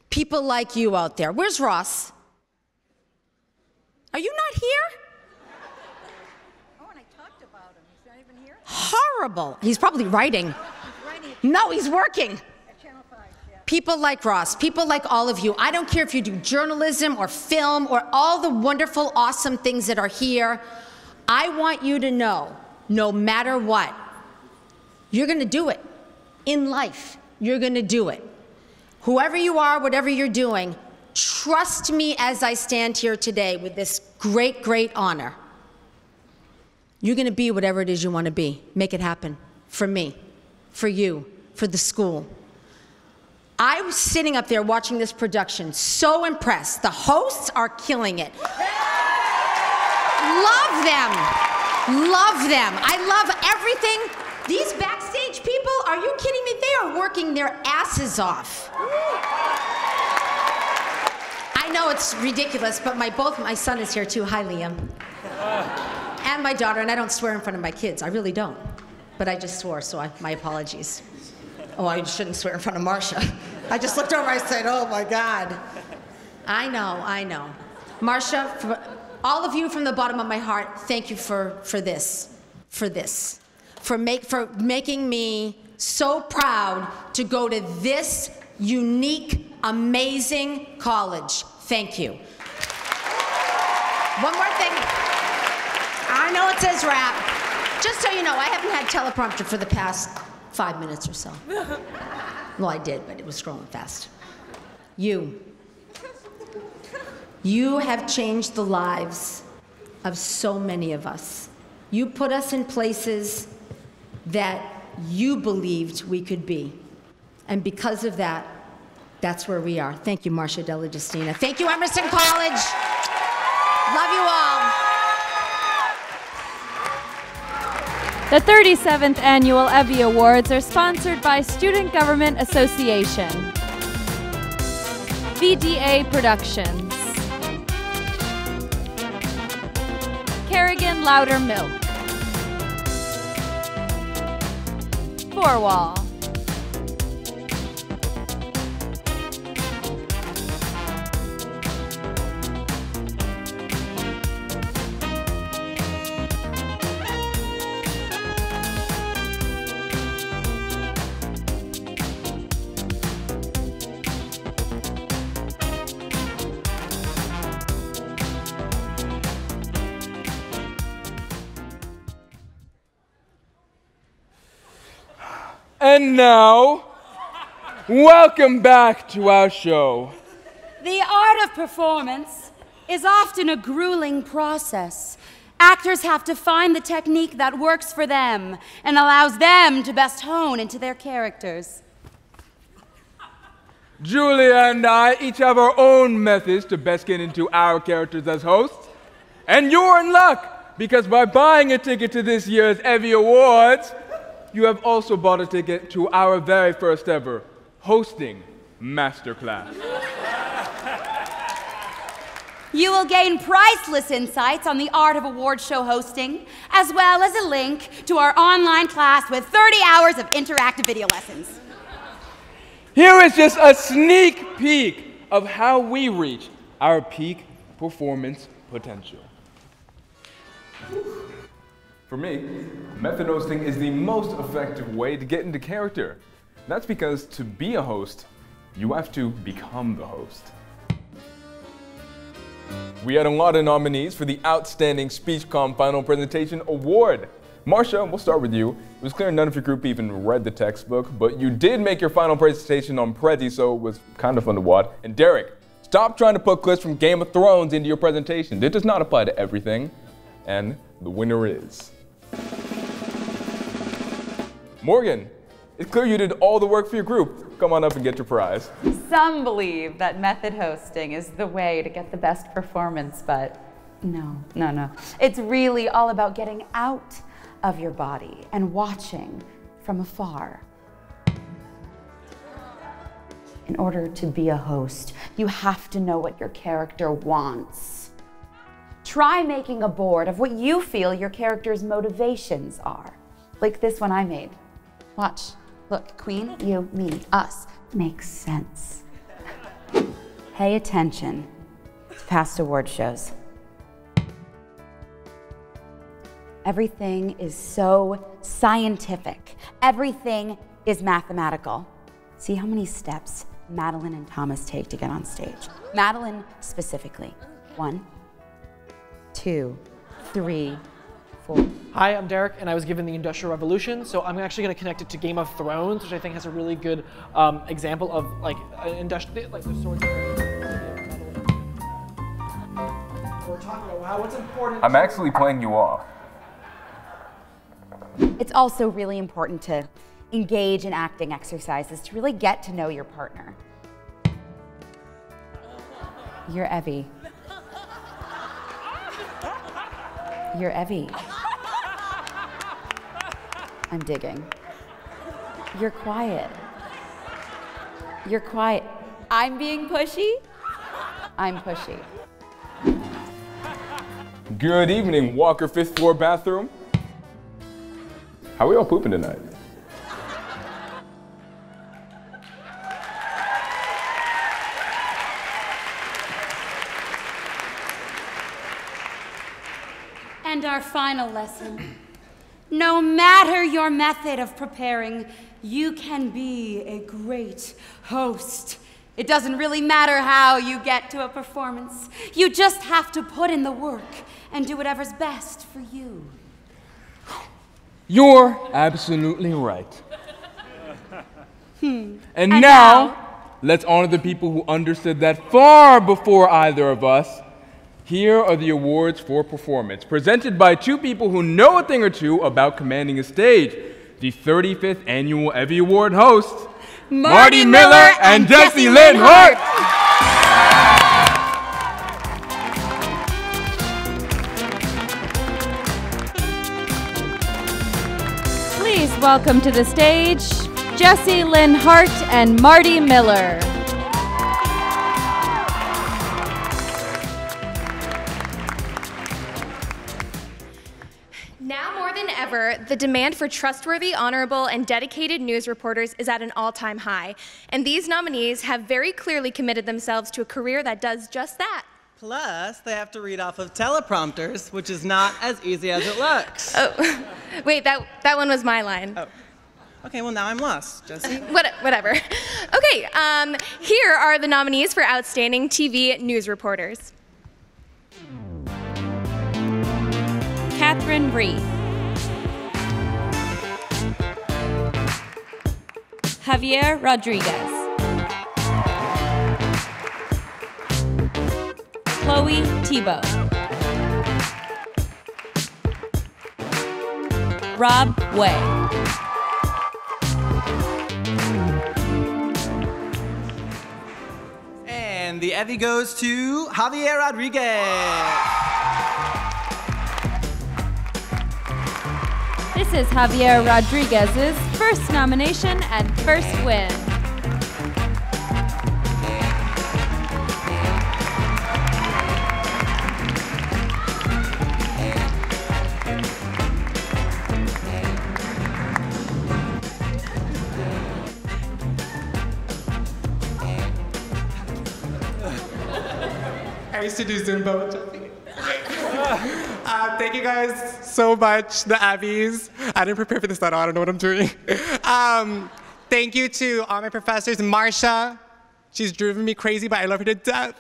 people like you out there. Where's Ross? Are you not here? Oh, and I talked about him. He's not even here? Horrible. He's probably writing. No, he's working. People like Ross, people like all of you. I don't care if you do journalism or film or all the wonderful, awesome things that are here. I want you to know, no matter what, you're going to do it. In life, you're going to do it. Whoever you are, whatever you're doing, trust me as I stand here today with this great, great honor. You're going to be whatever it is you want to be. Make it happen. For me, for you, for the school. I was sitting up there watching this production, so impressed. The hosts are killing it. Love them. Love them. I love everything. These backstage people, are you kidding me? They are working their asses off. I know it's ridiculous, but both my son is here too. Hi, Liam. And my daughter, and I don't swear in front of my kids. I really don't. But I just swore, so my apologies. Oh, I shouldn't swear in front of Marcia. I just looked over, I said, oh my God. I know. Marcia, for all of you from the bottom of my heart, thank you for this. For making me so proud to go to this unique, amazing college. Thank you. One more thing. I know it says wrap. Just so you know, I haven't had teleprompter for the past 5 minutes or so. Well, I did, but it was scrolling fast. You You have changed the lives of so many of us. You put us in places that you believed we could be. And because of that, that's where we are. Thank you, Marcia Della Justina. Thank you, Emerson College. Love you all. The 37th Annual EVVY Awards are sponsored by Student Government Association, VDA Productions, Kerrigan Louder Milk, Four Wall, And now, welcome back to our show. The art of performance is often a grueling process. Actors have to find the technique that works for them and allows them to best hone into their characters. Julia and I each have our own methods to best get into our characters as hosts. And you're in luck, because by buying a ticket to this year's EVVY Awards, you have also bought a ticket to our very first ever hosting masterclass. You will gain priceless insights on the art of award show hosting, as well as a link to our online class with 30 hours of interactive video lessons. Here is just a sneak peek of how we reach our peak performance potential. For me, method hosting is the most effective way to get into character. That's because to be a host, you have to become the host. We had a lot of nominees for the Outstanding SpeechCom Final Presentation Award. Marcia, we'll start with you. It was clear none of your group even read the textbook, but you did make your final presentation on Prezi, so it was kind of fun to watch. And Derek, stop trying to put clips from Game of Thrones into your presentation. It does not apply to everything. And the winner is... Morgan, it's clear you did all the work for your group. Come on up and get your prize. Some believe that method hosting is the way to get the best performance, but no. It's really all about getting out of your body and watching from afar. In order to be a host, you have to know what your character wants. Try making a board of what you feel your character's motivations are. Like this one I made. Watch. Look, queen, you, me, us. Makes sense. Pay attention to past award shows. Everything is so scientific. Everything is mathematical. See how many steps Madeline and Thomas take to get on stage. Madeline specifically. 1, 2, 3, 4. Hi, I'm Derek, and I was given the Industrial Revolution, so I'm actually going to connect it to Game of Thrones, which I think has a really good example of like industrial, like the swords. We're talking about what's important. I'm actually playing you off. It's also really important to engage in acting exercises to really get to know your partner. You're EVVY. You're EVVY. I'm digging. You're quiet. You're quiet. I'm being pushy. I'm pushy. Good evening, Walker 5th floor bathroom. How are we all pooping tonight? And our final lesson. No matter your method of preparing, you can be a great host. It doesn't really matter how you get to a performance. You just have to put in the work and do whatever's best for you. You're absolutely right. And now, Let's honor the people who understood that far before either of us. Here are the awards for performance, presented by two people who know a thing or two about commanding a stage. The 35th Annual EVVY Award hosts, Marty Miller and Jessie Lynn Hart. Please welcome to the stage, Jessie Lynn Hart and Marty Miller. Now more than ever, the demand for trustworthy, honorable, and dedicated news reporters is at an all-time high. And these nominees have very clearly committed themselves to a career that does just that. Plus, they have to read off of teleprompters, which is not as easy as it looks. Oh, wait, that one was my line. Oh. Okay, well now I'm lost, Jessie. Whatever. Okay, here are the nominees for Outstanding TV News Reporters. Catherine Rhee, Javier Rodriguez, Chloe Tebow, Rob Way, And the EVVY goes to Javier Rodriguez. This is Javier Rodriguez's first nomination and first win. I used to do Zumba with Jessie. Thank you guys so much, the EVVYs. I didn't prepare for this at all. I don't know what I'm doing. Thank you to all my professors. Marsha, she's driven me crazy, but I love her to death.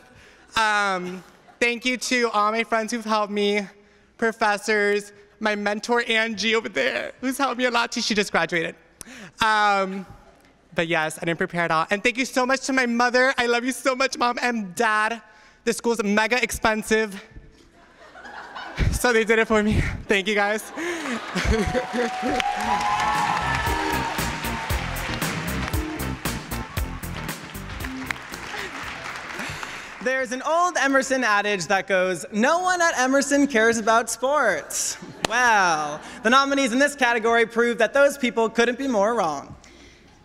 Thank you to all my friends who've helped me, professors, my mentor Angie over there, who's helped me a lot too. She just graduated. But yes, I didn't prepare at all. And thank you so much to my mother. I love you so much, Mom and Dad. The school's mega expensive. So they did it for me. Thank you, guys. There's an old Emerson adage that goes, "No one at Emerson cares about sports." Well, the nominees in this category prove that those people couldn't be more wrong.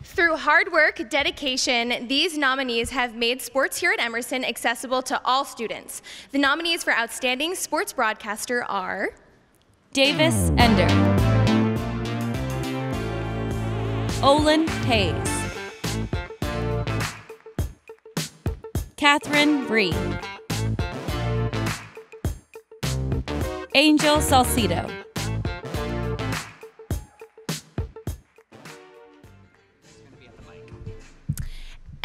Through hard work, dedication, these nominees have made sports here at Emerson accessible to all students. The nominees for Outstanding Sports Broadcaster are Davis Ender, Olin Hayes, Catherine Rhee, Angel Salcido,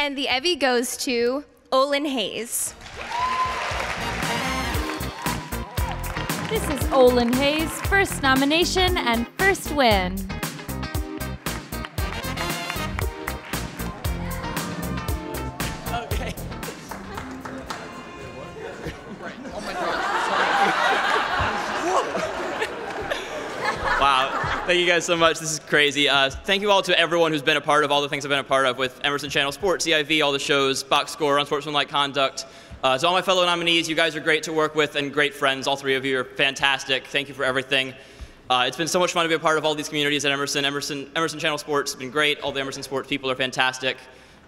and the EVVY goes to Olin Hayes. This is Olin Hayes' first nomination and first win. Okay. Oh my God. Wow, thank you guys so much. This is crazy. Thank you all to everyone who's been a part of all the things I've been a part of with Emerson Channel Sports, EVVY, all the shows, Box Score, Unsportsmanlike Conduct. To all my fellow nominees, you guys are great to work with and great friends. All three of you are fantastic. Thank you for everything. It's been so much fun to be a part of all these communities at Emerson. Emerson Channel Sports has been great. All the Emerson Sports people are fantastic.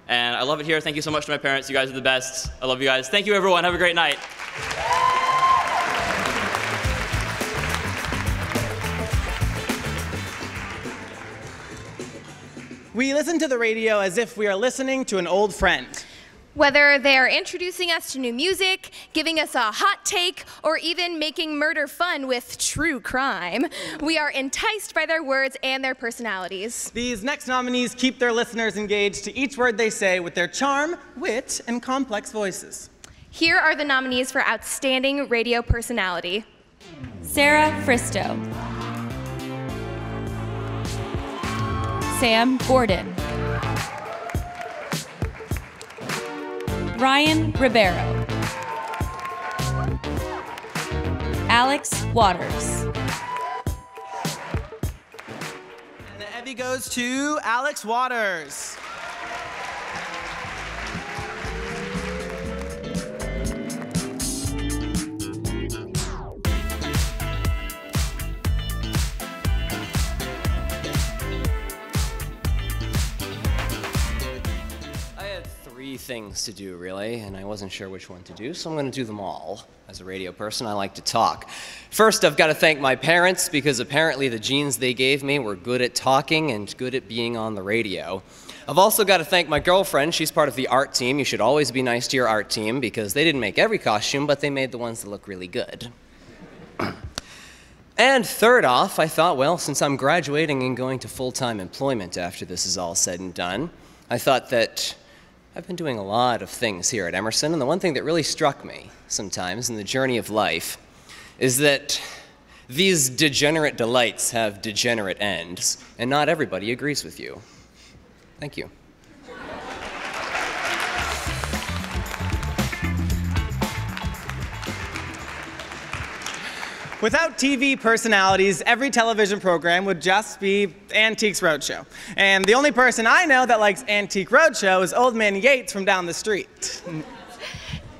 And I love it here. Thank you so much to my parents. You guys are the best. I love you guys. Thank you, everyone. Have a great night. We listen to the radio as if we are listening to an old friend. Whether they are introducing us to new music, giving us a hot take, or even making murder fun with true crime, we are enticed by their words and their personalities. These next nominees keep their listeners engaged to each word they say with their charm, wit, and complex voices. Here are the nominees for Outstanding Radio Personality. Sarah Fristow, Sam Gordon, Ryan Ribeiro. Alex Waters. And the EVVY goes to Alex Waters. Things to do, really, and I wasn't sure which one to do, so I'm going to do them all. As a radio person, I like to talk. First, I've got to thank my parents, because apparently the genes they gave me were good at talking and good at being on the radio. I've also got to thank my girlfriend. She's part of the art team. You should always be nice to your art team, because they didn't make every costume, but they made the ones that look really good. And third off, I thought, well, since I'm graduating and going to full-time employment after this is all said and done, I thought that I've been doing a lot of things here at Emerson, and the one thing that really struck me sometimes in the journey of life is that these degenerate delights have degenerate ends, and not everybody agrees with you. Thank you. Without TV personalities, every television program would just be Antiques Roadshow. And the only person I know that likes Antique Roadshow is Old Man Yates from down the street.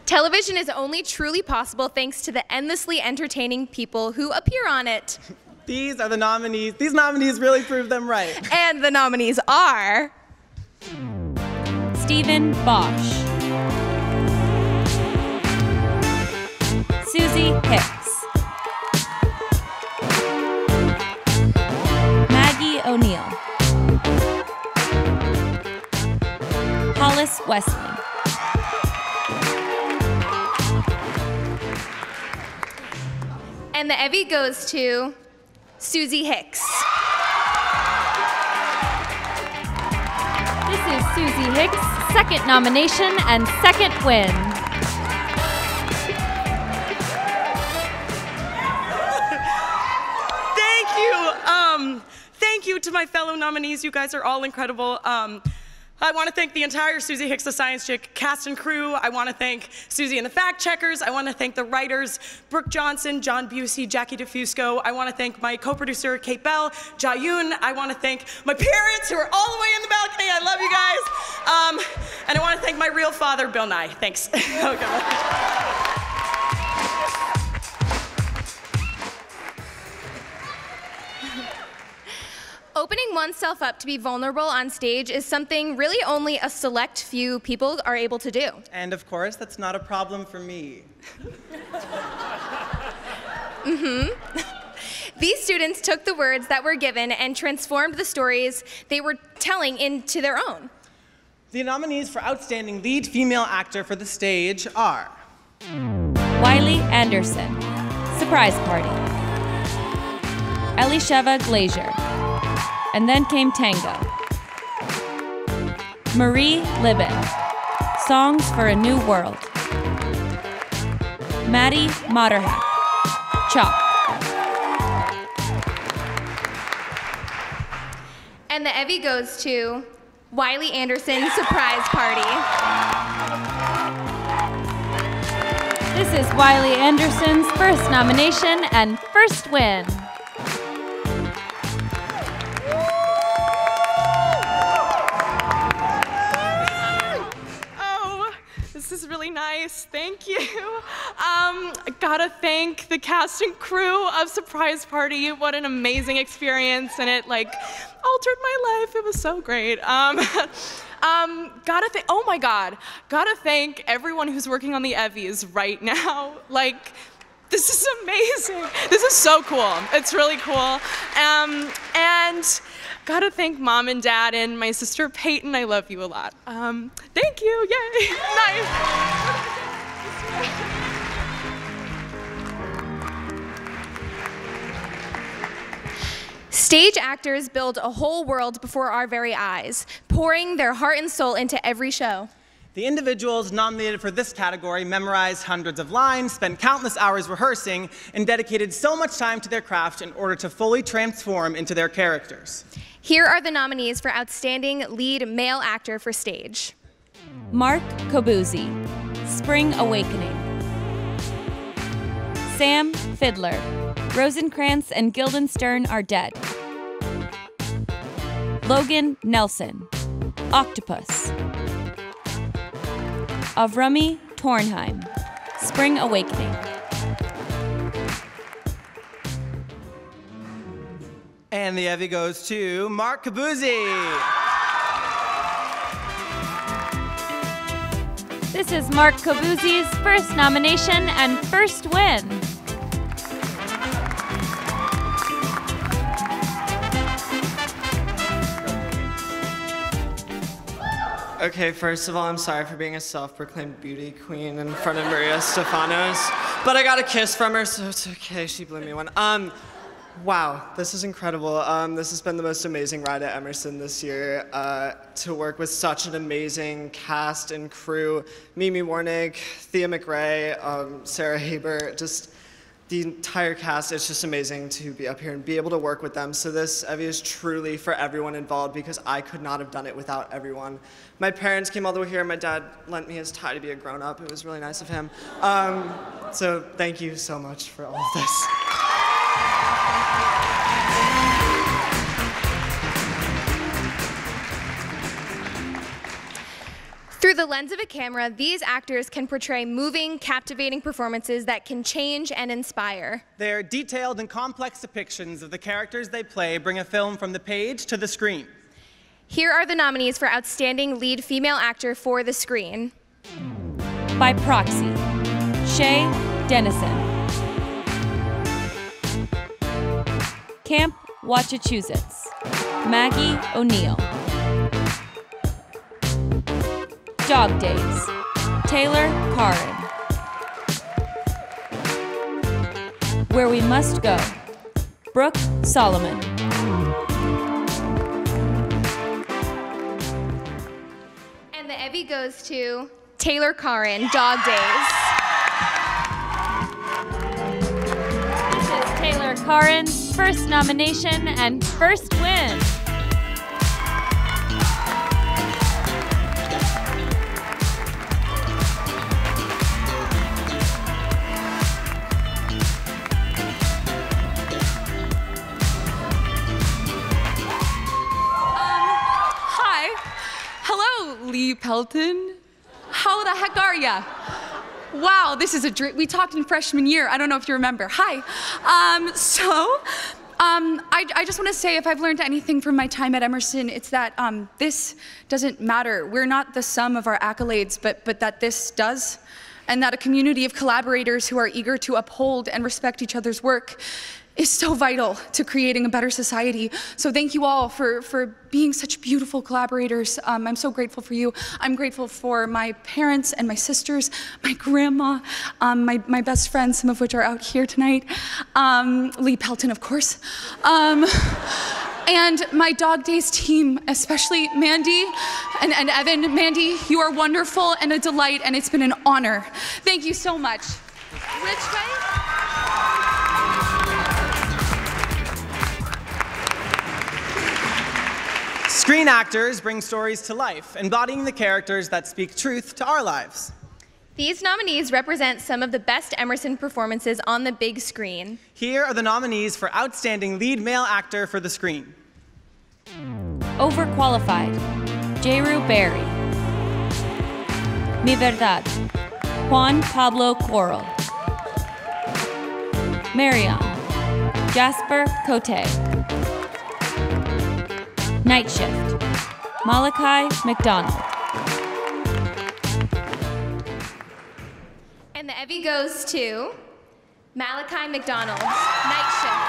Television is only truly possible thanks to the endlessly entertaining people who appear on it. These are the nominees. These nominees really prove them right. And the nominees are... Stephen Bosch. Susie Hicks. O'Neill. Hollis Wesley. And the EVVY goes to Susie Hicks. This is Susie Hicks' second nomination and second win. Thank you to my fellow nominees. You guys are all incredible. I want to thank the entire Susie Hicks the Science Chick cast and crew. I want to thank Susie and the Fact Checkers. I want to thank the writers, Brooke Johnson, John Busey, Jackie DeFusco. I want to thank my co-producer, Kate Bell, Jayun. I want to thank my parents who are all the way in the balcony. I love you guys. And I want to thank my real father, Bill Nye. Thanks. Okay. Opening oneself up to be vulnerable on stage is something really only a select few people are able to do. And of course, that's not a problem for me. These students took the words that were given and transformed the stories they were telling into their own. The nominees for Outstanding Lead Female Actor for the Stage are... Wiley Anderson, Surprise Party. Elisheva Glazier. And Then Came Tango. Marie Libin, Songs for a New World. Maddie Motterhack, Chalk. And the EVVY goes to Wiley Anderson, Surprise Party. This is Wiley Anderson's first nomination and first win. This is really nice, thank you. Gotta thank the cast and crew of Surprise Party. What an amazing experience, and it like altered my life. It was so great. Oh my God, gotta thank everyone who's working on the EVVYs right now. Like, this is amazing. This is so cool. It's really cool. And gotta thank Mom and Dad and my sister Peyton. I love you a lot. Thank you, yay, nice. Stage actors build a whole world before our very eyes, pouring their heart and soul into every show. The individuals nominated for this category memorized hundreds of lines, spent countless hours rehearsing, and dedicated so much time to their craft in order to fully transform into their characters. Here are the nominees for Outstanding Lead Male Actor for Stage. Mark Kobuzzi, Spring Awakening. Sam Fiddler, Rosencrantz and Guildenstern Are Dead. Logan Nelson, Octopus. Avrami Tornheim, Spring Awakening. And the EVVY goes to Mark Kobuzzi. This is Mark Kobuzzi's first nomination and first win. Okay, first of all, I'm sorry for being a self-proclaimed beauty queen in front of Maria Stefanos, but I got a kiss from her, so it's okay. She blew me one. Wow, this is incredible. This has been the most amazing ride at Emerson this year. To work with such an amazing cast and crew, Mimi Warnig, Thea McRae, Sarah Haber, just the entire cast. It's just amazing to be up here and be able to work with them. So this EVVY is truly for everyone involved because I could not have done it without everyone. My parents came all the way here. My dad lent me his tie to be a grown-up. It was really nice of him. So thank you so much for all of this. Through the lens of a camera, these actors can portray moving, captivating performances that can change and inspire. Their detailed and complex depictions of the characters they play bring a film from the page to the screen. Here are the nominees for Outstanding Lead Female Actor for the Screen. By proxy, Shay Dennison. Camp Wachachusetts, Maggie O'Neill. Dog Days, Taylor Karin. Where We Must Go, Brooke Solomon. And the EVVY goes to Taylor Karin, Dog Days. This is Taylor Karin's first nomination and first win. Lee Pelton. How the heck are ya? Wow, this is a dream. We talked in freshman year. I don't know if you remember. Hi. I just want to say if I've learned anything from my time at Emerson, it's that this doesn't matter. We're not the sum of our accolades, but that this does. And that a community of collaborators who are eager to uphold and respect each other's work is so vital to creating a better society. So thank you all for being such beautiful collaborators. I'm so grateful for you. I'm grateful for my parents and my sisters, my grandma, my best friends, some of which are out here tonight. Lee Pelton, of course. And my Dog Days team, especially Mandy and Evan. Mandy, you are wonderful and a delight, and it's been an honor. Thank you so much. Screen actors bring stories to life, embodying the characters that speak truth to our lives. These nominees represent some of the best Emerson performances on the big screen. Here are the nominees for Outstanding Lead Male Actor for the Screen. Overqualified, Jeru Berry. Mi Verdad, Juan Pablo Coral. Marion, Jasper Cote. Night Shift, Malachi McDonald. And the EVVY goes to Malachi McDonald, Night Shift.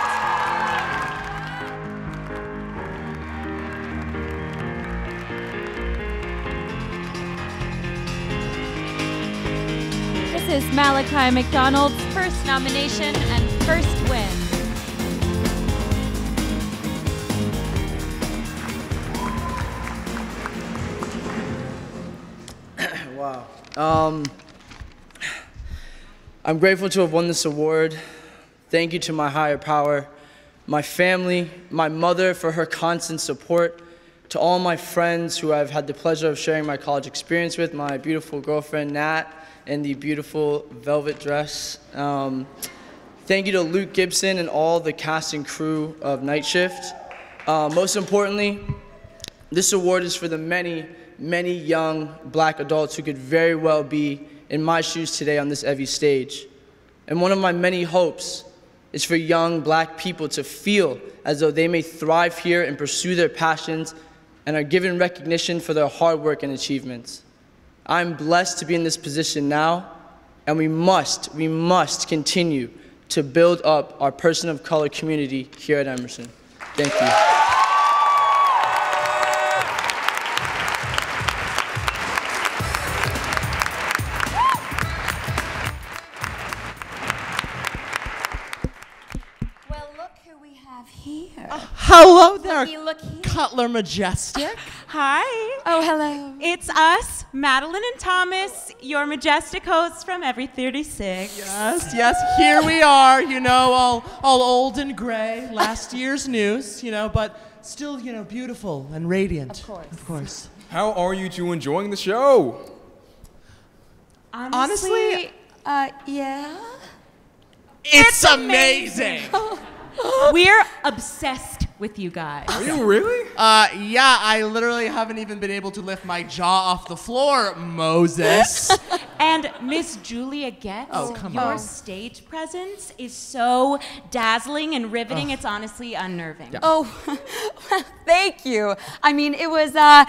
This is Malachi McDonald's first nomination and first win. Wow. I'm grateful to have won this award. Thank you to my higher power, my family, my mother for her constant support, To all my friends who I've had the pleasure of sharing my college experience with, my beautiful girlfriend Nat in the beautiful velvet dress. Thank you to Luke Gibson and all the cast and crew of Night Shift. Most importantly, this award is for the many, many young black adults who could very well be in my shoes today on this EVVY stage. And one of my many hopes is for young black people to feel as though they may thrive here and pursue their passions and are given recognition for their hard work and achievements. I'm blessed to be in this position now, and we must continue to build up our person of color community here at Emerson. Thank you. Hello there, Looky, look here. Cutler Majestic. Hi. Oh, hello. It's us, Madeline and Thomas, your majestic hosts from Every 36. Yes, yes, here we are, you know, all old and gray, last year's news, you know, but still, you know, beautiful and radiant. Of course. Of course. How are you two enjoying the show? Honestly, yeah. It's amazing. We're obsessed with you guys. Are you really? Yeah, I literally haven't even been able to lift my jaw off the floor, Moses. And Miss Julia Getz, your stage presence is so dazzling and riveting, it's honestly unnerving. Yeah. Oh, well, thank you. I mean, it wasn't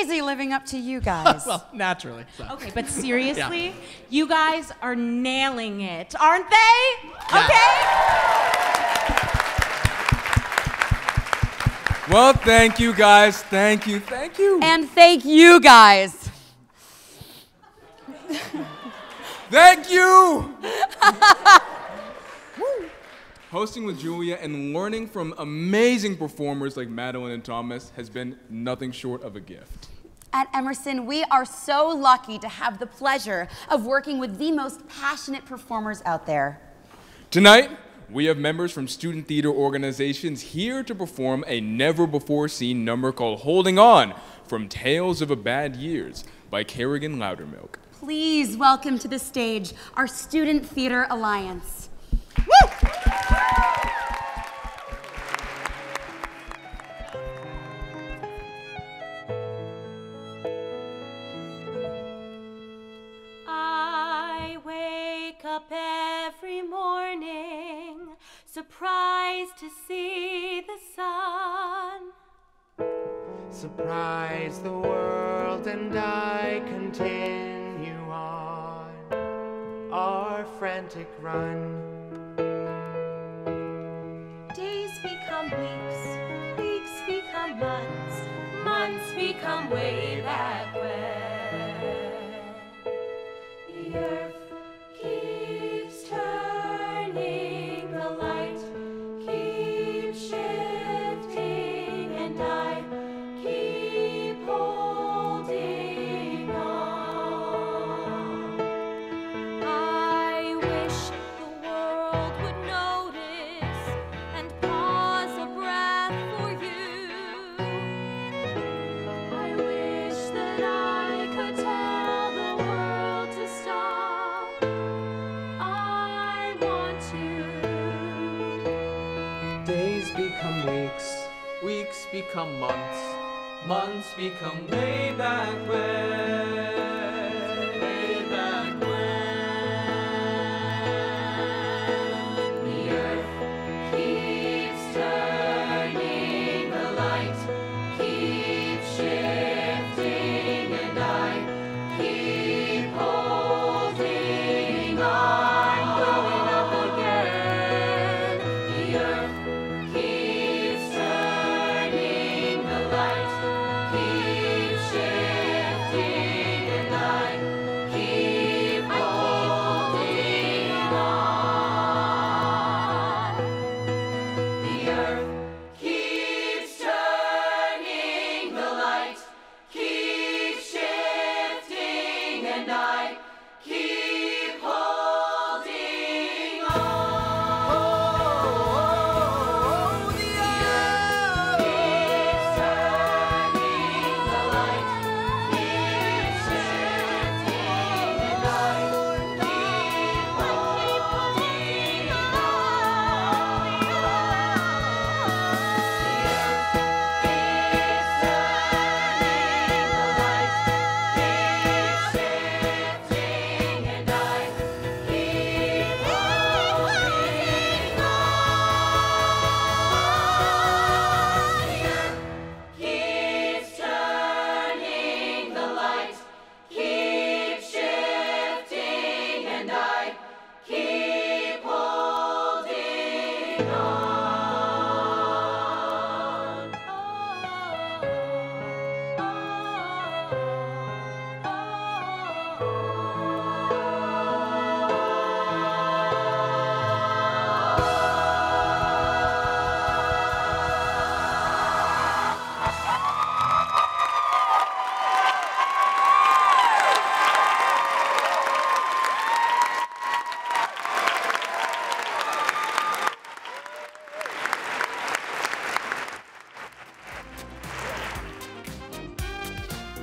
easy living up to you guys. Well, naturally. So. Okay, but seriously, you guys are nailing it, aren't they? Yeah. Okay? Well, thank you guys. Thank you. Thank you. And thank you guys. Thank you. Hosting with Julia and learning from amazing performers like Madeline and Thomas has been nothing short of a gift. At Emerson, we are so lucky to have the pleasure of working with the most passionate performers out there. Tonight, we have members from student theater organizations here to perform a never-before-seen number called Holding On from Tales of a Bad Years by Kerrigan Loudermilk. Please welcome to the stage our Student Theater Alliance. Woo! I wake up every morning, surprised to see the sun. Surprise the world and I continue on our frantic run. Days become weeks, weeks become months, months become way back when. The earth keeps turning, the light keeps shifting, and I keep holding on. I wish the world would notice and pause a breath for you. I wish that I could tell the world to stop. I want to. Days become weeks, weeks become months, months become way back when. Way back when. The earth keeps turning, the light keeps shifting, and I keep holding on, going up again. The earth keeps turning, the light keeps shifting, and I keep holding on. The earth keeps turning, the light keeps shifting, and I keep holding on. The earth keeps turning,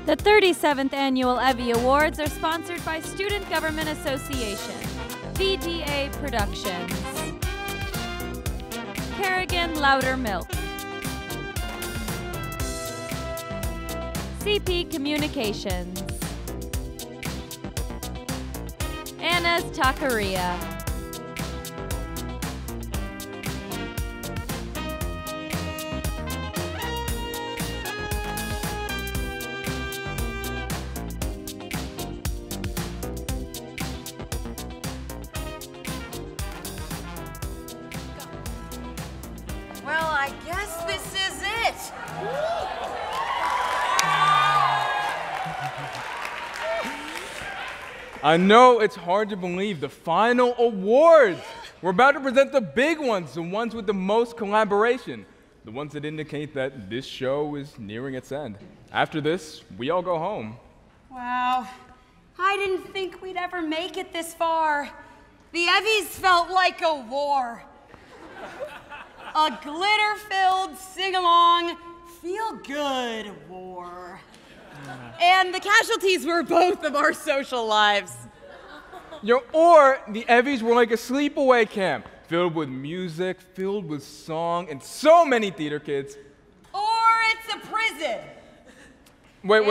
The 37th Annual EVVY Awards are sponsored by Student Government Association, VDA Productions, Kerrigan Louder Milk, CP Communications, Anna's Taqueria, Well, I guess this is it. I know it's hard to believe the final awards. We're about to present the big ones, the ones with the most collaboration, the ones that indicate that this show is nearing its end. After this, we all go home. Wow. I didn't think we'd ever make it this far. The EVVYs felt like a war. A glitter-filled, sing-along, feel-good war. And the casualties were both of our social lives. Or the EVVYs were like a sleepaway camp, filled with music, filled with song, and so many theater kids. Or it's a prison. Wait,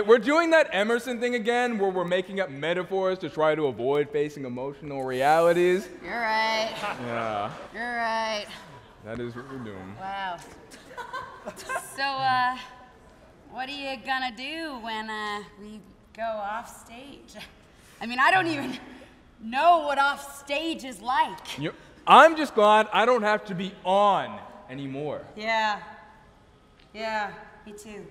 we're doing that Emerson thing again, where we're making up metaphors to try to avoid facing emotional realities. You're right. Yeah, You're right. that is what we're doing. Wow. So, what are you gonna do when we go off stage? I mean, I don't even know what off stage is like. I'm just glad I don't have to be on anymore. Yeah. Yeah, me too.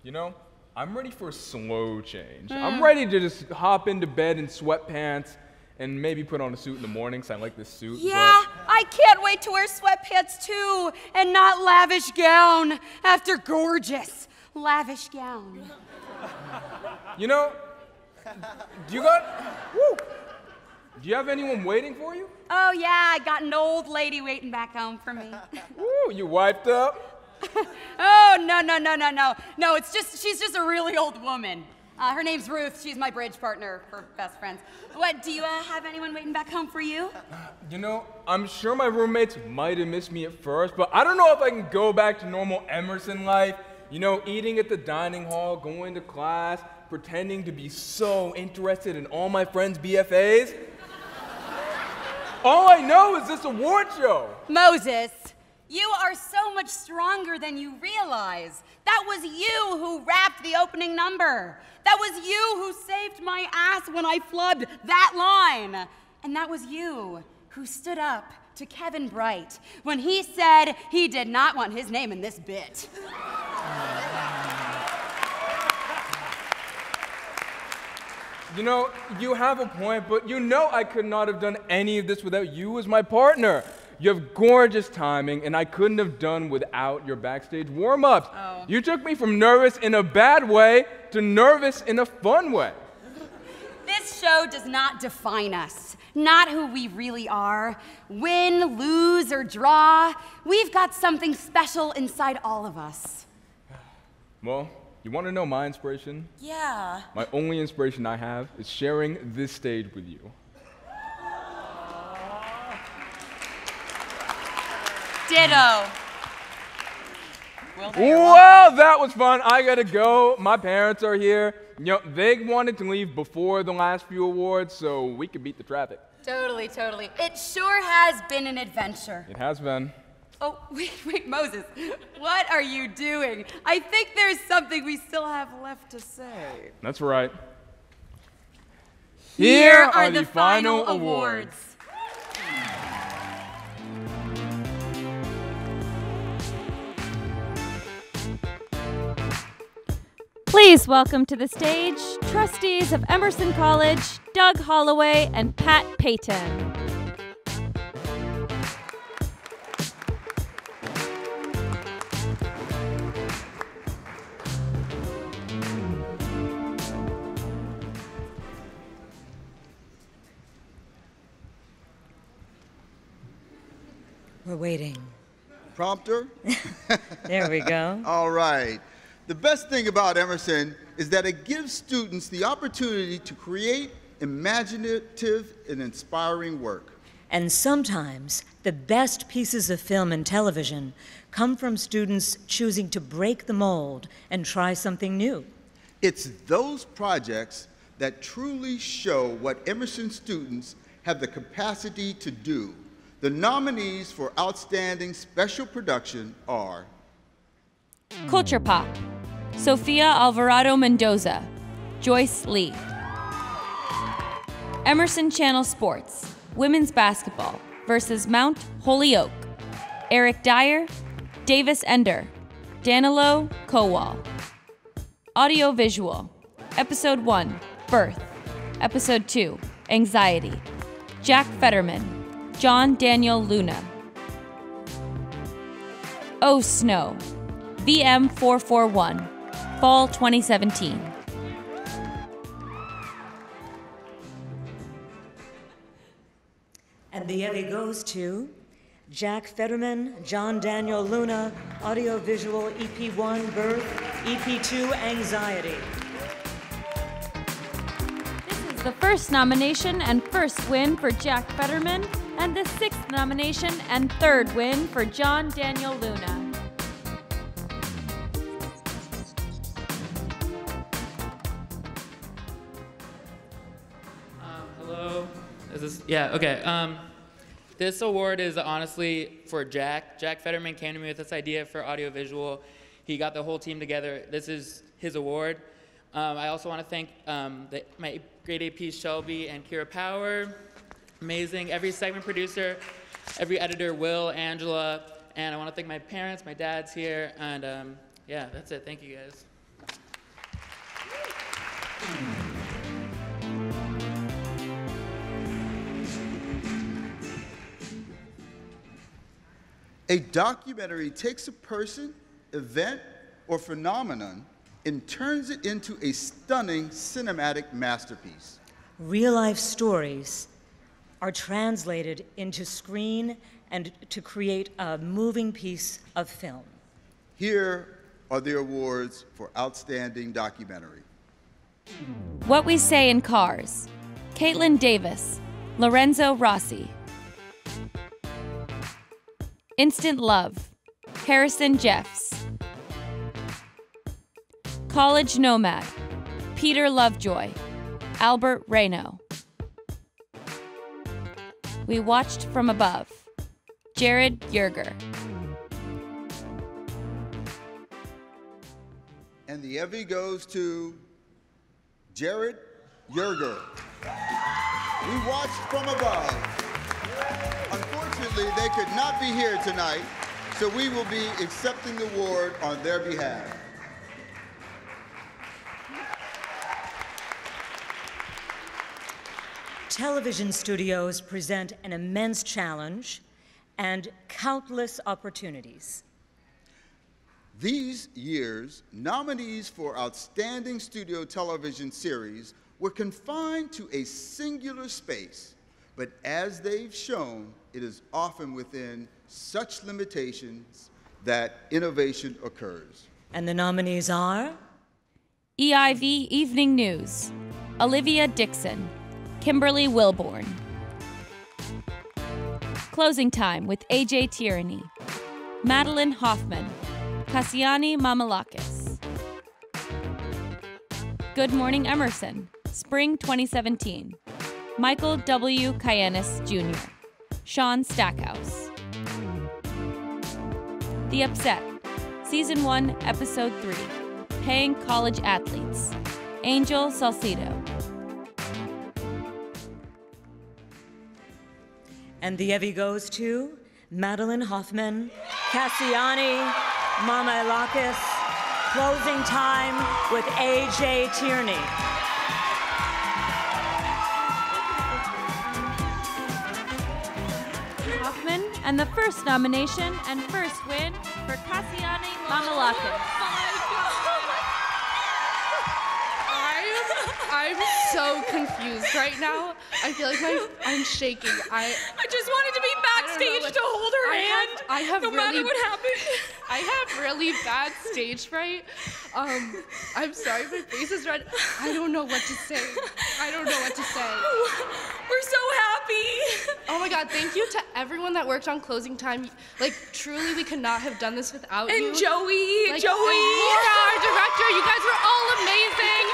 You know, I'm ready for a slow change. I'm ready to just hop into bed in sweatpants and maybe put on a suit in the morning, because I like this suit. Yeah, I can't wait to wear sweatpants too, and not lavish gown after gorgeous lavish gown. You know, do you have anyone waiting for you? Oh yeah, I got an old lady waiting back home for me. Ooh, you wiped up? Oh, no. No, she's just a really old woman. Her name's Ruth. She's my bridge partner for best friends. What, do you have anyone waiting back home for you? You know, I'm sure my roommates might have missed me at first, but I don't know if I can go back to normal Emerson life. You know, eating at the dining hall, going to class, pretending to be so interested in all my friends' BFAs. All I know is this award show. Moses, you are so much stronger than you realize. That was you who rapped the opening number. That was you who saved my ass when I flubbed that line. And that was you who stood up to Kevin Bright when he said he did not want his name in this bit. You know, you have a point, but you know I could not have done any of this without you as my partner. You have gorgeous timing, and I couldn't have done without your backstage warm-ups. Oh. You took me from nervous in a bad way to nervous in a fun way. This show does not define us, not who we really are. Win, lose, or draw, we've got something special inside all of us. Well, you want to know my inspiration? Yeah. My only inspiration I have is sharing this stage with you. Ditto. Well, that was fun. I gotta go. My parents are here. You know, they wanted to leave before the last few awards so we could beat the traffic. Totally. It sure has been an adventure. It has been. Oh, wait, Moses, what are you doing? I think there's something we still have left to say. That's right. Here are the final awards. Please welcome to the stage trustees of Emerson College, Doug Holloway and Pat Payton. We're waiting. Prompter? There we go. All right. The best thing about Emerson is that it gives students the opportunity to create imaginative and inspiring work. And sometimes the best pieces of film and television come from students choosing to break the mold and try something new. It's those projects that truly show what Emerson students have the capacity to do. The nominees for Outstanding Special Production are Culture Pop, Sofia Alvarado Mendoza, Joyce Lee. Emerson Channel Sports, Women's Basketball versus Mount Holyoke, Eric Dyer, Davis Ender, Danilo Kowal. Audio-visual, Episode 1, Birth. Episode 2, Anxiety, Jack Fetterman, John Daniel Luna. Oh Snow, VM 441, Fall 2017. And the EVVY goes to Jack Fetterman, John Daniel Luna, Audiovisual EP1, Birth, EP2, Anxiety. This is the first nomination and first win for Jack Fetterman, and the 6th nomination and 3rd win for John Daniel Luna. Hello. Is this? Yeah. Okay. This award is honestly for Jack. Jack Fetterman came to me with this idea for audiovisual. He got the whole team together. This is his award. I also want to thank my grade APs Shelby and Kira Power. Amazing. Every segment producer, every editor, Will, Angela, and I want to thank my parents. My dad's here, and yeah, that's it. Thank you guys. A documentary takes a person, event, or phenomenon and turns it into a stunning cinematic masterpiece. Real-life stories are translated into screen and to create a moving piece of film. Here are the awards for Outstanding Documentary. What We Say in Cars, Caitlin Davis, Lorenzo Rossi. Instant Love, Harrison Jeffs. College Nomad, Peter Lovejoy, Albert Reyno. We Watched from Above, Jared Yerger. And the EVVY goes to Jared Yerger. We Watched from Above. Unfortunately, they could not be here tonight, so we will be accepting the award on their behalf. Television studios present an immense challenge and countless opportunities. These years, nominees for Outstanding Studio Television Series were confined to a singular space, but as they've shown, it is often within such limitations that innovation occurs. And the nominees are? EIV Evening News, Olivia Dixon, Kimberly Wilborn. Closing Time with AJ Tierney, Madeline Hoffman, Kassiani Mamalakis. Good Morning Emerson, Spring 2017, Michael W. Kyanis Jr., Sean Stackhouse. The Upset, Season 1, Episode 3, Paying College Athletes, Angel Salcido. And the EVVY goes to Madeline Hoffman, Kassiani Mamalakis. Closing Time with AJ Tierney. Hoffman, and the first nomination and first win for Kassiani Mamalakis. I'm so confused right now. I feel like I'm shaking. I just wanted to be backstage to hold her hand. I have no really, matter what happened. I have really bad stage fright. I'm sorry, my face is red. I don't know what to say. I don't know what to say. We're so happy. Oh my God, thank you to everyone that worked on closing time. Like, truly, we could not have done this without you. And Joey, like, Joey. And Laura, our director, you guys were all amazing.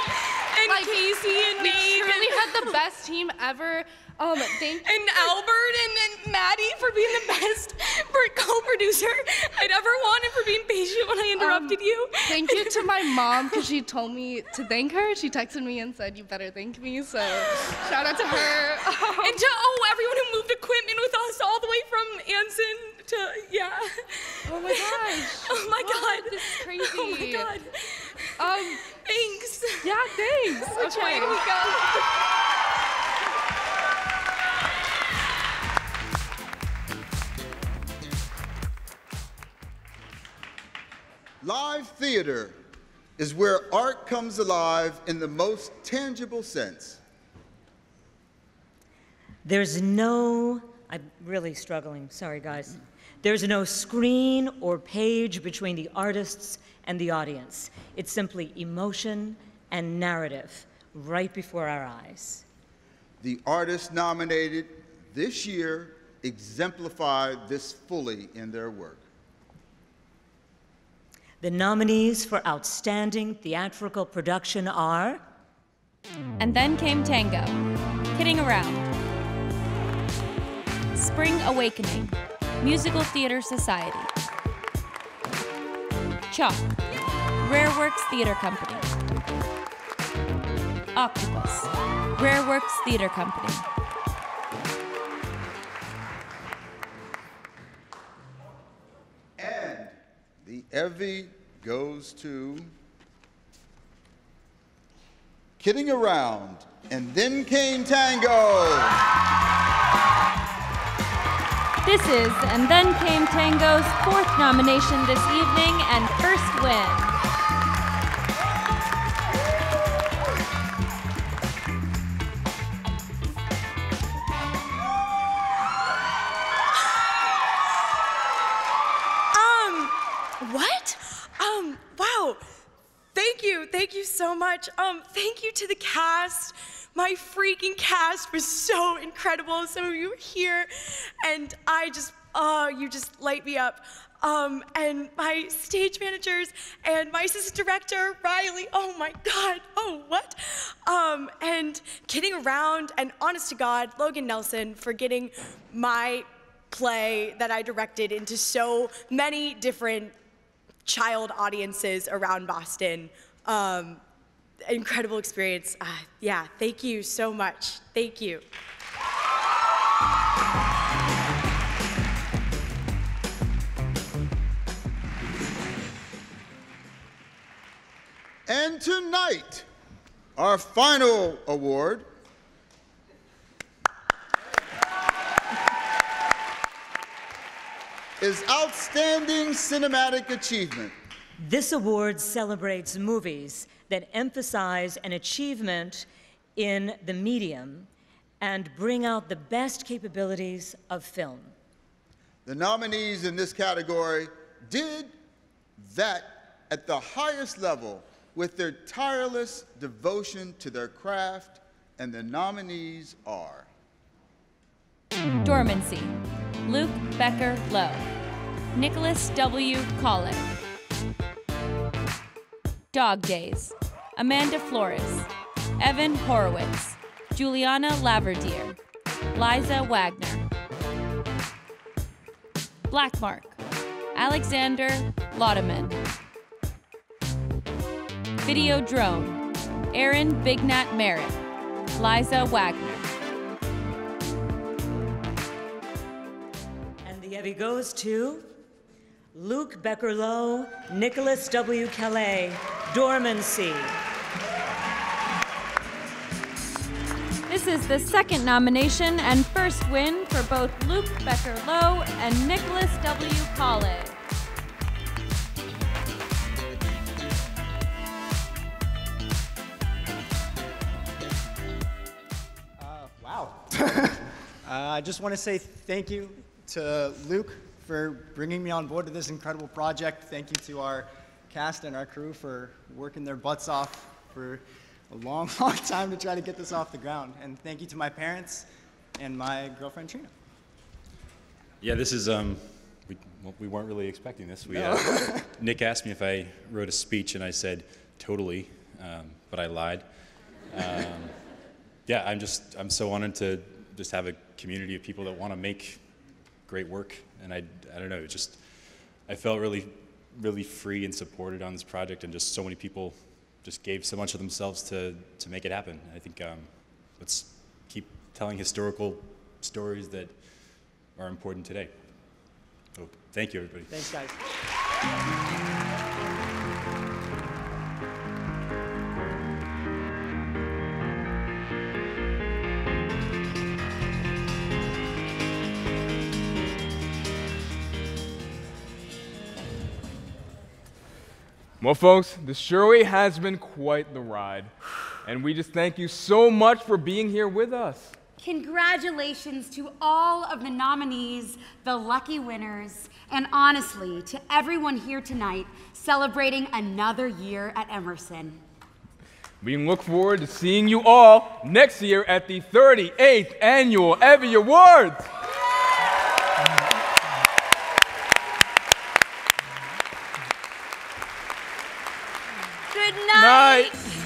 And like, Casey and we Nate. We truly had the best team ever. Thank you. And Albert and Maddie for being the best co-producer I'd ever wanted, for being patient when I interrupted you. Thank you to my mom, because she told me to thank her. She texted me and said, you better thank me, so shout out to her. And to everyone who moved equipment with us all the way from Anson to, yeah. Oh my gosh. Oh my God. This is crazy. Oh my God. Thanks. Yeah, thanks. Which way Okay. do we go? Live theater is where art comes alive in the most tangible sense. There's no, I'm really struggling, sorry guys. There's no screen or page between the artists and the audience. It's simply emotion and narrative right before our eyes. The artists nominated this year exemplified this fully in their work. The nominees for Outstanding Theatrical Production are... And Then Came Tango, Kidding Around, Spring Awakening, Musical Theater Society, Chalk, Rare Works Theater Company, Octopus, Rare Works Theater Company, And the EVVY goes to Kidding Around, And Then Came Tango. This is And Then Came Tango's 4th nomination this evening and first win. What? Wow. Thank you so much. Thank you to the cast. My freaking cast was so incredible. Some of you were here, and you just light me up. And my stage managers and my assistant director, Riley, oh my God, oh what? And Kidding Around, and honest to God, Logan Nelson for getting my play that I directed into so many different child audiences around Boston. Incredible experience. Yeah, thank you so much. Thank you. And tonight, our final award is Outstanding Cinematic Achievement. This award celebrates movies that emphasize an achievement in the medium and bring out the best capabilities of film. The nominees in this category did that at the highest level with their tireless devotion to their craft, and the nominees are... Dormancy, Luke Becker Lowe, Nicholas W. Collett, Dog Days, Amanda Flores, Evan Horowitz, Juliana Laverdiere, Liza Wagner, Black Mark, Alexander Laudeman, Video Drone, Aaron Bignat Merritt, Liza Wagner. And the EVVY goes to Luke Becker Lowe, Nicholas W. Calais, Dormancy. This is the 2nd nomination and first win for both Luke Becker Lowe and Nicholas W. Colley. Wow. I just want to say thank you to Luke for bringing me on board to this incredible project. Thank you to our cast and our crew for working their butts off for a long, long time to try to get this off the ground. And thank you to my parents and my girlfriend, Trina. Yeah, this is, we weren't really expecting this. Nick asked me if I wrote a speech, and I said, totally, but I lied. Yeah, I'm so honored to just have a community of people that want to make great work, and I don't know, I felt really, really free and supported on this project, and just so many people just gave so much of themselves to make it happen. I think let's keep telling historical stories that are important today. So thank you, everybody. Thanks, guys. Well, folks, this surely has been quite the ride. And we just thank you so much for being here with us. Congratulations to all of the nominees, the lucky winners, and honestly, to everyone here tonight celebrating another year at Emerson. We look forward to seeing you all next year at the 38th Annual EVVY Awards. Good night. Night.